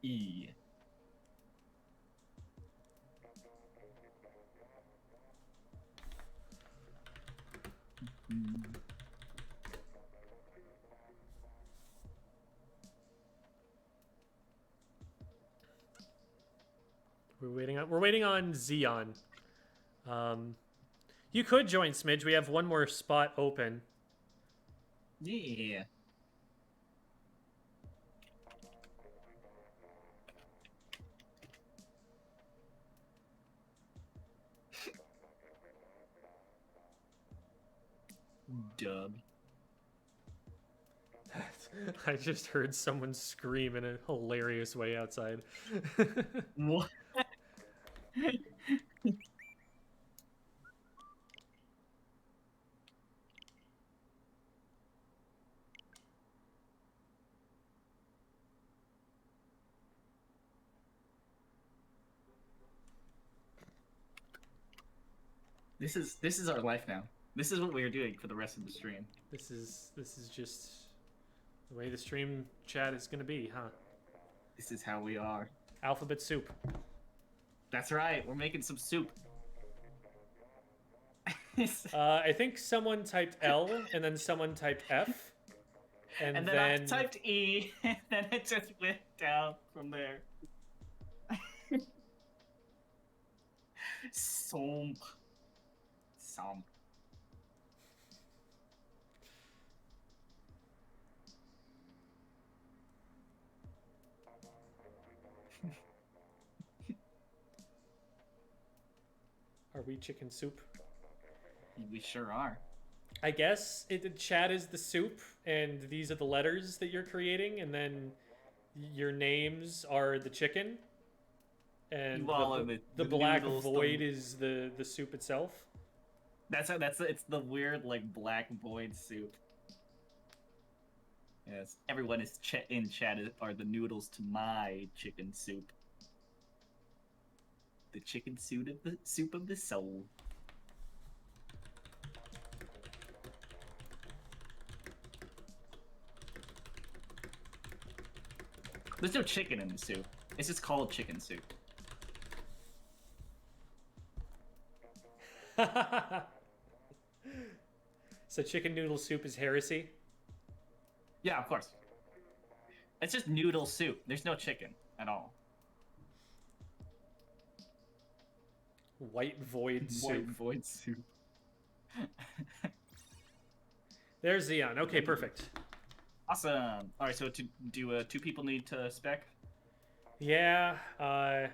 E. We're waiting on Xeon. You could join Smidge. We have one more spot open. Yeah. Dub. I just heard someone scream in a hilarious way outside. What? This is our life now. This is what we are doing for the rest of the stream. This is just the way the stream chat is gonna be, huh? This is how we are. Alphabet soup. That's right. We're making some soup. I think someone typed L and then someone typed F. And then I typed E, and then it just went down from there. Somp. Are we chicken soup? We sure are. I guess chat is the soup, and these are the letters that you're creating, and then your names are the chicken, and Well, the the black noodles, void is the soup itself. It's the weird like black void soup. Yes, everyone is in chat are the noodles to my chicken soup. The chicken soup of the soul. There's no chicken in the soup. It's just called chicken soup. So chicken noodle soup is heresy? Yeah, of course. It's just noodle soup. There's no chicken at all. White void soup. White void soup. There's Xeon. Okay, perfect. Awesome. All right, so do two people need to spec? Yeah, I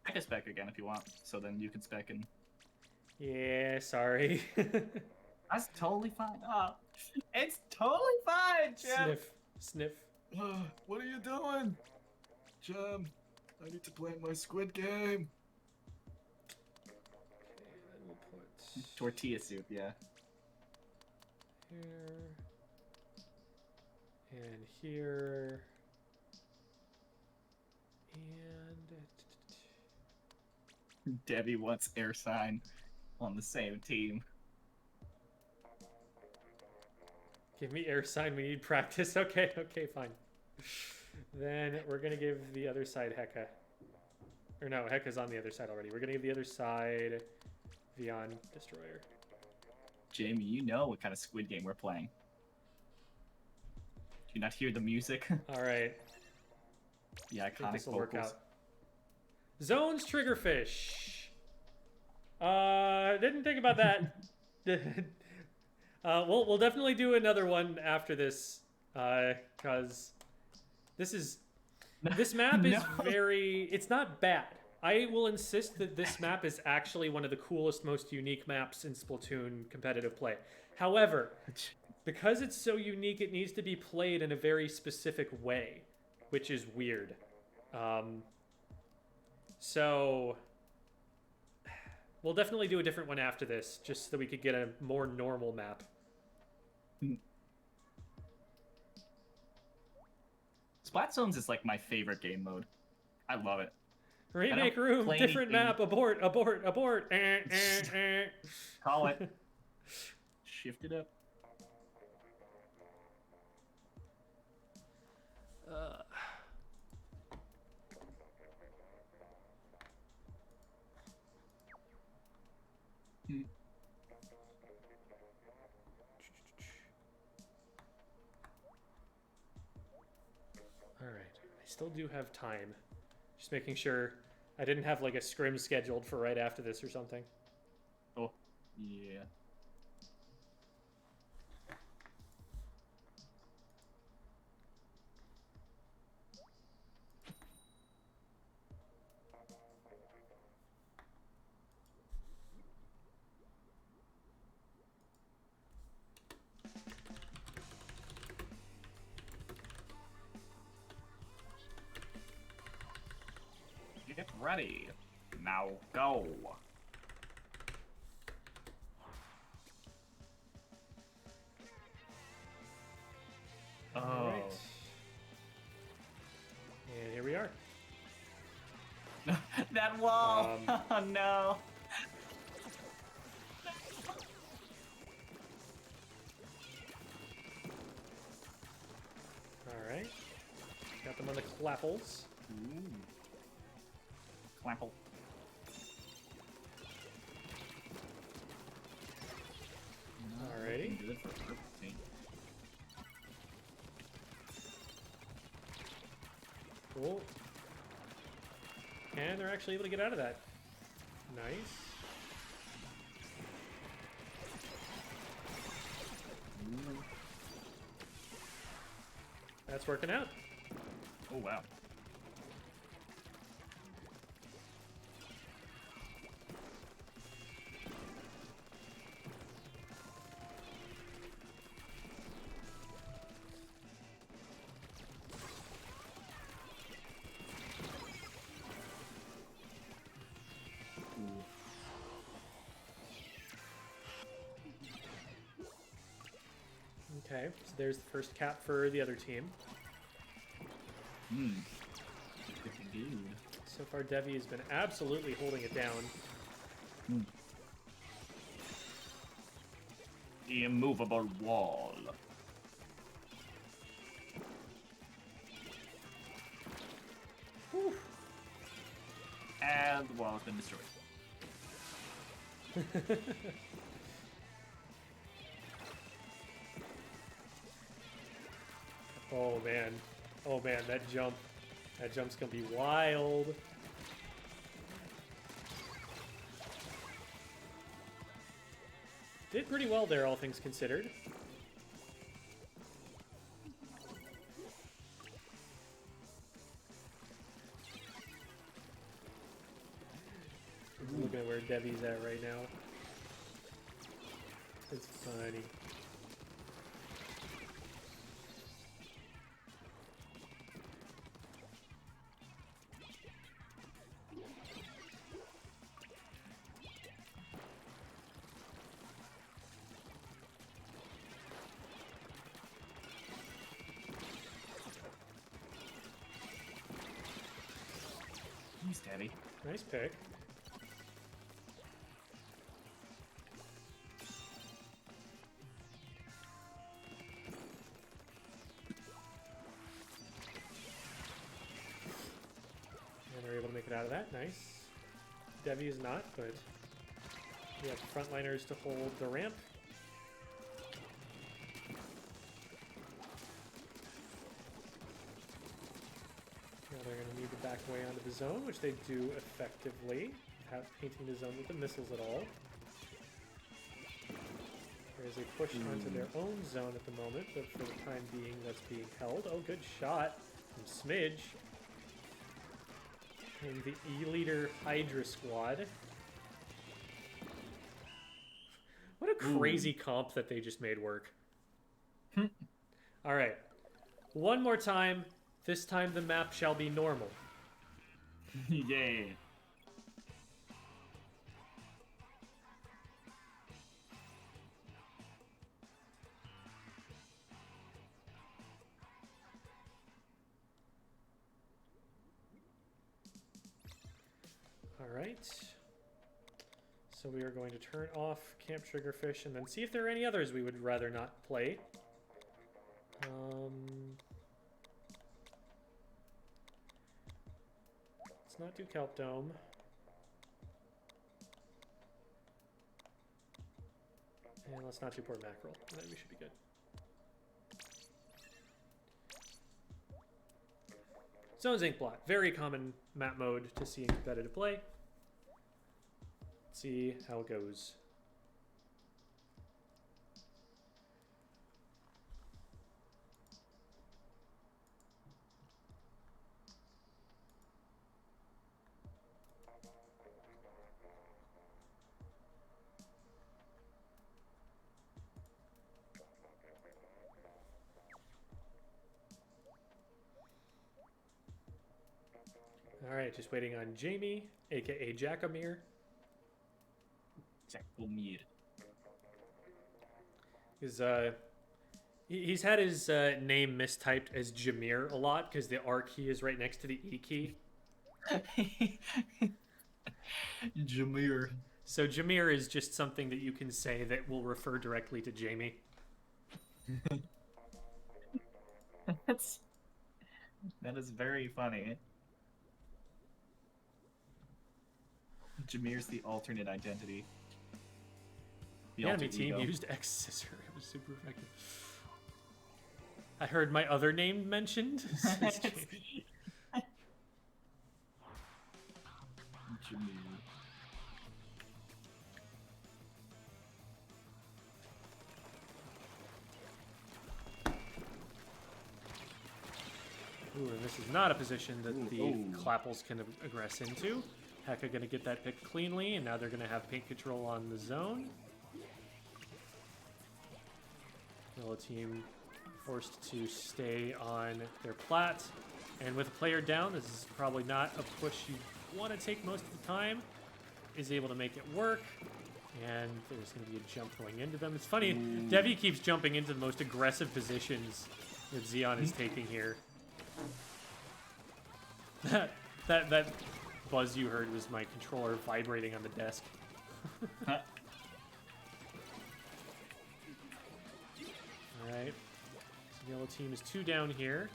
can spec again if you want. So then you can spec and. yeah, sorry. That's totally fine. Oh, it's totally fine, Jim. Sniff, sniff. What are you doing? Jim, I need to play my Squid game. Okay, then we'll put Tortilla soup, yeah. here and here and Debbie wants air sign on the same team. give me air sign. We need practice. Okay, okay, fine. Then we're gonna give the other side Heka. Or no, Heka's on the other side already. We're gonna give the other side Vion Destroyer. Jamie, you know what kind of Squid game we're playing. Do you not hear the music? All right. The I think iconic this will work vocals. out. Zones Triggerfish. Didn't think about that. We'll definitely do another one after this, because this map is very. It's not bad. I will insist that this map is actually one of the coolest, most unique maps in Splatoon competitive play. However, because it's so unique, it needs to be played in a very specific way, which is weird. So we'll definitely do a different one after this, just so we could get a more normal map. Splat Zones is like my favorite game mode. I love it. Remake room, play different anything. map, abort, abort, abort. Call it. Shift it up. All right, I still do have time. Just making sure I didn't have like a scrim scheduled for right after this or something. Oh, yeah. Get ready. Now go. Oh. All right. And here we are. That wall! Oh no! All right. Got them on the clapples. Ooh. Clample. Alrighty. Good for purple paint. Cool. And they're actually able to get out of that. Nice. That's working out. Oh wow. Okay, so there's the first cap for the other team. Hmm. Good. So far, Devi has been absolutely holding it down. The immovable wall. Whew. And the wall has been destroyed. Oh man. Oh man, that jump. That jump's gonna be wild. Did pretty well there, all things considered. Look at where Devi's at right now. It's funny. He's Debbie. Nice pick. And they're able to make it out of that. Nice. Devi is not, but we have frontliners to hold the ramp. Now they're going to need to back away onto the zone, which they do effectively, without painting the zone with the missiles at all. There is a push onto their own zone at the moment, but for the time being, that's being held. Oh, good shot from Smidge. And the E-Leader Hydra Squad. What a crazy comp that they just made work. Alright. One more time. This time the map shall be normal. Yay. Alright. So we are going to turn off Camp Sugarfish and then see if there are any others we would rather not play. Let's not do Kelp Dome. And let's not do Port Mackerel. Then we should be good. Zones Inkblot. Very common map mode to see in competitive play. Let's see how it goes. Alright, just waiting on Jamie, aka Jackamir. Jackamir. He's had his name mistyped as Jameer a lot because the R key is right next to the E key. Jameer. So Jameer is just something that you can say that will refer directly to Jamie. That is very funny. Jameer's the alternate identity. The The enemy alter team ego. used X Scissor. It was super effective. I heard my other name mentioned. It's Jamie. Jameer. Ooh, and this is not a position that the Ooh. Clapples can aggress into. Heka gonna get that pick cleanly, and now they're gonna have paint control on the zone. Yellow team forced to stay on their plat. And with a player down, this is probably not a push you want to take most of the time. Is able to make it work. And there's going to be a jump going into them. It's funny, Devi keeps jumping into the most aggressive positions that Xeon is taking here. That buzz you heard was my controller vibrating on the desk. Alright. So the yellow team is 2 down here.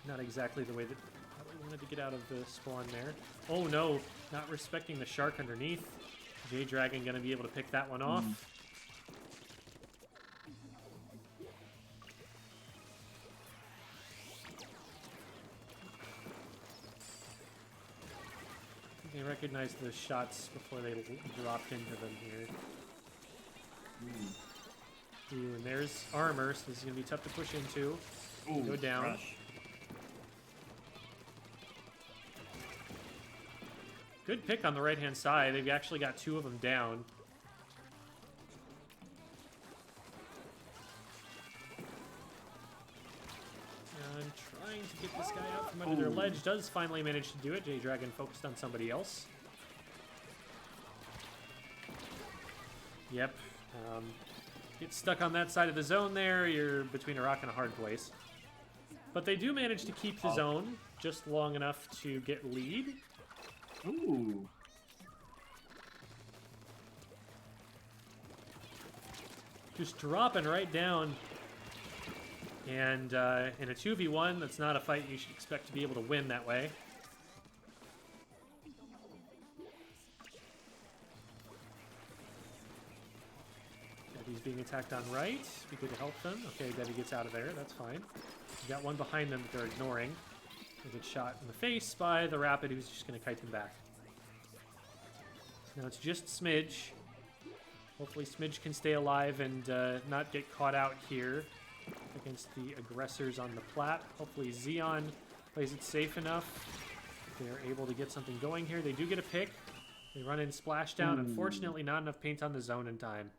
Not exactly the way that I wanted to get out of the spawn there. Oh no, not respecting the shark underneath. J-Dragon gonna be able to pick that one off. They recognize the shots before they dropped into them here. Ooh, and there's armor, so this is gonna be tough to push into. Ooh, go down. Rush. Good pick on the right-hand side. They've actually got 2 of them down. And trying to get this guy out from under their ledge. Does finally manage to do it. J-Dragon focused on somebody else. Yep. Get stuck on that side of the zone there. You're between a rock and a hard place. But they do manage to keep the zone just long enough to get lead. Ooh. Just dropping right down. And in a 2v1, that's not a fight you should expect to be able to win that way. Debbie's being attacked on right. Be good to help them. Okay, Debbie gets out of there. That's fine. You got one behind them that they're ignoring. They get shot in the face by the Rapid, who's just going to kite them back. Now it's just Smidge. Hopefully Smidge can stay alive and not get caught out here against the aggressors on the plat. Hopefully Xeon plays it safe enough. They're able to get something going here. They do get a pick. They run in splashdown. Unfortunately, not enough paint on the zone in time.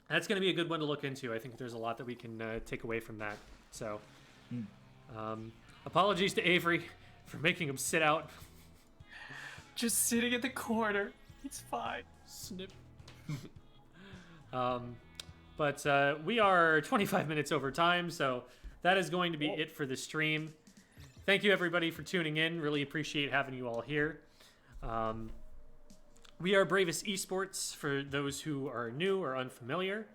That's going to be a good one to look into. I think there's a lot that we can take away from that. So, apologies to Avery for making him sit out. Just sitting at the corner. It's fine. Snip. But we are 25 minutes over time, so that is going to be it for the stream. Thank you, everybody, for tuning in. Really appreciate having you all here. We are Bravous Esports, for those who are new or unfamiliar.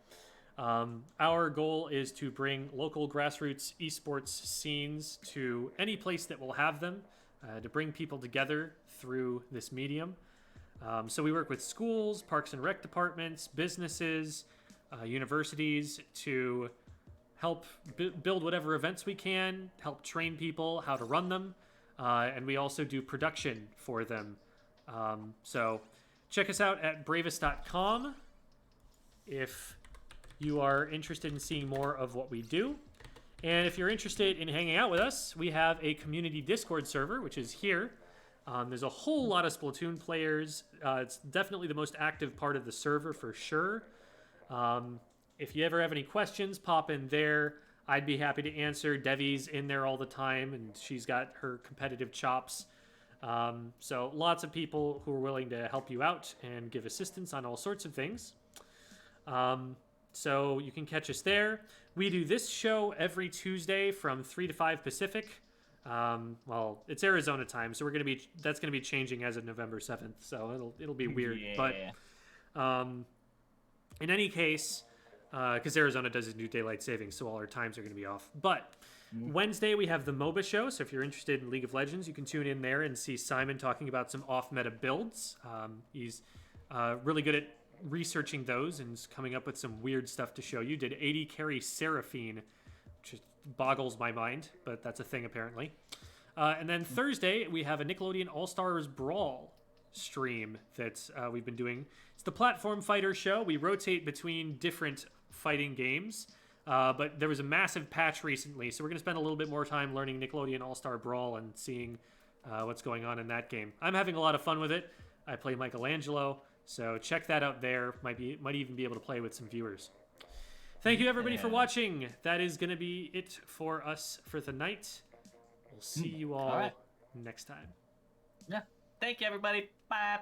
Our goal is to bring local grassroots esports scenes to any place that will have them, to bring people together through this medium. So we work with schools, parks and rec departments, businesses, universities to help build whatever events we can, help train people how to run them, and we also do production for them. So check us out at bravous.com if you are interested in seeing more of what we do. And if you're interested in hanging out with us, we have a community Discord server, which is here. There's a whole lot of Splatoon players. It's definitely the most active part of the server for sure. If you ever have any questions, pop in there. I'd be happy to answer. Devi's in there all the time, and she's got her competitive chops. So lots of people who are willing to help you out and give assistance on all sorts of things. So you can catch us there. We do this show every Tuesday from 3 to 5 Pacific. Well, it's Arizona time, so that's gonna be changing as of November 7th. So it'll be weird, but in any case, because Arizona doesn't do daylight savings, so all our times are gonna be off. But Wednesday we have the MOBA show, so if you're interested in League of Legends, you can tune in there and see Simon talking about some off-meta builds. He's really good at researching those and coming up with some weird stuff to show you. Did 80 carry Seraphine, which boggles my mind, but that's a thing apparently. And then Thursday we have a Nickelodeon All-Stars Brawl stream that we've been doing. It's the platform fighter show. We rotate between different fighting games, but there was a massive patch recently, so we're going to spend a little bit more time learning Nickelodeon All-Star Brawl and seeing what's going on in that game. I'm having a lot of fun with it. I play Michelangelo, so check that out there. Might even be able to play with some viewers. Thank you, everybody, for watching. That is going to be it for us for the night. We'll see you all next time. Yeah. Thank you, everybody. Bye.